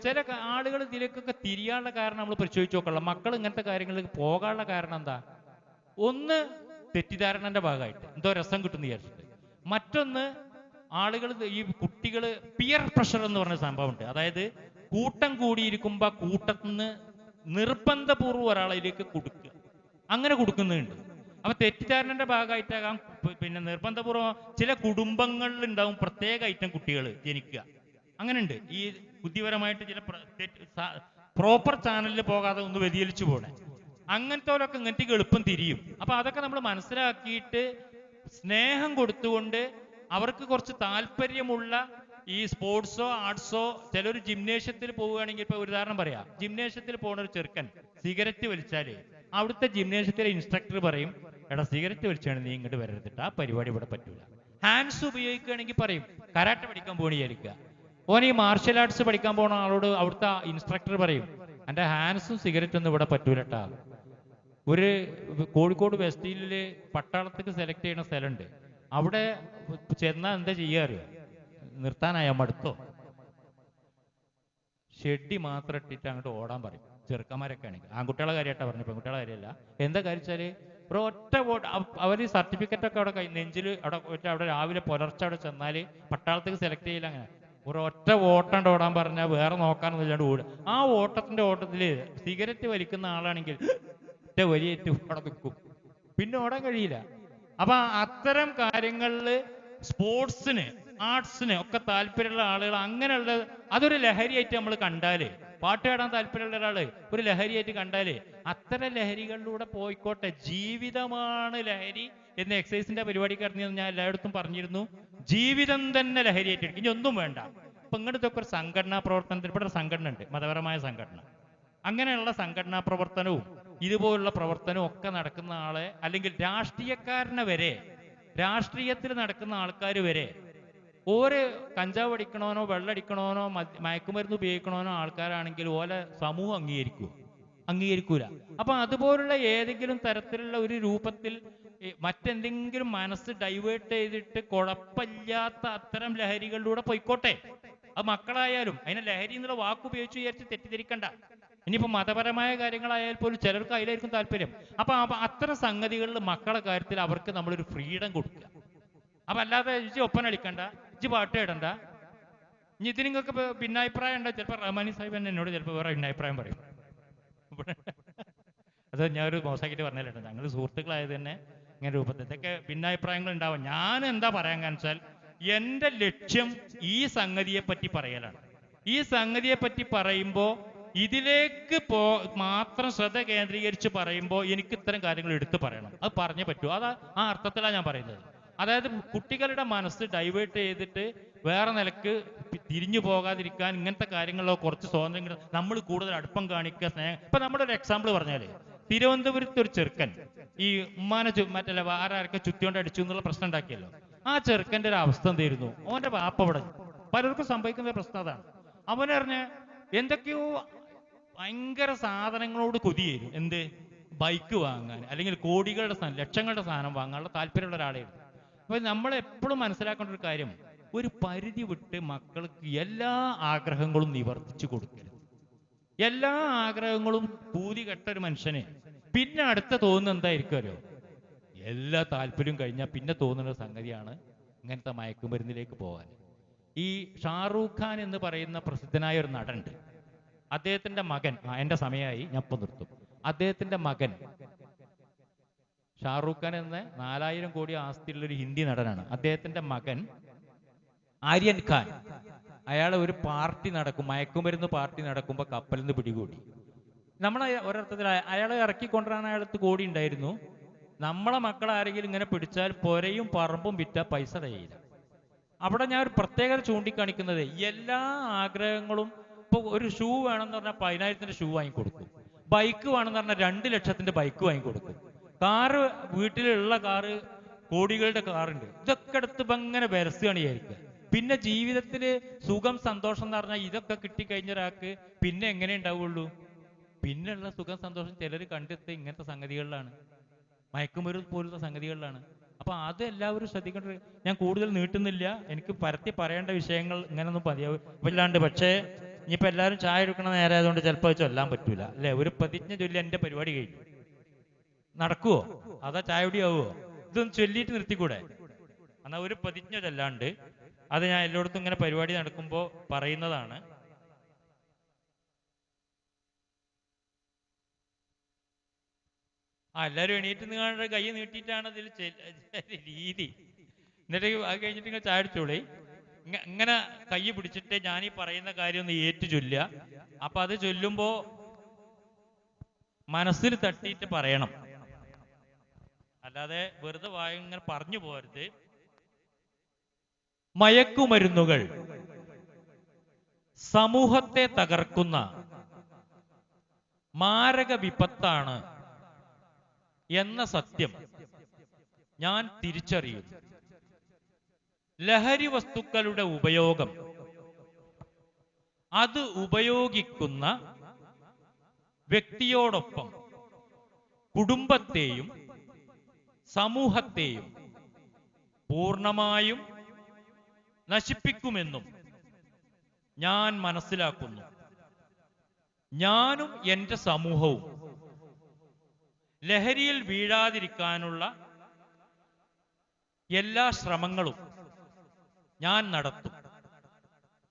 ചില ആളുകൾ ഇതിലേക്കൊക്കെ തിരിയാനുള്ള കാരണം നമ്മൾ പരിശോധിച്ച് നോക്കണം. മക്കൾ ഇങ്ങനത്തെ കാര്യങ്ങളിലേക്ക് പോകാനുള്ള കാരണം എന്താ? ഒന്ന് തെറ്റിദ്ധാരണന്റെ ഭാഗമായിട്ട് എന്തോ രസം കിട്ടുന്ന വിചാരിച്ചിട്ട്. മറ്റൊന്ന് ആളുകൾ, ഈ കുട്ടികൾ പിയർ പ്രഷർ എന്ന് പറഞ്ഞ സംഭവമുണ്ട്. അതായത് കൂട്ടം കൂടിയിരിക്കുമ്പോ കൂട്ടത്തിൽ നിന്ന് നിർബന്ധപൂർവ്വം ഒരാളിലേക്ക് കൊടുക്കുക, അങ്ങനെ കൊടുക്കുന്നുണ്ട്. അപ്പൊ തെറ്റിദ്ധാരണന്റെ ഭാഗമായിട്ടാകാം, പിന്നെ നിർബന്ധപൂർവ്വം ചില കുടുംബങ്ങളിൽ ഉണ്ടാവും പ്രത്യേക ഐറ്റം കുട്ടികൾ ജനിക്കുക. അങ്ങനെയുണ്ട്. ഈ ബുദ്ധിപരമായിട്ട് ചില പ്രോപ്പർ ചാനലിൽ പോകാതെ ഒന്ന് വ്യതിചലിച്ചു പോണേ, അങ്ങനത്തോലൊക്കെ ഇങ്ങനത്തെ എളുപ്പം തിരിയും. അപ്പൊ അതൊക്കെ നമ്മൾ മനസ്സിലാക്കിയിട്ട് സ്നേഹം കൊടുത്തുകൊണ്ട് അവർക്ക് കുറച്ച് താല്പര്യമുള്ള ഈ സ്പോർട്സോ ആർട്സോ, ചിലർ ജിംനേഷ്യത്തിൽ പോവുകയാണെങ്കിൽ, ഇപ്പൊ ഒരു ഉദാഹരണം പറയാം, ജിംനേഷ്യത്തിൽ പോകുന്ന ഒരു ചെറുക്കൻ സിഗരറ്റ് വലിച്ചാല് അവിടുത്തെ ജിംനേഷ്യത്തിലെ ഇൻസ്ട്രക്ടർ പറയും, എടാ സിഗരറ്റ് വലിച്ചാണ് നീ ഇങ്ങോട്ട് വരരുതിട്ട്, ആ പരിപാടി ഇവിടെ പറ്റൂല. ഹാൻഡ്സ് ഉപയോഗിക്കുകയാണെങ്കിൽ പറയും, കരാട്ടെ പഠിക്കാൻ പോകണ വിചാരിക്കുക, ഓൻ ഈ മാർഷൽ ആർട്സ് പഠിക്കാൻ പോണ ആളോട് അവിടുത്തെ ഇൻസ്ട്രക്ടർ പറയും, എൻ്റെ ഹാൻഡ്സും സിഗരറ്റും ഒന്നും ഇവിടെ പറ്റൂലട്ടാ. ഒരു കോഴിക്കോട് വെസ്റ്റ് ഹില്ലില് പട്ടാളത്തേക്ക് സെലക്ട് ചെയ്യുന്ന സ്ഥലമുണ്ട്. അവിടെ ചെന്നാൽ എന്താ ചെയ്യാറിയോ? നിർത്താനായ മടുത്തോ, ഷെഡി മാത്രം ഇട്ടിട്ട് അങ്ങോട്ട് ഓടാൻ പറയും. ചെറുക്കന്മാരൊക്കെ ആണെങ്കിൽ, ആൺകുട്ടികളെ കാര്യമായിട്ടാ പറഞ്ഞു, പെൺകുട്ടികളെ കാര്യമല്ല. എന്താ കാര്യച്ചാല് ഒരൊറ്റ വോട്ട് അവർ സർട്ടിഫിക്കറ്റ് ഒക്കെ അവിടെ നെഞ്ചിൽ അവിടെ രാവിലെ പുലർച്ചെ അവിടെ ചെന്നാല് പട്ടാളത്തേക്ക് സെലക്ട് ചെയ്യില്ല. അങ്ങനെ ഒരൊറ്റ വോട്ടണ്ട് ഓടാൻ പറഞ്ഞാൽ വേറെ നോക്കാനൊന്നുമില്ലാണ്ട് ഓടുക. ആ ഓട്ടത്തില് സിഗരറ്റ് വലിക്കുന്ന ആളാണെങ്കിൽ ഒറ്റ വലിയേറ്റ് അവിടെ നിൽക്കും, പിന്നെ ഓടാൻ കഴിയില്ല. അപ്പൊ അത്തരം കാര്യങ്ങളില് സ്പോർട്സിന് ആർട്സിന് ഒക്കെ താല്പര്യമുള്ള ആളുകൾ അങ്ങനെയുള്ള അതൊരു ലഹരിയായിട്ട് നമ്മൾ കണ്ടാല്, പാട്ട് പാടാൻ താല്പര്യമുള്ള ഒരാള് ഒരു ലഹരിയായിട്ട് കണ്ടാല് അത്തരം ലഹരികളിലൂടെ പോയിക്കോട്ടെ. ജീവിതമാണ് ലഹരി എന്ന് എക്സൈസിന്റെ പരിപാടിക്ക് ഇറങ്ങിയെന്ന് ഞാൻ എല്ലായിടത്തും പറഞ്ഞിരുന്നു. ജീവിതം തന്നെ ലഹരിയായിട്ട് ഇനി ഒന്നും വേണ്ട. അപ്പൊ ഇങ്ങനത്തൊക്കെ ഒരു സംഘടനാ പ്രവർത്തനത്തിൽ, ഇവിടെ ഒരു സംഘടന ഉണ്ട്, മതപരമായ സംഘടന. അങ്ങനെയുള്ള സംഘടനാ പ്രവർത്തനവും ഇതുപോലുള്ള പ്രവർത്തനവും ഒക്കെ നടക്കുന്ന ആളെ, അല്ലെങ്കിൽ രാഷ്ട്രീയക്കാരനെ വരെ, രാഷ്ട്രീയത്തിൽ നടക്കുന്ന ആൾക്കാർ വരെ, ഓര് കഞ്ചാവ് അടിക്കണോനോ വെള്ളടിക്കണോനോ മയക്കുമരുന്ന് ഉപയോഗിക്കണോനോ ആൾക്കാരാണെങ്കിൽ ഓലെ സമൂഹം അംഗീകരിക്കൂല. അപ്പൊ അതുപോലുള്ള ഏതെങ്കിലും തരത്തിലുള്ള ഒരു രൂപത്തിൽ മറ്റെന്തെങ്കിലും മനസ്സ് ഡൈവേർട്ട് ചെയ്തിട്ട് കുഴപ്പമില്ലാത്ത അത്തരം ലഹരികളിലൂടെ പോയിക്കോട്ടെ. അത് മക്കളായാലും അതിനെ ലഹരി എന്നുള്ള വാക്കുപയോഗിച്ച് വിചാരിച്ച് തെറ്റിദ്ധരിക്കണ്ട. ഇനിയിപ്പോ മതപരമായ കാര്യങ്ങളായാൽ പോലും ചിലർക്ക് അതിലായിരിക്കും താല്പര്യം. അപ്പൊ അത്തരം സംഗതികളിൽ മക്കളെ കാര്യത്തിൽ അവർക്ക് നമ്മളൊരു ഫ്രീഡം കൊടുക്കുക. അപ്പൊ അല്ലാതെ ഇജ്ജ് ഒപ്പന കളിക്കണ്ട, ഇജ്ജ് പാട്ട് ഇടണ്ട. ഇനി ഇതിന് നിങ്ങൾക്ക് ഭിന്നാഭിപ്രായം ഉണ്ടോ? ചിലപ്പോൾ റഹ്മാനി സാഹിബ് തന്നെ എന്നോട് ചിലപ്പോൾ വേറെ ഭിന്നാഭിപ്രായം പറയും. അത് ഞാൻ ഒരു മോശമാക്കിയിട്ട് പറഞ്ഞിട്ടുണ്ട്. ഞങ്ങൾ സുഹൃത്തുക്കളായത് തന്നെ ഇങ്ങനെ രൂപത്തിൽ ഇതൊക്കെ ഭിന്നാഭിപ്രായങ്ങൾ ഉണ്ടാവും. ഞാൻ എന്താ പറയാൻ കാണിച്ചാൽ, എൻ്റെ ലക്ഷ്യം ഈ സംഗതിയെ പറ്റി പറയലാണ്. ഈ സംഗതിയെ പറ്റി പറയുമ്പോൾ ഇതിലേക്ക് മാത്രം ശ്രദ്ധ കേന്ദ്രീകരിച്ച് പറയുമ്പോൾ എനിക്ക് ഇത്തരം കാര്യങ്ങൾ എടുത്തു പറയണം. അത് പറഞ്ഞേ പറ്റൂ. ആ അർത്ഥത്തിലാണ് ഞാൻ പറയുന്നത്. അതായത് കുട്ടികളുടെ മനസ്സ് ഡൈവേർട്ട് ചെയ്തിട്ട് വേറെ നിലക്ക് തിരിഞ്ഞു പോകാതിരിക്കാൻ ഇങ്ങനത്തെ കാര്യങ്ങളിലോ കുറച്ച് സ്വാതന്ത്ര്യം നമ്മൾ കൂടുതൽ അടുപ്പം കാണിക്കുക, സ്നേഹം. ഇപ്പൊ നമ്മുടെ ഒരു എക്സാമ്പിൾ പറഞ്ഞാല്, തിരുവനന്തപുരത്ത് ഒരു ചെറുക്കൻ ഈ ഉമ്മാനെ മറ്റല്ല ആരൊക്കെ ചുറ്റിയോണ്ട് അടിച്ചു എന്നുള്ള പ്രശ്നം ഉണ്ടാക്കിയല്ലോ. ആ ചെറുക്കൻ്റെ ഒരു അവസ്ഥ എന്തായിരുന്നു? അവന്റെ വാപ്പ അവിടെ, പലർക്കും സംഭവിക്കുന്ന പ്രശ്നം അതാണ്. അവനറിഞ്ഞ് എന്തൊക്കെയോ ഭയങ്കര സാധനങ്ങളോട് കൊതിയായിരുന്നു. എന്ത്? ബൈക്ക് വാങ്ങാൻ, അല്ലെങ്കിൽ കോടികളുടെ സാധനം, ലക്ഷങ്ങളുടെ സാധനം വാങ്ങാനുള്ള താല്പര്യമുള്ള ഒരാളായിരുന്നു. അപ്പൊ നമ്മൾ എപ്പോഴും മനസ്സിലാക്കേണ്ട ഒരു കാര്യം, ഒരു പരിധി വിട്ട് മക്കൾക്ക് എല്ലാ ആഗ്രഹങ്ങളും നിവർത്തിച്ചു കൊടുക്കരുത്. എല്ലാ ആഗ്രഹങ്ങളും പൂതി കെട്ട ഒരു മനുഷ്യന് പിന്നെ അടുത്ത തോന്നുന്നത് എന്തായിരിക്കുമല്ലോ? എല്ലാ താല്പര്യവും കഴിഞ്ഞാൽ പിന്നെ തോന്നുന്ന സംഗതിയാണ് ഇങ്ങനത്തെ മയക്കുമരുന്നിലേക്ക് പോകാൻ. ഈ ഷാറൂഖ് ഖാൻ എന്ന് പറയുന്ന പ്രസിദ്ധനായ ഒരു നടനുണ്ട്. അദ്ദേഹത്തിന്റെ മകൻ, എൻ്റെ സമയമായി, ഞാൻ ഇപ്പം നിർത്തും. അദ്ദേഹത്തിന്റെ മകൻ ഷാറൂഖ് ഖാൻ എന്ന 4000 കോടി ആസ്തിയുള്ള ഒരു ഹിന്ദി നടനാണ്. അദ്ദേഹത്തിന്റെ മകൻ ആര്യൻ ഖാൻ, അയാളെ ഒരു പാർട്ടി നടക്കും, മയക്കുമരുന്ന് പാർട്ടി നടക്കുമ്പോൾ കപ്പലിൽ നിന്ന് പിടികൂടി. നമ്മളെ ഒരർത്ഥത്തിൽ അയാളെ ഇറക്കിക്കൊണ്ടുവരാൻ അയാൾക്ക് കോടി ഉണ്ടായിരുന്നു. നമ്മളെ മക്കളെ ആരെങ്കിലും ഇങ്ങനെ പിടിച്ചാൽ പൊരയും പറമ്പും വിറ്റ പൈസ തയ്യില്ല. അവിടെ ഞാൻ ഒരു പ്രത്യേകത ചൂണ്ടിക്കാണിക്കുന്നത്, എല്ലാ ആഗ്രഹങ്ങളും, ഇപ്പോൾ ഒരു ഷൂ വേണമെന്ന് പറഞ്ഞാൽ 10,000 ഷൂ വാങ്ങിക്കൊടുക്കും, ബൈക്ക് വേണമെന്ന് പറഞ്ഞാൽ 2 ലക്ഷത്തിന്റെ ബൈക്ക് വാങ്ങിക്കൊടുക്കും, കാറ്, വീട്ടിലുള്ള കാറ്, കോടികളുടെ കാറുണ്ട്, ഇതൊക്കെ എടുത്ത് ഇപ്പം ഇങ്ങനെ വിരസുകയാണ് വിചാരിക്കുക. പിന്നെ ജീവിതത്തിൽ സുഖം, സന്തോഷം എന്ന് പറഞ്ഞാൽ ഇതൊക്കെ കിട്ടിക്കഴിഞ്ഞ ഒരാൾക്ക് പിന്നെ എങ്ങനെ ഉണ്ടാവുള്ളൂ? പിന്നെയുള്ള സുഖം, സന്തോഷം ചിലർ കണ്ടെത്തി ഇങ്ങനത്തെ സംഗതികളിലാണ്, മയക്കുമരുന്ന് പോലത്തെ സംഗതികളിലാണ്. അപ്പൊ അത് എല്ലാവരും ശ്രദ്ധിക്കേണ്ടത്. ഞാൻ കൂടുതൽ നീട്ടുന്നില്ല, എനിക്ക് പരത്തി പറയേണ്ട വിഷയങ്ങൾ ഇങ്ങനൊന്നും പതിയാവില്ലാണ്ട്. പക്ഷേ ഇനിയിപ്പോൾ എല്ലാവരും ചായ എടുക്കണ നേരമായതുകൊണ്ട് ചിലപ്പോൾ ചൊല്ലാൻ പറ്റൂല അല്ലേ? ഒരു പ്രതിജ്ഞ ചൊല്ലി എൻ്റെ പരിപാടി കഴിഞ്ഞു. നടക്കുവോ? അതാ ചായ കുടിയാവുമോ? ഇതൊന്ന് ചൊല്ലിയിട്ട് നിർത്തിക്കൂടെ? എന്നാൽ ഒരു പ്രതിജ്ഞ ചൊല്ലാണ്ട് അത് ഞാൻ എല്ലായിടത്തും ഇങ്ങനെ പരിപാടി നടക്കുമ്പോൾ പറയുന്നതാണ്. എല്ലാവരും എണീറ്റ് നിങ്ങളുടെ കൈ നീട്ടിയിട്ടാണ് ഇതിൽ രീതി. എന്നിട്ട് അത് കഴിഞ്ഞിട്ട് നിങ്ങൾ ചായ അടിച്ചോളി. ഇങ്ങനെ കൈ പിടിച്ചിട്ട് ഞാൻ ഈ പറയുന്ന കാര്യം ഒന്ന് ഏറ്റു ചൊല്ലുക. അപ്പൊ അത് ചൊല്ലുമ്പോ മനസ്സിൽ തട്ടിയിട്ട് പറയണം, അല്ലാതെ വെറുതെ വായ ഇങ്ങനെ പറഞ്ഞു പോരുത്. മയക്കുമരുന്നുകൾ സമൂഹത്തെ തകർക്കുന്ന മാരക വിപത്താണ് എന്ന സത്യം ഞാൻ തിരിച്ചറിയുന്നു. ലഹരി വസ്തുക്കളുടെ ഉപയോഗം, അത് ഉപയോഗിക്കുന്ന വ്യക്തിയോടൊപ്പം കുടുംബത്തെയും സമൂഹത്തെയും പൂർണ്ണമായും നശിപ്പിക്കുമെന്നും ഞാൻ മനസ്സിലാക്കുന്നു. ഞാനും എൻ്റെ സമൂഹവും ലഹരിയിൽ വീഴാതിരിക്കാനുള്ള എല്ലാ ശ്രമങ്ങളും ഞാൻ നടത്തും.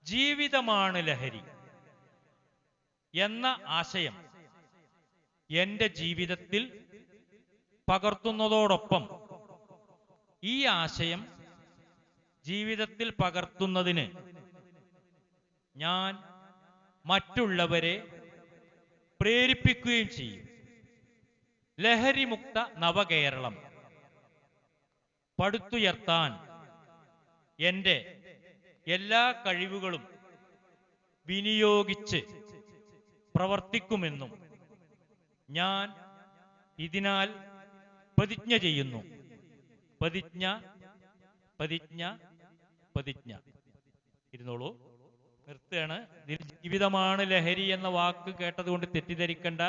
ജീവിതമാണ് ലഹരി എന്ന ആശയം എൻ്റെ ജീവിതത്തിൽ പകർത്തുന്നതോടൊപ്പം ഈ ആശയം ജീവിതത്തിൽ പകർത്തുന്നതിന് ഞാൻ മറ്റുള്ളവരെ പ്രേരിപ്പിക്കുകയും ചെയ്യും. ലഹരിമുക്ത നവകേരളം പടുത്തുയർത്താൻ എൻ്റെ എല്ലാ കഴിവുകളും വിനിയോഗിച്ച് പ്രവർത്തിക്കുമെന്നും ഞാൻ ഇതിനാൽ പ്രതിജ്ഞ ചെയ്യുന്നു. പ്രതിജ്ഞ, പ്രതിജ്ഞ, പ്രതിജ്ഞ. ഇരുന്നോളൂ, നിർത്തുകയാണ്. ജീവിതമാണ് ലഹരി എന്ന വാക്ക് കേട്ടതുകൊണ്ട് തെറ്റിദ്ധരിക്കേണ്ട.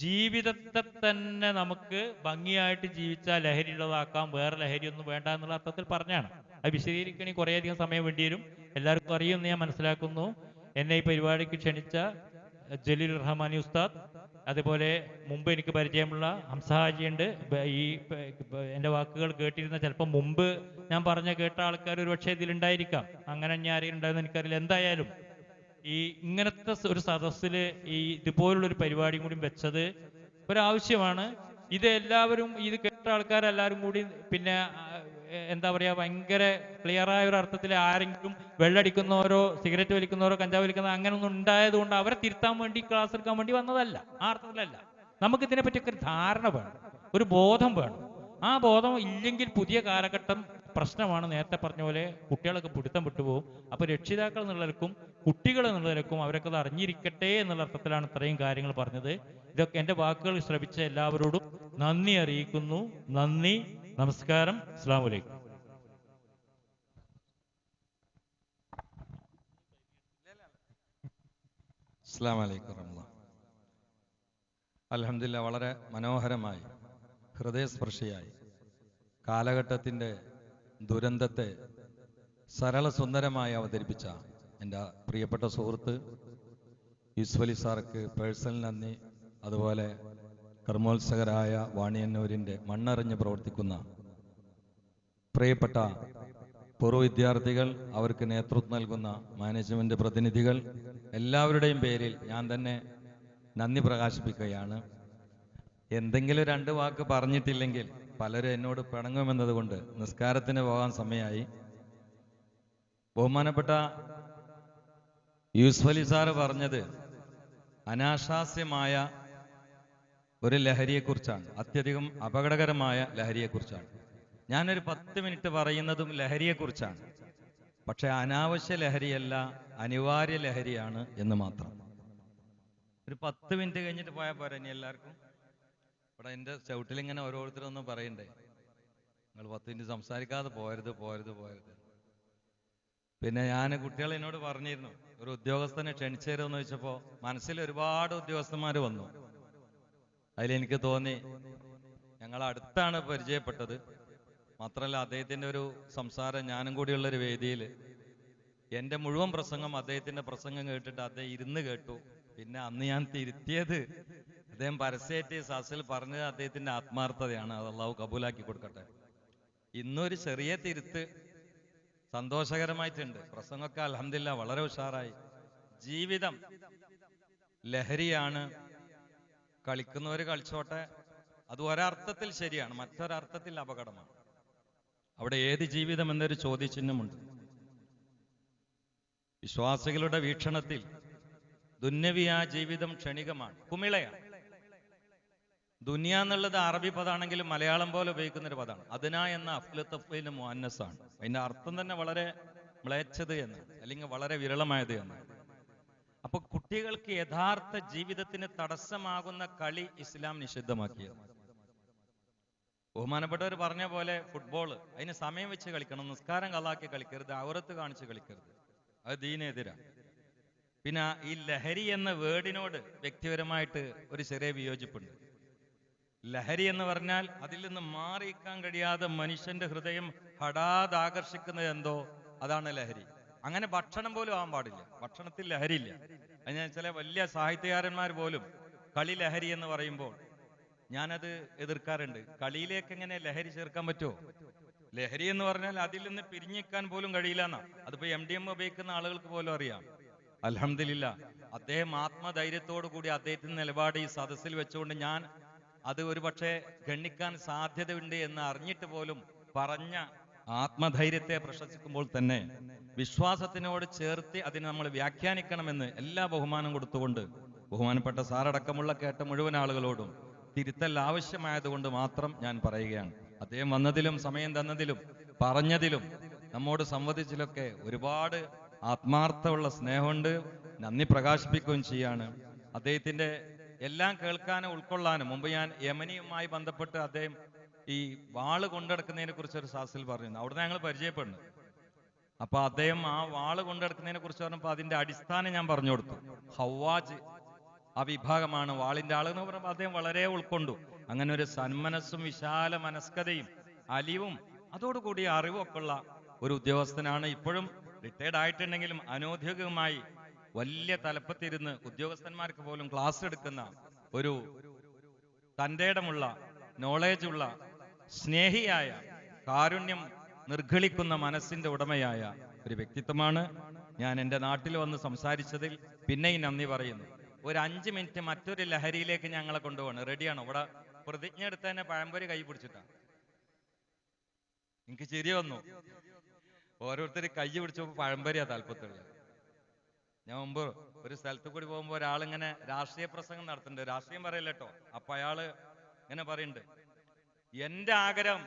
ജീവിതത്തെ തന്നെ നമുക്ക് ഭംഗിയായിട്ട് ജീവിച്ചാൽ ലഹരി ഉള്ളതാക്കാം, വേറെ ലഹരി ഒന്നും വേണ്ട എന്നുള്ള അർത്ഥത്തിൽ പറഞ്ഞാണ്. അത് വിശദീകരിക്കണമെങ്കിൽ കുറേയധികം സമയം വേണ്ടിവരും. എല്ലാവർക്കും അറിയുമെന്ന് ഞാൻ മനസ്സിലാക്കുന്നു. എന്നെ ഈ പരിപാടിക്ക് ക്ഷണിച്ച ജലീൽ റഹ്മാനി ഉസ്താദ്, അതുപോലെ മുമ്പ് എനിക്ക് പരിചയമുള്ള ഹംസഹാജിയുണ്ട്. ഈ എൻ്റെ വാക്കുകൾ കേട്ടിരുന്ന ചിലപ്പോൾ മുമ്പ് ഞാൻ കേട്ട ആൾക്കാർ ഒരു പക്ഷേ ഇതിലുണ്ടായിരിക്കാം. അങ്ങനെ ഞാൻ ആരെങ്കിലും ഉണ്ടായെന്ന് എനിക്കറിയില്ല. എന്തായാലും ഈ ഇങ്ങനത്തെ ഒരു സദസ്സിൽ ഈ ഇതുപോലുള്ളൊരു പരിപാടിയും കൂടി വെച്ചത് ഒരാവശ്യമാണ്. ഇത് എല്ലാവരും, ഇത് കേട്ട ആൾക്കാരെല്ലാവരും കൂടി പിന്നെ എന്താ പറയുക, ഭയങ്കര ക്ലിയറായ ഒരു അർത്ഥത്തിൽ ആരെങ്കിലും വെള്ളടിക്കുന്നവരോ സിഗരറ്റ് വലിക്കുന്നവരോ കഞ്ചാവ് വലിക്കുന്നവരോ അങ്ങനെയൊന്നും ഉണ്ടായതുകൊണ്ട് അവരെ തിരുത്താൻ വേണ്ടി ക്ലാസ് എടുക്കാൻ വേണ്ടി വന്നതല്ല. ആ അർത്ഥത്തിലല്ല. നമുക്ക് ഇതിനെ പറ്റിയൊക്കെ ഒരു ധാരണ വേണം, ഒരു ബോധം വേണം. ആ ബോധം ഇല്ലെങ്കിൽ പുതിയ കാലഘട്ടം പ്രശ്നമാണ്. നേരത്തെ പറഞ്ഞ പോലെ കുട്ടികളൊക്കെ പിടുത്തം വിട്ടുപോകും. അപ്പൊ രക്ഷിതാക്കൾ എന്നുള്ളവർക്കും കുട്ടികൾ എന്നുള്ളവർക്കും അവരൊക്കെ അത് അറിഞ്ഞിരിക്കട്ടെ എന്നുള്ള അർത്ഥത്തിലാണ് ഇത്രയും കാര്യങ്ങൾ പറഞ്ഞത്. ഇതൊക്കെ എൻ്റെ വാക്കുകൾ ശ്രവിച്ച എല്ലാവരോടും നന്ദി അറിയിക്കുന്നു. നന്ദി, നമസ്കാരം, അസ്സലാമു അലൈക്കും. അസ്സലാമു അലൈക്കും വറഹ്മത്തുള്ളാഹി. അൽഹംദുലില്ലാഹ്, വളരെ മനോഹരമായി, ഹൃദയസ്പർശിയായി കാലഘട്ടത്തിൻ്റെ ദുരന്തത്തെ സരളസുന്ദരമായി അവതരിപ്പിച്ച എൻ്റെ പ്രിയപ്പെട്ട സുഹൃത്ത് യൂസുഫ് അലി സാർക്ക് പേഴ്സണൽ നന്ദി. അതുപോലെ കർമ്മോത്സകരായ വാണിയന്നൂരിൻ്റെ മണ്ണറിഞ്ഞ് പ്രവർത്തിക്കുന്ന പ്രിയപ്പെട്ട പൂർവ്വ വിദ്യാർത്ഥികൾ, അവർക്ക് നേതൃത്വം നൽകുന്ന മാനേജ്മെൻറ്റ് പ്രതിനിധികൾ, എല്ലാവരുടെയും പേരിൽ ഞാൻ തന്നെ നന്ദി പ്രകാശിപ്പിക്കുകയാണ്. എന്തെങ്കിലും 2 വാക്ക് പറഞ്ഞിട്ടില്ലെങ്കിൽ പലരും എന്നോട് പിണങ്ങുമെന്നതുകൊണ്ട് നിസ്കാരത്തിന് പോകാൻ സമയമായി. ബഹുമാനപ്പെട്ട യൂസുഫ് അലി സാറ് പറഞ്ഞത് അനാശാസ്യമായ ഒരു ലഹരിയെക്കുറിച്ചാണ്, അത്യധികം അപകടകരമായ ലഹരിയെക്കുറിച്ചാണ്. ഞാനൊരു 10 മിനിറ്റ് പറയുന്നതും ലഹരിയെക്കുറിച്ചാണ്. പക്ഷെ അനാവശ്യ ലഹരിയല്ല, അനിവാര്യ ലഹരിയാണ് എന്ന് മാത്രം. ഒരു 10 മിനിറ്റ് കഴിഞ്ഞിട്ട് പോയാൽ പോരാ ഇനി എല്ലാവർക്കും? ഇവിടെ എൻ്റെ ചവിട്ടിലിങ്ങനെ ഓരോരുത്തരൊന്നും പറയണ്ടേ, നിങ്ങൾ 10 മിനിറ്റ് സംസാരിക്കാതെ പോരുത് പോരുത് പോരുത്. പിന്നെ ഞാൻ കുട്ടികൾ എന്നോട് പറഞ്ഞിരുന്നു, ഒരു ഉദ്യോഗസ്ഥനെ ക്ഷണിച്ചു തരുമെന്ന് ചോദിച്ചപ്പോൾ മനസ്സിൽ ഒരുപാട് ഉദ്യോഗസ്ഥന്മാർ വന്നു. അതിലെനിക്ക് തോന്നി, ഞങ്ങൾ അടുത്താണ് പരിചയപ്പെട്ടത്, മാത്രമല്ല അദ്ദേഹത്തിൻ്റെ ഒരു സംസാരം ഞാനും കൂടിയുള്ളൊരു വേദിയിൽ എൻ്റെ മുഴുവൻ പ്രസംഗം അദ്ദേഹത്തിൻ്റെ പ്രസംഗം കേട്ടിട്ട് അദ്ദേഹം ഇരുന്ന് കേട്ടു. പിന്നെ അന്ന് ഞാൻ തിരുത്തിയത് അദ്ദേഹം പരസ്യമായിട്ട് സദസ്സിൽ പറഞ്ഞത് അദ്ദേഹത്തിൻ്റെ ആത്മാർത്ഥതയാണ്. അത് അള്ളാഹു കബൂലാക്കി കൊടുക്കട്ടെ. ഇന്നൊരു ചെറിയ തിരുത്ത് സന്തോഷകരമായിട്ടുണ്ട്. പ്രസംഗമൊക്കെ അൽഹംദുലില്ലാ വളരെ ഉഷാറായി. ജീവിതം ലഹരിയാണ്, കളിക്കുന്നവർ കളിച്ചോട്ടെ, അത് ഒരർത്ഥത്തിൽ ശരിയാണ്, മറ്റൊരർത്ഥത്തിൽ അപകടമാണ്. അവിടെ ഏത് ജീവിതം എന്നൊരു ചോദ്യചിഹ്നമുണ്ട്. വിശ്വാസികളുടെ വീക്ഷണത്തിൽ ദുന്യവിയ ജീവിതം ക്ഷണികമാണ്, കുമിളയാണ്. ദുനിയ എന്നുള്ളത് അറബി പദമാണെങ്കിലും മലയാളം പോലെ ഉപയോഗിക്കുന്ന ഒരു പദമാണ്. അദ്ന എന്ന അഫ്ലത്തഫിന് മുഅന്നസാണ്. അതിന്റെ അർത്ഥം തന്നെ വളരെ മ്ലേച്ഛത എന്ന്, അല്ലെങ്കിൽ വളരെ വിരളമായത് എന്ന്. അപ്പൊ കുട്ടികൾക്ക് യഥാർത്ഥ ജീവിതത്തിന് തടസ്സമാകുന്ന കളി ഇസ്ലാം നിഷിദ്ധമാക്കിയത്. ബഹുമാനപ്പെട്ടവർ പറഞ്ഞ പോലെ ഫുട്ബോൾ അതിന് സമയം വെച്ച് കളിക്കണം, നിസ്കാരം കളാക്കി കളിക്കരുത്, ഔറത്ത് കാണിച്ച് കളിക്കരുത്, അത് ദീനെതിരാ. പിന്നെ ഈ ലഹരി എന്ന വേർഡിനോട് വ്യക്തിപരമായിട്ട് ഒരു ചെറിയ വിയോജിപ്പുണ്ട്. ലഹരി എന്ന് പറഞ്ഞാൽ അതിൽ നിന്ന് മാറിയിക്കാൻ കഴിയാതെ മനുഷ്യന്റെ ഹൃദയം ഹഠാത് ആകർഷിക്കുന്നത് എന്തോ അതാണ് ലഹരി. അങ്ങനെ ഭക്ഷണം പോലും ആവാൻ പാടില്ല, ഭക്ഷണത്തിൽ ലഹരിയില്ല. അത് ഞാൻ ചില വലിയ സാഹിത്യകാരന്മാർ പോലും കളി ലഹരി എന്ന് പറയുമ്പോൾ ഞാനത് എതിർക്കാറുണ്ട്. കളിയിലേക്ക് എങ്ങനെ ലഹരി ചേർക്കാൻ പറ്റുമോ? ലഹരി എന്ന് പറഞ്ഞാൽ അതിൽ നിന്ന് പിരിഞ്ഞിക്കാൻ പോലും കഴിയില്ല എന്നാ. അതിപ്പോ MDMA ഉപയോഗിക്കുന്ന ആളുകൾക്ക് പോലും അറിയാം. അൽഹംദുലില്ലാ അദ്ദേഹം ആത്മധൈര്യത്തോടു കൂടി അദ്ദേഹത്തിന്റെ നിലപാട് ഈ സദസ്സിൽ വെച്ചുകൊണ്ട് ഞാൻ അത് ഒരു പക്ഷേ ഗണ്ണിക്കാൻ സാധ്യതയുണ്ട് എന്ന് അറിഞ്ഞിട്ട് പോലും പറഞ്ഞ ആത്മധൈര്യത്തെ പ്രശംസിക്കുമ്പോൾ തന്നെ വിശ്വാസത്തിനോട് ചേർത്ത് അതിനെ നമ്മൾ വ്യാഖ്യാനിക്കണമെന്ന് എല്ലാ ബഹുമാനം കൊടുത്തുകൊണ്ട് ബഹുമാനപ്പെട്ട സാറടക്കമുള്ള കേട്ട മുഴുവൻ ആളുകളോടും തിരുത്തൽ ആവശ്യമായതുകൊണ്ട് മാത്രം ഞാൻ പറയുകയാണ്. അദ്ദേഹം വന്നതിലും സമയം തന്നതിലും പറഞ്ഞതിലും നമ്മോട് സംവദിച്ചിലൊക്കെ ഒരുപാട് ആത്മാർത്ഥമുള്ള സ്നേഹമുണ്ട്, നന്ദി പ്രകാശിപ്പിക്കുകയും ചെയ്യാണ്. അദ്ദേഹത്തിന്റെ എല്ലാം കേൾക്കാനും ഉൾക്കൊള്ളാനും മുമ്പ് ഞാൻ യമനിയുമായി ബന്ധപ്പെട്ട് അദ്ദേഹം ഈ വാള് കൊണ്ടെടുക്കുന്നതിനെ കുറിച്ച് ഒരു സാസിൽ പറഞ്ഞു, അവിടുന്ന് ഞങ്ങൾ പരിചയപ്പെടുന്നു. അപ്പൊ അദ്ദേഹം ആ വാള് കൊണ്ടെടുക്കുന്നതിനെ കുറിച്ച് പറഞ്ഞപ്പോൾ അതിന്റെ അടിസ്ഥാനം ഞാൻ പറഞ്ഞു കൊടുത്തു. ഹവാജ് ആ വിഭാഗമാണ് വാളിന്റെ ആളെന്ന് പറയുമ്പോൾ അദ്ദേഹം വളരെ ഉൾക്കൊണ്ടു. അങ്ങനെ ഒരു സന്മനസ്സും വിശാല മനസ്കതയും അലിവും അതോടുകൂടി അറിവും ഒക്കെ ഉള്ള ഒരു ഉദ്യോഗസ്ഥനാണ്. ഇപ്പോഴും റിട്ടയർഡ് ആയിട്ടുണ്ടെങ്കിലും അനൗദ്യോഗികമായി വലിയ തലപ്പത്തിരുന്ന് ഉദ്യോഗസ്ഥന്മാർക്ക് പോലും ക്ലാസ് എടുക്കുന്ന ഒരു തന്റേടമുള്ള, നോളേജുള്ള, സ്നേഹിയായ, കാരുണ്യം നിർഗളിക്കുന്ന മനസ്സിന്റെ ഉടമയായ ഒരു വ്യക്തിത്വമാണ്. ഞാൻ എൻ്റെ നാട്ടിൽ വന്ന് സംസാരിച്ചതിൽ പിന്നെയും നന്ദി പറയുന്നു. ഒരു 5 മിനിറ്റ് മറ്റൊരു ലഹരിയിലേക്ക് ഞങ്ങളെ കൊണ്ടുപോകണം. റെഡിയാണോ? ഇവിടെ പ്രതിജ്ഞ എടുത്ത തന്നെ പഴംപൊരി കൈ പിടിച്ചിട്ടാണ്. എനിക്ക് ചിരി വന്നു. ഓരോരുത്തർ കൈ പിടിച്ചപ്പോൾ പഴംപൊരിയാ താല്പര്യമുള്ളത്. ഞാൻ മുമ്പ് ഒരു സ്ഥലത്ത് കൂടി പോകുമ്പോൾ ഒരാളിങ്ങനെ രാഷ്ട്രീയ പ്രസംഗം നടത്തുന്നുണ്ട്, രാഷ്ട്രീയം പറയില്ല കേട്ടോ. അപ്പൊ അയാള് ഇങ്ങനെ പറയുന്നുണ്ട്, എന്റെ ആഗ്രഹം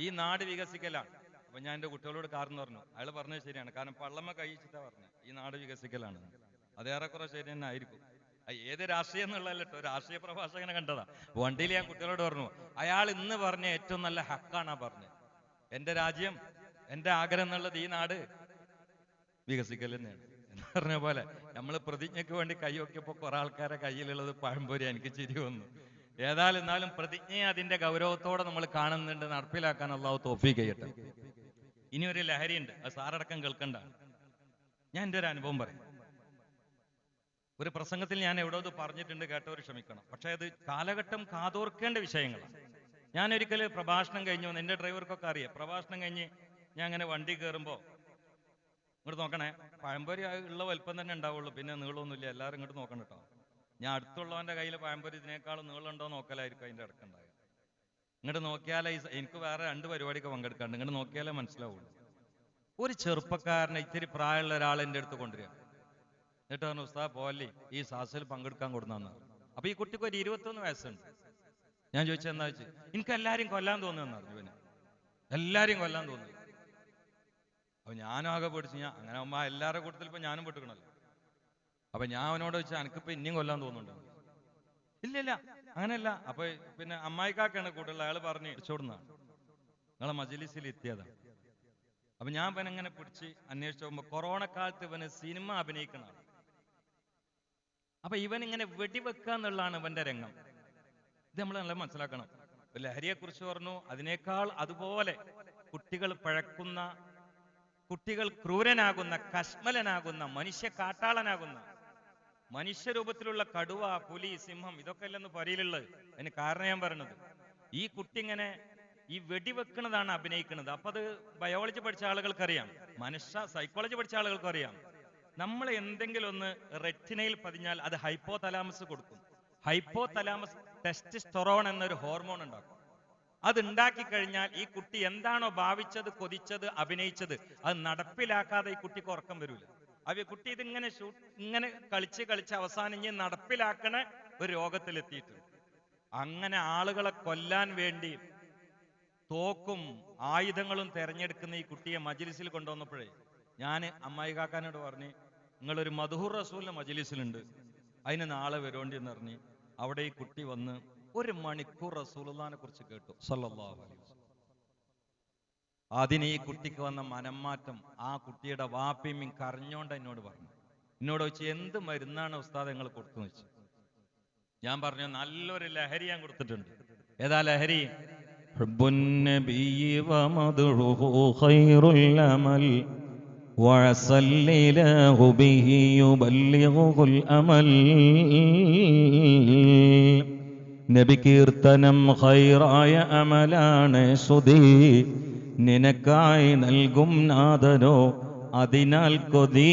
ഈ നാട് വികസിക്കലാണ്. അപ്പൊ ഞാൻ എൻ്റെ കുട്ടികളോട് കാരണം പറഞ്ഞു. അയാൾ പറഞ്ഞത് ശരിയാണ്, കാരണം പള്ളമ്മ കഴിച്ചിട്ടാ പറഞ്ഞത് ഈ നാട് വികസിക്കലാണ്. അതേറെക്കുറെ ശരി തന്നെ ആയിരിക്കും. ഏത് രാഷ്ട്രീയം എന്നുള്ളതല്ല കേട്ടോ, രാഷ്ട്രീയ പ്രഭാഷകനെ കണ്ടതാ. വണ്ടിയിൽ ഞാൻ കുട്ടികളോട് പറഞ്ഞു, അയാൾ ഇന്ന് പറഞ്ഞ ഏറ്റവും നല്ല ഹക്കാണാ പറഞ്ഞത്. എന്റെ രാജ്യം, എന്റെ ആഗ്രഹം എന്നുള്ളത് ഈ നാട് വികസിക്കൽ തന്നെയാണ് എന്ന് പറഞ്ഞ പോലെ നമ്മൾ പ്രതിജ്ഞയ്ക്ക് വേണ്ടി കൈ നോക്കിയപ്പോൾ കുറെ ആൾക്കാരെ കയ്യിലുള്ളത് പഴംപൊരി. എനിക്ക് ചിരി വന്നു. ഏതായാലും പ്രതിജ്ഞയെ അതിന്റെ ഗൗരവത്തോടെ നമ്മൾ കാണുന്നുണ്ട്, നടപ്പിലാക്കാൻ അള്ളാഹു തൗഫീഖ് ചെയ്യട്ടെ. ഇനി ഒരു ലഹരിയുണ്ട്, അത് സാറടക്കം കേൾക്കണ്ട. ഞാൻ എൻ്റെ ഒരു അനുഭവം പറയും. ഒരു പ്രസംഗത്തിൽ ഞാൻ എവിടെ ഇത് പറഞ്ഞിട്ടുണ്ട്, കേട്ടവർ ക്ഷമിക്കണം. പക്ഷെ അത് കാലഘട്ടം കാതോർക്കേണ്ട വിഷയങ്ങളാണ്. ഞാൻ ഒരിക്കൽ പ്രഭാഷണം കഴിഞ്ഞു, എൻ്റെ ഡ്രൈവർക്കൊക്കെ അറിയാം. പ്രഭാഷണം കഴിഞ്ഞ് ഞാൻ അങ്ങനെ വണ്ടി കയറുമ്പോൾ, ഇങ്ങോട്ട് നോക്കണേ, പഴംപൊരി ഉള്ള വലുപ്പം തന്നെ ഉണ്ടാവുള്ളൂ, പിന്നെ നീളമൊന്നുമില്ല, എല്ലാവരും ഇങ്ങോട്ട് നോക്കണം കേട്ടോ. ഞാൻ അടുത്തുള്ളവന്റെ കയ്യിൽ പഴംപൊരി ഇതിനേക്കാൾ നീളമുണ്ടോ നോക്കലായിരിക്കും അതിന്റെ ഇടക്കുണ്ടാകുക. ഇങ്ങോട്ട് നോക്കിയാലേ എനിക്ക് വേറെ 2 പരിപാടിക്ക് പങ്കെടുക്കാണ്ട്, ഇങ്ങോട്ട് നോക്കിയാലേ മനസ്സിലാവുള്ളൂ. ഒരു ചെറുപ്പക്കാരനെ ഇത്തിരി പ്രായമുള്ള ഒരാൾ എൻ്റെ അടുത്ത് കൊണ്ടുവരിക. എന്നിട്ട് പറഞ്ഞു, ഉസ്താദ് പോലെ ഈ സാസിൽ പങ്കെടുക്കാൻ കൊടുന്നാന്ന്. അപ്പൊ ഈ കുട്ടിക്ക് ഒരു 21 വയസ്സുണ്ട്. ഞാൻ ചോദിച്ചത് എന്താ വെച്ച്, എനിക്ക് എല്ലാരും കൊല്ലാൻ തോന്നുന്നു പറഞ്ഞു. ഇവന് എല്ലാരും കൊല്ലാൻ തോന്നുന്നു. അപ്പൊ ഞാനും ആകെ പേടിച്ചു. ഞാൻ അങ്ങനെ അമ്മ എല്ലാവരുടെ കൂട്ടത്തിൽ ഇപ്പൊ ഞാനും പെട്ടുക്കണല്ലോ. അപ്പൊ ഞാൻ അവനോട് ചോദിച്ചാൽ എനിക്കിപ്പോ ഇനിയും കൊല്ലാൻ തോന്നുന്നുണ്ടോ? ഇല്ല അങ്ങനെയല്ല. അപ്പൊ പിന്നെ അമ്മായിക്കാക്കാണ് കൂടുതൽ. അയാൾ പറഞ്ഞു പിടിച്ചോടുന്നാണ്, നിങ്ങളെ മജ്‌ലിസിൽ എത്തിയതാണ്. അപ്പൊ ഞാൻ ഇവനെ ഇങ്ങനെ പിടിച്ച് അന്വേഷിച്ചു പോകുമ്പോ കൊറോണ കാലത്ത് ഇവന് സിനിമ അഭിനയിക്കണം. അപ്പൊ ഇവൻ ഇങ്ങനെ വെടിവെക്കുക എന്നുള്ളതാണ് ഇവന്റെ രംഗം. ഇത് നമ്മൾ നല്ല മനസ്സിലാക്കണം. ലഹരിയെ കുറിച്ച് പറഞ്ഞു. അതിനേക്കാൾ അതുപോലെ കുട്ടികൾ പഴക്കുന്ന, കുട്ടികൾ ക്രൂരനാകുന്ന, കശ്മലനാകുന്ന, മനുഷ്യ കാട്ടാളനാകുന്ന, മനുഷ്യരൂപത്തിലുള്ള കടുവ, പുലി, സിംഹം, ഇതൊക്കെ അല്ലെന്ന് പറയലുള്ളത്. അതിന് കാരണം ഞാൻ പറയണത്, ഈ കുട്ടി ഇങ്ങനെ ഈ വെടിവെക്കുന്നതാണ് അഭിനയിക്കുന്നത്. അപ്പൊ അത് ബയോളജി പഠിച്ച ആളുകൾക്കറിയാം, സൈക്കോളജി പഠിച്ച ആളുകൾക്കറിയാം. നമ്മൾ എന്തെങ്കിലും ഒന്ന് റെറ്റിനയിൽ പതിഞ്ഞാൽ അത് ഹൈപ്പോ തലാമസ് കൊടുക്കും. ഹൈപ്പോ തലാമസ് ടെസ്റ്റോസ്റ്ററോൺ എന്നൊരു ഹോർമോൺ ഉണ്ടാക്കും. അത് ഉണ്ടാക്കി കഴിഞ്ഞാൽ ഈ കുട്ടി എന്താണോ ഭാവിച്ചത്, കൊതിച്ചത്, അഭിനയിച്ചത്, അത് നടപ്പിലാക്കാതെ ഈ കുട്ടിക്ക് ഉറക്കം വരില്ല. അവ കുട്ടി ഇതിങ്ങനെ ഇങ്ങനെ കളിച്ച് അവസാനം ഇനി നടപ്പിലാക്കണ ഒരു രോഗത്തിലെത്തിയിട്ടുണ്ട്. അങ്ങനെ ആളുകളെ കൊല്ലാൻ വേണ്ടി തോക്കും ആയുധങ്ങളും തെരഞ്ഞെടുക്കുന്ന ഈ കുട്ടിയെ മജ്‌ലിസിൽ കൊണ്ടുവന്നപ്പോഴേ ഞാൻ അമ്മായി കാക്കാനോട് പറഞ്ഞു, നിങ്ങളൊരു മദ്ഹൂർ റസൂലിന്റെ മജ്‌ലിസിലുണ്ട്, അതിന് നാളെ വരോണ്ടി എന്ന് പറഞ്ഞ് അവിടെ ഈ കുട്ടി വന്ന് 1 മണിക്കൂർ റസൂലുള്ളാഹിനെ കുറിച്ച് കേട്ടു സല്ലല്ലാഹു അലൈഹി വസല്ലം. അതിന് ഈ കുട്ടിക്ക് വന്ന മനംമാറ്റം ആ കുട്ടിയുടെ വാപ്പിയും കരഞ്ഞോണ്ട് എന്നോട് പറഞ്ഞു. എന്നോട് വെച്ച് എന്ത് മരുന്നാണ് ഉസ്താദ് നിങ്ങൾ കൊടുത്തു വെച്ച്. ഞാൻ പറഞ്ഞു, നല്ലൊരു ലഹരി ഞാൻ കൊടുത്തിട്ടുണ്ട്. ഏതാ ലഹരി? ഹുബ്ബുൻ നബിയ്യി വമദ്ഹുഹു ഖൈറുൽ അമൽ വഅസല്ലിലഹു ബിഹി യുബല്ലിഗുൽ അമൽ. നബി കീർത്തനം ഖൈറായ അമലാണ് സുധി, നിനക്കായി നൽകും നാദനോ അതിനാൽ കൊതി.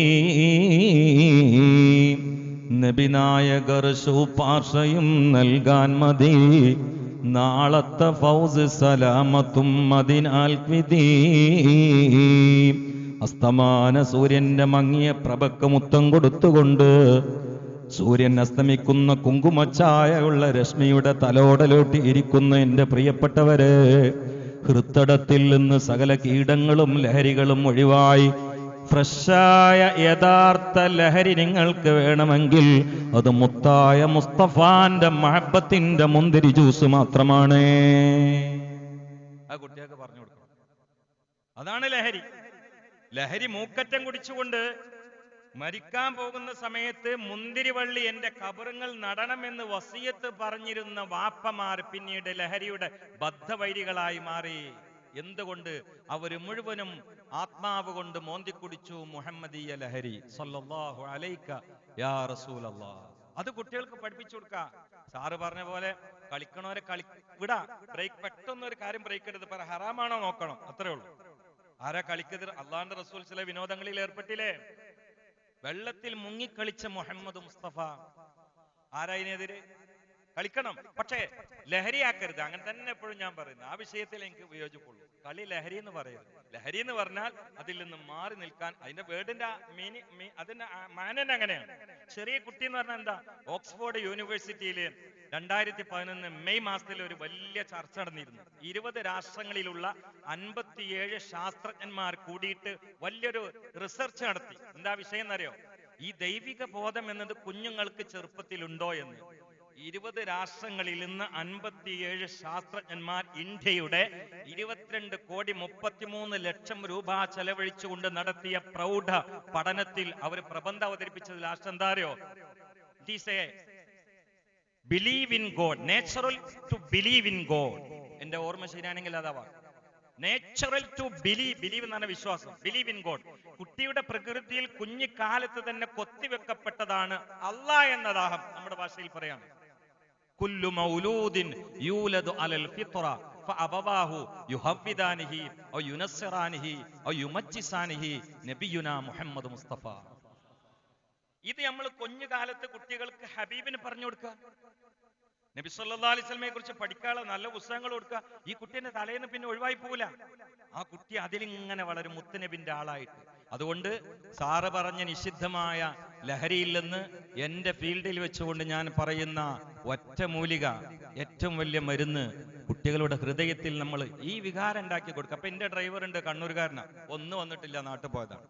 നബിനായകർ ശുപാർശയും നൽകാൻ മതി, നാളത്തെ ഫൗസ് സലാമത്തും അതിനാൽ വിധി. അസ്തമാന സൂര്യന്റെ മങ്ങിയ പ്രഭക്ക് മുത്തം കൊടുത്തുകൊണ്ട് സൂര്യൻ അസ്തമിക്കുന്ന കുങ്കുമച്ചായുള്ള രശ്മിയുടെ തലോടലോട്ടി ഇരിക്കുന്ന എൻ്റെ പ്രിയപ്പെട്ടവരെ, ഹൃത്തടത്തിൽ നിന്ന് സകല കീടങ്ങളും ലഹരികളും ഒഴിവായി ഫ്രഷായ യഥാർത്ഥ ലഹരി നിങ്ങൾക്ക് വേണമെങ്കിൽ അത് മുത്തായ മുസ്തഫാന്റെ മഹബത്തിന്റെ മുന്തിരി ജ്യൂസ് മാത്രമാണ്. ആ കുട്ടിയൊക്കെ പറഞ്ഞു കൊടുക്കണം. അതാണ് ലഹരി. ലഹരി മൂക്കറ്റം കുടിച്ചുകൊണ്ട് മരിക്കാൻ പോകുന്ന സമയത്ത് മുന്തിരിവള്ളി എന്റെ കബറുകൾ നടണമെന്ന് വസിയത്ത് പറഞ്ഞിരുന്ന വാപ്പമാർ പിന്നീട് ലഹരിയുടെ ബദ്ധവൈരികളായി മാറി. എന്തുകൊണ്ട്? അവര് മുഴുവനും ആത്മാവ് കൊണ്ട് മോന്തിക്കുടിച്ചു മുഹമ്മദീയ ലഹരി. സല്ലല്ലാഹു അലൈക യാ റസൂലല്ലാഹ്. അത് കുട്ടികൾക്ക് പഠിപ്പിച്ചു കൊടുക്കുക. സാറ് പറഞ്ഞ പോലെ കളിക്കണവരെ വിടാ. ബ്രേക്ക്, പെട്ടെന്നൊരു കാര്യം ബ്രേക്ക് എടുത്ത് പറ, ഹറാമാണോ നോക്കണം, അത്രേ ഉള്ളൂ. ആരാ കളിക്കരുത്? അള്ളാന്റെ റസൂൽ ചില വിനോദങ്ങളിൽ ഏർപ്പെട്ടില്ലേ? വെള്ളത്തിൽ മുങ്ങിക്കളിച്ച മുഹമ്മദ് മുസ്തഫ. ആരായതിനെതിരെ? കളിക്കണം, പക്ഷേ ലഹരിയാക്കരുത്. അങ്ങനെ തന്നെ എപ്പോഴും ഞാൻ പറയുന്നത്. ആ വിഷയത്തിൽ എനിക്ക് വിയോജിപ്പുള്ളൂ. കളി ലഹരി എന്ന് പറയരുത്. ലഹരി എന്ന് പറഞ്ഞാൽ അതിൽ നിന്ന് മാറി നിൽക്കാൻ, അതിന്റെ വേർഡിന്റെ അതിന്റെ മാനന അങ്ങനെയാണ്. ചെറിയ കുട്ടി എന്ന് പറഞ്ഞാൽ എന്താ? ഓക്സ്ഫോർഡ് യൂണിവേഴ്സിറ്റിയില് 2011 മെയ് മാസത്തിൽ ഒരു വലിയ ചർച്ച നടന്നിരുന്നു. 20 രാഷ്ട്രങ്ങളിലുള്ള 57 ശാസ്ത്രജ്ഞന്മാർ കൂടിയിട്ട് വലിയൊരു റിസർച്ച് നടത്തി. എന്താ വിഷയം എന്നറിയോ? ഈ ദൈവിക ബോധം എന്നത് കുഞ്ഞുങ്ങൾക്ക് ചെറുപ്പത്തിലുണ്ടോ എന്ന്. 20 രാഷ്ട്രങ്ങളിൽ നിന്ന് 57 ശാസ്ത്രജ്ഞന്മാർ ഇന്ത്യയുടെ 22,33,00,000 രൂപ ചെലവഴിച്ചുകൊണ്ട് നടത്തിയ പ്രൗഢ പഠനത്തിൽ അവർ പ്രബന്ധം അവതരിപ്പിച്ചത് ലാസ്റ്റ് എന്താ അറിയോ? It is a believe in God, natural to believe in God. എന്റെ ഓർമ്മ ശരിയാണെങ്കിൽ അതാവാ നാച്ചുറൽ ടു ബിലീവ് എന്ന് പറഞ്ഞ വിശ്വാസം, ബിലീവ് ഇൻ ഗോഡ്. കുട്ടിയുടെ പ്രകൃതിയിൽ കുഞ്ഞിക്കാലത്ത് തന്നെ കൊത്തിവെക്കപ്പെട്ടതാണ് അല്ലാഹ് എന്ന ദാഹം. നമ്മുടെ ഭാഷയിൽ പറയാം, കുല്ലു മൗലൂദിൻ യൂലദു അലൽ ഫിത്ര ഫഅബവാഹു യുഹവ്വിദാനിഹി ഔ യുനസ്സിറാനിഹി ഔ യുമജ്ജിസാനിഹി നബിയുനാ മുഹമ്മദ് മുസ്തഫ. ഇത് നമ്മൾ കുഞ്ഞു കാലത്ത് കുട്ടികൾക്ക് ഹബീബിന് പറഞ്ഞു കൊടുക്കുക, നബി സല്ലല്ലാഹു അലൈഹി വസല്ലമയെ കുറിച്ച് പഠിക്കാനുള്ള നല്ല പുസ്തകങ്ങൾ കൊടുക്കുക. ഈ കുട്ടീന്റെ തലേന്ന് പിന്നെ ഒഴിവായി പോവില്ല. ആ കുട്ടി അതിലിങ്ങനെ വളരും മുത്തുനബിന്റെ ആളായിട്ട്. അതുകൊണ്ട് സാറ് പറഞ്ഞ നിഷിദ്ധമായ ലഹരിയിൽ നിന്ന് എന്റെ ഫീൽഡിൽ വെച്ചുകൊണ്ട് ഞാൻ പറയുന്ന ഒറ്റമൂലിക, ഏറ്റവും വലിയ മരുന്ന് കുട്ടികളുടെ ഹൃദയത്തിൽ നമ്മൾ ഈ വികാരം ഉണ്ടാക്കി കൊടുക്കുക. അപ്പൊ എന്റെ ഡ്രൈവർ ഉണ്ട്, കണ്ണൂർക്കാരനാ, ഒന്നും വന്നിട്ടില്ല, നാട്ടിൽ പോയതാണ്.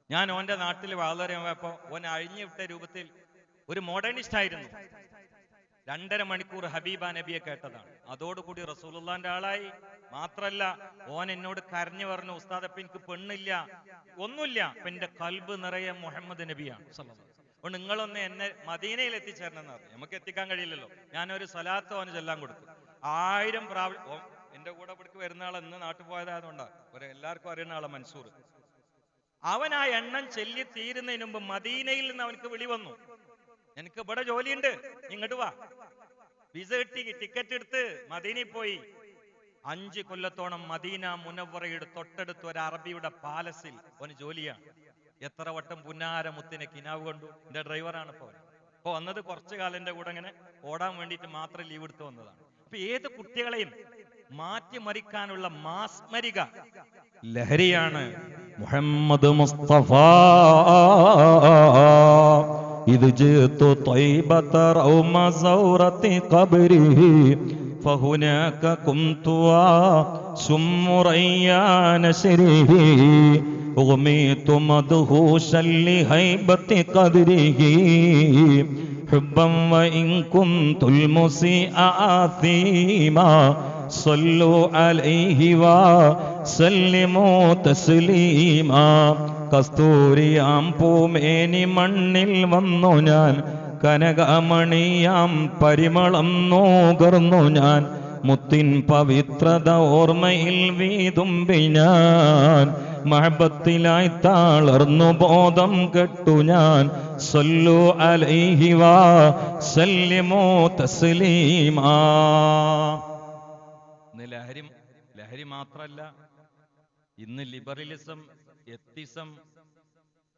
ഞാൻ ഓന്റെ നാട്ടിൽ വളരെ പോയപ്പോ ഓൻ അഴിഞ്ഞു വിട്ട രൂപത്തിൽ ഒരു മോഡേണിസ്റ്റ് ആയിരുന്നു. 2.5 മണിക്കൂർ ഹബീബ നബിയെ കേട്ടതാണ്. അതോടുകൂടി റസൂലുള്ളാന്റെ ആളായി. മാത്രല്ല ഓൻ എന്നോട് കരഞ്ഞു പറഞ്ഞു, ഉസ്താദ് അപ്പൊ എനിക്ക് പെണ്ണില്ല, ഒന്നുമില്ല, അപ്പൊ എന്റെ കൽബ് നിറയെ മുഹമ്മദ് നബിയാണ് സല്ലല്ലാഹു അലൈഹി വസല്ലം. അപ്പൊ നിങ്ങളൊന്ന് എന്നെ മദീനയിൽ എത്തിച്ചേരണമെന്ന് പറഞ്ഞു. നമുക്ക് എത്തിക്കാൻ കഴിയില്ലല്ലോ. ഞാനൊരു സ്വലാത്ത് ഓന് ചൊല്ലാൻ കൊടുത്തു. 1000 പ്രാവശ്യം. എന്റെ കൂടെ ഇവിടേക്ക് വരുന്ന ആളെ ഇന്ന് നാട്ടിൽ പോയതായതുകൊണ്ടാണ് എല്ലാവർക്കും അറിയുന്ന ആളെ മൻസൂർ. അവൻ ആ എണ്ണം ചെല്ലി തീരുന്നതിന് മുമ്പ് മദീനയിൽ നിന്ന് അവനക്ക് വിളി വന്നു, എനിക്ക് ഇവിടെ ജോലിയുണ്ട്, ഇങ്ങോട്ട് വാ. വിസ കിട്ടി, ടിക്കറ്റ് എടുത്ത് മദീനയിൽ പോയി. 5 കൊല്ലത്തോളം മദീന മുനവ്വറയുടെ തൊട്ടടുത്ത് ഒരു അറബിയുടെ പാലസിൽ അവന് ജോലിയാണ്. എത്ര വട്ടം പുന്നാര മുത്തിനെ കിനാവ് കണ്ടു. എന്റെ ഡ്രൈവറാണ് ഇപ്പൊ വന്നത്. കുറച്ചു കാലം എന്റെ കൂടെ അങ്ങനെ ഓടാൻ വേണ്ടിയിട്ട് മാത്രം ലീവ് എടുത്ത് വന്നതാണ്. അപ്പൊ ഏത് കുട്ടികളെയും മാറ്റിമറിക്കാനുള്ള മാസ്മരിക ലഹരിയാണ് മുഹമ്മദ് മുസ്തഫ. إذ جئت طيبة روم زورة قبره فهناك قمت وسم ريان سره أغميت مدهوشا لهيبة قدره حبا وإن كنت المسيء آثيما صلوا عليه وسلموا تسليما. കസ്തൂരിയാം പൂമേനി മണ്ണിൽ വന്നു ഞാൻ, കനകമണിയാം പരിമളം നോകർന്നു ഞാൻ, മുത്തിൻ പവിത്രത ഓർമ്മയിൽ വീതുമ്പി ഞാൻ, മഹബത്തിലായി താളർന്നു ബോധം കെട്ടു ഞാൻ. സല്ലു അലൈഹി വസല്ലിമു തസ്ലീമാ. ലഹരി മാത്രല്ല, ഇന്ന് ലിബറലിസം, എത്തിസം,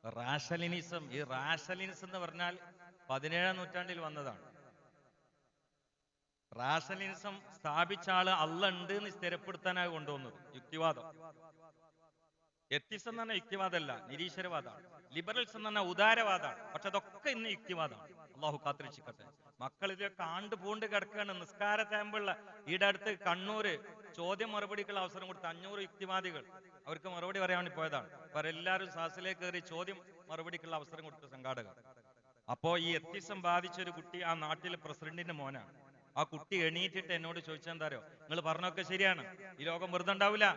റാഷലിനിസം. ഈ റാഷലിനിസം എന്ന് പറഞ്ഞാൽ 17-ാം നൂറ്റാണ്ടിൽ വന്നതാണ്. റാഷലിനിസം സ്ഥാപിച്ച ആള് അള്ള ഉണ്ട് എന്ന് സ്ഥിരപ്പെടുത്താനായി കൊണ്ടുവന്നത് യുക്തിവാദം. എത്തിസം എന്ന് പറഞ്ഞാൽ യുക്തിവാദമല്ല, നിരീശ്വരവാദമാണ്. ലിബറൽസ് എന്ന് പറഞ്ഞാൽ ഉദാരവാദമാണ്. പക്ഷെ അതൊക്കെ ഇന്ന് യുക്തിവാദമാണ്. അള്ളാഹു കാത്തിരക്ഷിക്കട്ടെ. മക്കൾ ഇതൊക്കെ ആണ്ട് പൂണ്ട് കിടക്കുകയാണ്. നിസ്കാര ക്യാമ്പുള്ള ഈടെ അടുത്ത് കണ്ണൂര് ചോദ്യം മറുപടിക്കുള്ള അവസരം കൊടുത്ത 500 യുക്തിവാദികൾ അവർക്ക് മറുപടി പറയാൻ വേണ്ടി പോയതാണ്. അവരെല്ലാവരും സാസിലേക്ക് കയറി ചോദ്യം മറുപടിക്കുള്ള അവസരം കൊടുത്ത സംഘാടകർ. അപ്പോ ഈ എത്തിസം ബാധിച്ച ഒരു കുട്ടി ആ നാട്ടിലെ പ്രസിഡന്റിന്റെ മോനാണ്. ആ കുട്ടി എണീറ്റിട്ട് എന്നോട് ചോദിച്ചാൽ അറിയോ, നിങ്ങൾ പറഞ്ഞൊക്കെ ശരിയാണ്, ഈ ലോകം വെറുതെ ഉണ്ടാവില്ല,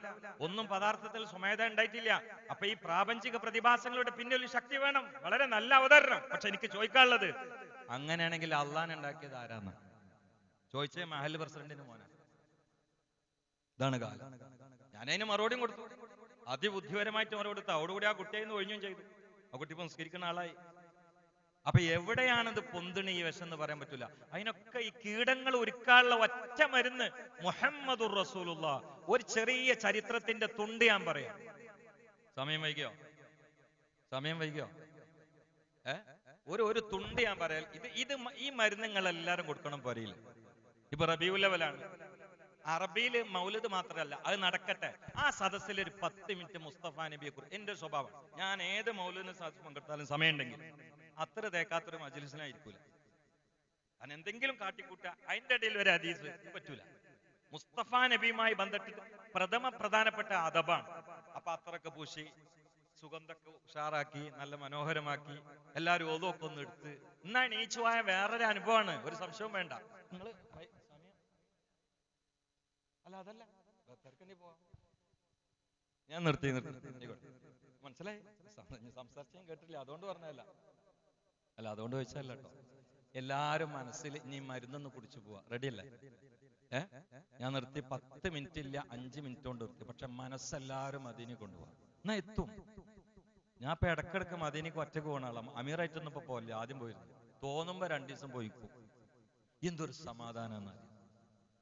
ഒന്നും പദാർത്ഥത്തിൽ സ്വമേധ ഉണ്ടായിട്ടില്ല. അപ്പൊ ഈ പ്രാപഞ്ചിക പ്രതിഭാസങ്ങളുടെ പിന്നിൽ ഒരു ശക്തി വേണം. വളരെ നല്ല അവതരണം. പക്ഷെ എനിക്ക് ചോദിക്കാനുള്ളത്, അങ്ങനെയാണെങ്കിൽ അള്ളാൻ ഉണ്ടാക്കിയത് ആരാന്ന് ചോദിച്ചേ മഹൽ പ്രസിഡന്റിന് മോനാണ്. ഇതാണ് കാലം. ഞാനതിന് മറുപടിയും കൊടുത്തു, അതിബുദ്ധിപരമായിട്ട് മറുപടി കൊടുത്തു. അതോടുകൂടി ആ കുട്ടിയെ ഒഴിഞ്ഞും ചെയ്തു. ആ കുട്ടി ഇപ്പൊ സംസ്കരിക്കുന്ന ആളായി. അപ്പൊ എവിടെയാണിത് പൊന്തിണ ഈ വിഷം എന്ന് പറയാൻ പറ്റൂല. അതിനൊക്കെ ഈ കീടങ്ങൾ ഒരുക്കാനുള്ള ഒറ്റ മരുന്ന് മുഹമ്മദുർ റസൂലുള്ളാഹ്. ഒരു ചെറിയ ചരിത്രത്തിന്റെ തുണ്ട് ഞാൻ പറയാം. സമയം വൈകിയോ? ഒരു തുണ്ട് ഞാൻ പറയാം. ഈ മരുന്നുകൾ എല്ലാരും കൊടുക്കണം പോരയില്ല. ഇപ്പൊ റബീഉൽ അവ്വലാണ്. അറബിയില് മൗലിദ് മാത്രമല്ല, അത് നടക്കട്ടെ. ആ സദസ്സിൽ ഒരു 10 മിനിറ്റ് മുസ്തഫ നബിയെ കുറിച്ച്. എന്റെ സ്വഭാവം, ഞാൻ ഏത് മൗലിദിന് സദസ്സ് പങ്കെടുത്താലും സമയമുണ്ടെങ്കിൽ അത്ര തേക്കാത്തൊരു മജ്‌ലിസിനായിരിക്കൂല. ഞാൻ എന്തെങ്കിലും കാട്ടിക്കൂട്ട, അതിന്റെ ഇടയിൽ ഒരു ഹദീസ് പറ്റൂല. മുസ്തഫ നബിയുമായി ബന്ധപ്പെട്ട് പ്രധാനപ്പെട്ട അദബാണ്. അപ്പൊ അത്രയൊക്കെ പൂശി സുഗന്ധമൊക്കെ ഉഷാറാക്കി നല്ല മനോഹരമാക്കി എല്ലാവരും ഓതൊക്കെ ഒന്ന് എടുത്ത് എന്നാ എണീച്ചു പോയ വേറൊരു അനുഭവമാണ്. ഒരു സംശയവും വേണ്ട. നിങ്ങള് അല്ല അതല്ല പോവാം. ഞാൻ നിർത്തി മനസ്സിലായി. സംസാരിച്ചും കേട്ടില്ല, അതുകൊണ്ട് പറഞ്ഞല്ല. അല്ല അതുകൊണ്ട് ചോദിച്ചല്ല കേട്ടോ. എല്ലാരും മനസ്സിൽ ഇനി മരുന്നൊന്ന് കുടിച്ചു പോവാ. റെഡി അല്ലേ? ഞാൻ നിർത്തി. 10 മിനിറ്റ് ഇല്ല, 5 മിനിറ്റ് കൊണ്ട് നിർത്തി. പക്ഷെ മനസ്സെല്ലാരും മദീനയിൽ കൊണ്ടുപോവാ. എന്നാ എത്തും. ഞാൻ ഇപ്പൊ ഇടക്കിടക്ക് മദീനക്ക് ഒറ്റക്ക് പോകണ ആളാ. അമീറായിട്ടൊന്നും ഇപ്പൊ പോലെ ആദ്യം പോയിരുന്നു. തോന്നുമ്പോ 2 ദിവസം പോയിക്കും. എന്തൊരു സമാധാനം എന്നാൽ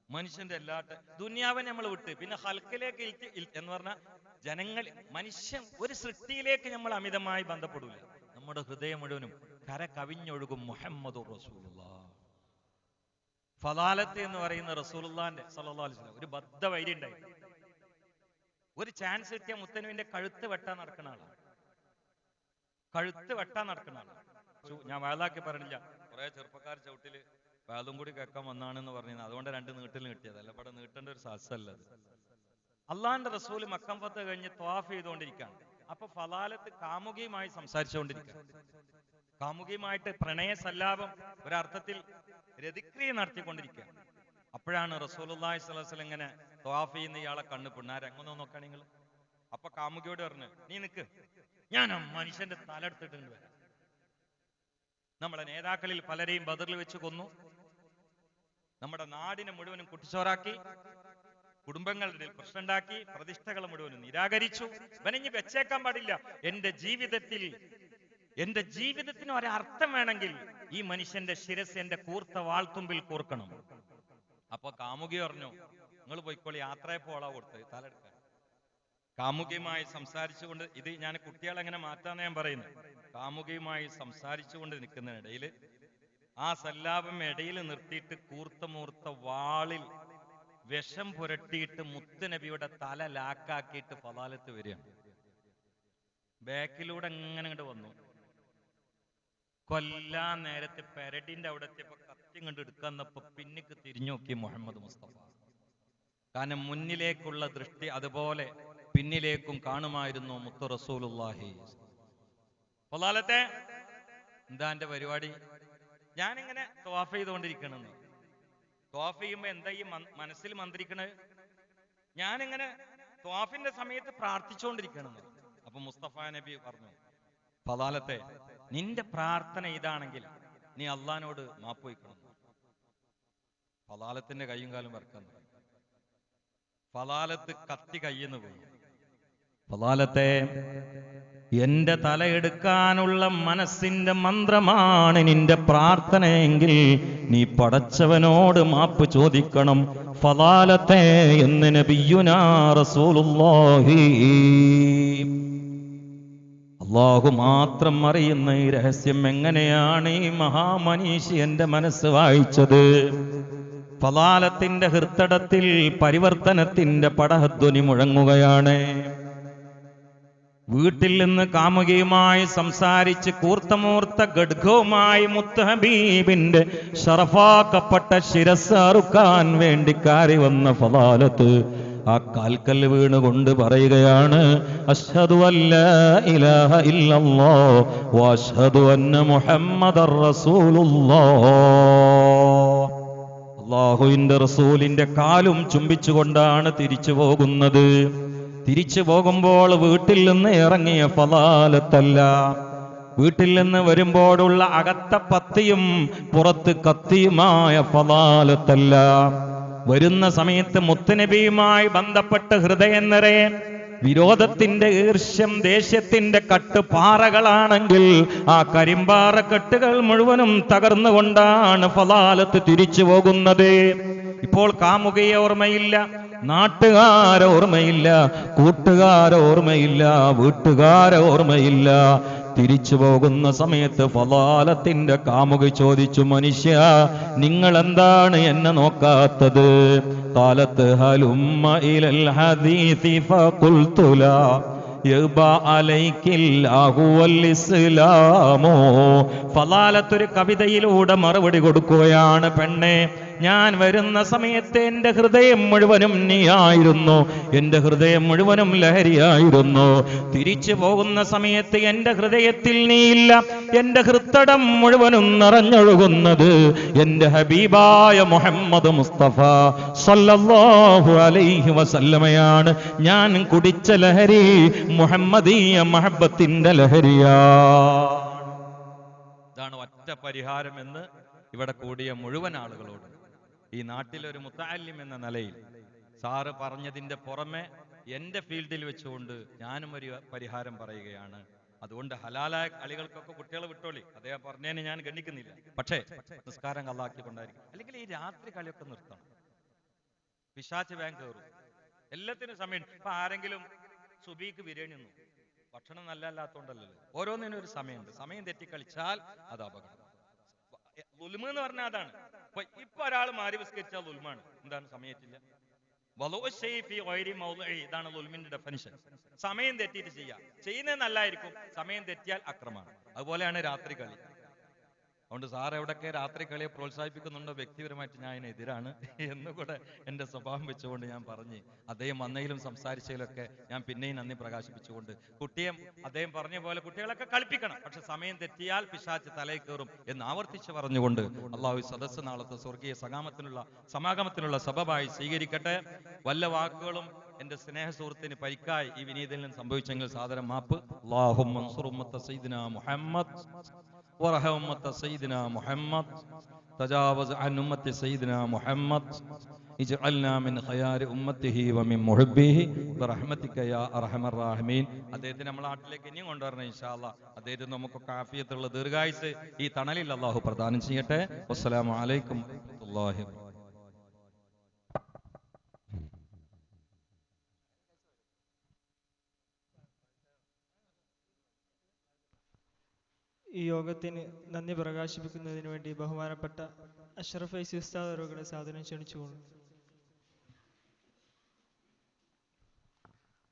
മനുഷ്യന്റെ എല്ലാ ദുനിയാവിനെ നമ്മൾ വിട്ട് പിന്നെ ഹൽക്കിലേക്ക് എന്ന് പറഞ്ഞാൽ ജനങ്ങൾ, മനുഷ്യൻ ഒരു സൃഷ്ടിയിലേക്ക് നമ്മൾ അമിതമായി ബന്ധപ്പെടില്ല. നമ്മുടെ ഹൃദയം മുഴുവനും കര കവിഞ്ഞൊഴുകും മുഹമ്മദുർ റസൂലുള്ളാഹ്. ഫലാലത്ത് എന്ന് പറയുന്ന റസൂലുള്ളാഹിന്റെ സല്ലല്ലാഹു അലൈഹി വസല്ലം ഒരു ബദ്ധവൈരി ഉണ്ടായി. ഒരു ചാൻസ് കിട്ടിയ മുത്തനുവിന്റെ കഴുത്ത് വെട്ടാൻ നടക്കുന്ന ആളാണ്. കഴുത്ത് വെട്ടാൻ നടക്കുന്ന ആളാണ്. ഞാൻ വയലാക്കി പറഞ്ഞില്ല, കുറെ ചെറുപ്പക്കാർ ചവിട്ടില് വേദം കൂടി കേൾക്കാൻ വന്നാണെന്ന് പറഞ്ഞത്. അതുകൊണ്ട് 2 നീട്ടിൽ കിട്ടിയത് അല്ല, ഇവിടെ നീട്ടേണ്ട ഒരു സാഹസല്ല അത്. അള്ളാന്റെ റസൂല് മക്കം ഫത്ത് കഴിഞ്ഞ് ത്വാഫ് ചെയ്തുകൊണ്ടിരിക്കുകയാണ്. അപ്പൊ ഫലാലത്ത് കാമുകിയുമായി സംസാരിച്ചുകൊണ്ടിരിക്കുകയാണ്. കാമുകിയുമായിട്ട് പ്രണയ സല്ലാപം ഒരർത്ഥത്തിൽ രതിക്രിയ നടത്തിക്കൊണ്ടിരിക്കുക. അപ്പോഴാണ് റസൂലുള്ളാഹി സ്വല്ലല്ലാഹു അലൈഹി വസല്ലം ഇങ്ങനെ ത്വാഫ് ചെയ്യുന്ന ഇയാളെ കണ്ണ് പിണ്ണാരെ എങ്ങനെ നോക്കാൻ നിങ്ങൾ. അപ്പൊ കാമുകിയോട് പറഞ്ഞു, നീ നിക്ക്, ഞാൻ ആ മനുഷ്യന്റെ തല എടുത്തിട്ടുണ്ട് വരാം. നമ്മുടെ നേതാക്കളിൽ പലരെയും ബദറിൽ വെച്ച് കൊന്നു, നമ്മുടെ നാടിനെ മുഴുവനും കുട്ടിച്ചോറാക്കി, കുടുംബങ്ങളുടെ പ്രശ്നമുണ്ടാക്കി, പ്രതിഷ്ഠകൾ മുഴുവനും നിരാകരിച്ചു. ഇവനിഞ്ഞ് വെച്ചേക്കാൻ പാടില്ല. എന്റെ ജീവിതത്തിന് ഒരർത്ഥം വേണമെങ്കിൽ ഈ മനുഷ്യന്റെ ശിരസ് എന്റെ കൂർത്ത വാൾത്തുമ്പിൽ കൂർക്കണം. അപ്പൊ കാമുകി പറഞ്ഞു, നിങ്ങൾ പോയിക്കോളി, യാത്രയെ പോളാ കൊടുത്ത് തലെടുക്കാൻ. കാമുകിയുമായി സംസാരിച്ചുകൊണ്ട്, ഇത് ഞാൻ കുട്ടികളെ എങ്ങനെ മാറ്റാന്ന് ഞാൻ പറയുന്നത്, കാമുകിയുമായി സംസാരിച്ചുകൊണ്ട് നിൽക്കുന്നതിനിടയിൽ ആ സല്ലാപം ഇടയിൽ നിർത്തിയിട്ട് കൂർത്ത വാളിൽ വിഷം പുരട്ടിയിട്ട് മുത്തുനബിയുടെ തല ലാക്കാക്കിയിട്ട് ഫലാലത്ത് വരികയാണ്. ബാക്കിലൂടെ എങ്ങനെ ഇങ്ങോട്ട് വന്നു. കൊല്ലാൻ നേരത്തെ പെരടിന്റെ അവിടെ എത്തിയപ്പോ കത്തി കണ്ട് എടുക്കാന്നപ്പോ പിന്നിക്ക് തിരിഞ്ഞു നോക്കി മുഹമ്മദ് മുസ്തഫ. കാരണം മുന്നിലേക്കുള്ള ദൃഷ്ടി അതുപോലെ പിന്നിലേക്കും കാണുമായിരുന്നു മുത്തു റസൂലുള്ളാഹി. ഫലാലത്തെ എന്താ എന്റെ പരിപാടി? ഞാനിങ്ങനെ ത്വാഫ് ചെയ്തുകൊണ്ടിരിക്കണെന്ന്. ത്വാഫ് ചെയ്യുമ്പോ എന്താ ഈ മനസ്സിൽ മന്ത്രിക്കണത്? ഞാനിങ്ങനെ ത്വാഫിന്റെ സമയത്ത് പ്രാർത്ഥിച്ചുകൊണ്ടിരിക്കണെന്ന്. അപ്പൊ മുസ്തഫ നബി പറഞ്ഞു, ഫലാലത്തെ നിന്റെ പ്രാർത്ഥന ഇതാണെങ്കിൽ നീ അള്ളഹാനോട് മാപ്പ് വയ്ക്കണം. ഫലാലത്തിന്റെ കയ്യും കാലും വറക്കാൻ. ഫലാലത്ത് കത്തി കയ്യെന്ന് പോയി. ഫലാലത്തെ എന്റെ തലയെടുക്കാനുള്ള മനസ്സിന്റെ മന്ത്രമാണ് നിന്റെ പ്രാർത്ഥനയെങ്കിൽ നീ പടച്ചവനോട് മാപ്പ് ചോദിക്കണം ഫലാലത്തെ എന്ന് നബിയുനാ റസൂലുള്ളാഹി. അല്ലാഹു മാത്രം അറിയുന്ന ഈ രഹസ്യം എങ്ങനെയാണ് ഈ മഹാമനീഷി എന്റെ മനസ്സ് വായിച്ചത്? ഫലാലത്തിന്റെ ഹൃത്തടത്തിൽ പരിവർത്തനത്തിന്റെ പടഹധ്വനി മുഴങ്ങുകയാണ്. വീട്ടിൽ നിന്ന് കാമുകിയുമായി സംസാരിച്ച് കൂർത്തമൂർത്ത ഖഡ്ഗവുമായി മുത്തഹബീബിന്റെ ഷറഫാക്കപ്പെട്ട ശിരസ് അറുക്കാൻ വേണ്ടി കയറി വന്ന ഫലാലത്ത് ആ കാൽക്കൽ വീണുകൊണ്ട് പറയുകയാണ്, അശ്ഹദു അല്ലാ ഇലാഹ ഇല്ലല്ലാഹ് വ അശ്ഹദു അന്ന മുഹമ്മദർ റസൂലുള്ളാഹ്. അല്ലാഹുവിന്റെ റസൂലിന്റെ കാലും ചുംബിച്ചുകൊണ്ടാണ് തിരിച്ചു പോകുന്നത്. തിരിച്ചു പോകുമ്പോൾ വീട്ടിൽ നിന്ന് ഇറങ്ങിയ ഫലാലത്തല്ല, വീട്ടിൽ നിന്ന് വരുമ്പോഴുള്ള അകത്ത പത്തിയും പുറത്ത് കത്തിയുമായ ഫലാലത്തല്ല. വരുന്ന സമയത്ത് മുത്തുനബിയുമായി ബന്ധപ്പെട്ട ഹൃദയം നിറയെ വിരോധത്തിന്റെ ഈർഷ്യം ദേഷ്യത്തിന്റെ കട്ടുപാറകളാണെങ്കിൽ ആ കരിമ്പാറ കെട്ടുകൾ മുഴുവനും തകർന്നുകൊണ്ടാണ് ഫലാലത്ത് തിരിച്ചു പോകുന്നത്. ഇപ്പോൾ കാമുകയെ ഓർമ്മയില്ല, നാട്ടുകാരെ ഓർമ്മയില്ല, കൂട്ടുകാരെ ഓർമ്മയില്ല, വീട്ടുകാരെ ഓർമ്മയില്ല. തിരിച്ചു പോകുന്ന സമയത്ത് ഫലാലത്തിന്റെ കാമുക ചോദിച്ചു, മനുഷ്യ നിങ്ങൾ എന്താണ് എന്നെ നോക്കാത്തത്? ഖാലത്ത് ഹലുമ്മ ഇലൽ ഹദീസി ഫഖുൽതു ലാ യബാ അലൈകില്ലാഹു വൽ ഇസ്ലാമോ. ഫലാലത്തൊരു കവിതയിലൂടെ മറുപടി കൊടുക്കുകയാണ്, പെണ്ണെ ഞാൻ വരുന്ന സമയത്ത് എൻ്റെ ഹൃദയം മുഴുവനും നീയായിരുന്നു, എൻ്റെ ഹൃദയം മുഴുവനും ലഹരിയായിരുന്നു. തിരിച്ചു പോകുന്ന സമയത്ത് എൻ്റെ ഹൃദയത്തിൽ നീയില്ല, എൻ്റെ ഹൃത്തടം മുഴുവനും നിറഞ്ഞൊഴുകുന്നത് എൻ്റെ ഹബീബായ മുഹമ്മദ് മുസ്തഫ സല്ലല്ലാഹു അലൈഹി വസല്ലമയാണ്. ഞാൻ കുടിച്ച ലഹരി മുഹമ്മദീയ മഹബത്തിന്റെ ലഹരിയാ. ഇതാണ് ഒറ്റ പരിഹാരം എന്ന് ഇവിടെ കൂടിയ മുഴുവൻ ആളുകളോട് ഈ നാട്ടിലൊരു മുത്തഅല്ലിം എന്ന നിലയിൽ സാറ് പറഞ്ഞതിന്റെ പുറമെ എന്റെ ഫീൽഡിൽ വെച്ചുകൊണ്ട് ഞാനും ഒരു പരിഹാരം പറയുകയാണ്. അതുകൊണ്ട് ഹലാലായ കളികൾക്കൊക്കെ കുട്ടികളെ വിട്ടോളി, അദ്ദേഹം പറഞ്ഞതിന് ഞാൻ ഗണ്ണിക്കുന്നില്ല. പക്ഷേ നിസ്കാരം കള്ളാക്കിക്കൊണ്ടായിരിക്കും. അല്ലെങ്കിൽ ഈ രാത്രി കളിയൊക്കെ നിർത്തണം. പിശാച് ബാങ്ക് കയറും, എല്ലാത്തിനും സമയം. ഇപ്പൊ ആരെങ്കിലും സുബീക്ക് ബിരിയാണി ഒന്നും ഭക്ഷണം നല്ല അല്ലാത്തോണ്ടല്ലോ. ഓരോന്നിനും ഒരു സമയമുണ്ട്. സമയം തെറ്റി കളിച്ചാൽ അത് അപകടം. ളുൽമ് എന്ന് പറഞ്ഞാൽ അതാണ്. ഇപ്പൊ ഒരാൾ മാറി വിസ്കരിച്ചാൽ ളുൽമാണ്. എന്താണ്? സമയത്തില്ല. ഇതാണ് ളുൽമിന്റെ ഡെഫിനിഷൻ. സമയം തെറ്റിയിട്ട് ചെയ്യുന്നത് നല്ലായിരിക്കും, സമയം തെറ്റിയാൽ അക്രമാണ്. അതുപോലെയാണ് രാത്രി കളി. അതുകൊണ്ട് സാർ എവിടെയൊക്കെ രാത്രി കളിയെ പ്രോത്സാഹിപ്പിക്കുന്നുണ്ടോ, വ്യക്തിപരമായിട്ട് ഞാൻ അതിനെതിരാണ് എന്നുകൂടെ എൻ്റെ സ്വഭാവം വെച്ചുകൊണ്ട് ഞാൻ പറഞ്ഞ്, അദ്ദേഹം വന്നതിലും സംസാരിച്ചതിലൊക്കെ ഞാൻ പിന്നെയും നന്ദി പ്രകാശിപ്പിച്ചുകൊണ്ട്, കുട്ടിയെ അദ്ദേഹം പറഞ്ഞ പോലെ കുട്ടികളൊക്കെ കളിപ്പിക്കണം, പക്ഷെ സമയം തെറ്റിയാൽ പിശാച് തലയിൽ കയറും എന്ന് ആവർത്തിച്ച് പറഞ്ഞുകൊണ്ട് അള്ളാഹു സദസ്സ് നാളത്തെ സ്വർഗീയ സമാഗമത്തിനുള്ള സബബായി സ്വീകരിക്കട്ടെ. വല്ല വാക്കുകളും എന്റെ സ്നേഹ സുഹൃത്തിന് പരിക്കായി ഈ വിനീതയിൽ നിന്ന് സംഭവിച്ചെങ്കിൽ സാദരം മാപ്പ്. അല്ലാഹുമ്മ അൻസുർ ഉമ്മത്ത സയ്യിദിനാ മുഹമ്മദ് വറഹം ഉമ്മത്ത സയ്യിദിനാ മുഹമ്മദ് തജാവസ് അൻ ഉമ്മത്തി സയ്യിദിനാ മുഹമ്മദ് ഇജ്അൽനാ മിൻ ഖയാരി ഉമ്മത്തിഹി വമിൻ മുഹബ്ബിഹി ബിറഹ്മതിക യാ അർഹമർ റഹീമീൻ. അദ്ദേഹത്തെ നമ്മുടെ നാട്ടിലേക്ക് ഇനിയും കൊണ്ടുവരണം ഇൻഷാ അല്ലാഹ്. അദ്ദേഹത്തിന് നമുക്കൊക്കെ ആഫിയത്തുള്ള ദീർഘായുസ് ഈ തണലിൽ അല്ലാഹു പ്രദാനം ചെയ്യട്ടെ. വസ്സലാമു അലൈക്കും വറഹ്മത്തുള്ളാഹി. ഈ യോഗത്തിന് നന്ദി പ്രകാശിപ്പിക്കുന്നതിന് വേണ്ടി ബഹുമാനപ്പെട്ട അഷ്റഫ് ഫൈസി ഉസ്താദ് അവരുടെ സാധനം ക്ഷണിച്ചുകൊള്ളു.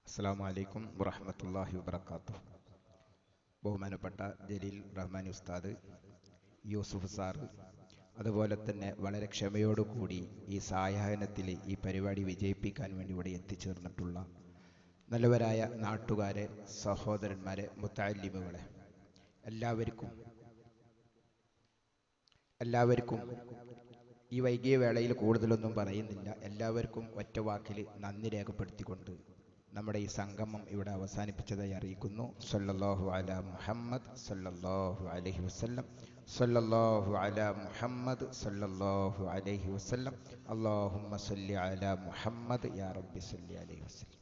അസ്സലാമു അലൈക്കും വറഹ്മത്തുള്ളാഹി വബറകാതുഹു. ബഹുമാനപ്പെട്ട ജലീൽ റഹ്മാനി ഉസ്താദ്, യൂസുഫ് സാറ്, അതുപോലെ തന്നെ വളരെ ക്ഷമയോടുകൂടി ഈ സായാഹ്നത്തിൽ ഈ പരിപാടി വിജയിപ്പിക്കാൻ വേണ്ടി ഇവിടെ എത്തിച്ചേർന്നിട്ടുള്ള നല്ലവരായ നാട്ടുകാരെ, സഹോദരന്മാരെ, മുത്തഅല്ലിമുകളെ, എല്ലാവർക്കും ഈ വൈകിയ വേളയിൽ കൂടുതലൊന്നും പറയുന്നില്ല. എല്ലാവർക്കും ഒറ്റ വാക്കിൽ നന്ദി രേഖപ്പെടുത്തിക്കൊണ്ട് നമ്മുടെ ഈ സംഗമം ഇവിടെ അവസാനിപ്പിച്ചതായി അറിയിക്കുന്നു. സല്ലല്ലാഹു അലാ മുഹമ്മദ് സല്ലല്ലാഹു അലൈഹി വസല്ലം. സല്ലല്ലാഹു അലാ മുഹമ്മദ് സല്ലല്ലാഹു അലൈഹി വസല്ലം. അല്ലാഹുമ്മ സല്ലി അലാ മുഹമ്മദ് യാ റബ്ബി സല്ലി അലൈഹി വസല്ലം.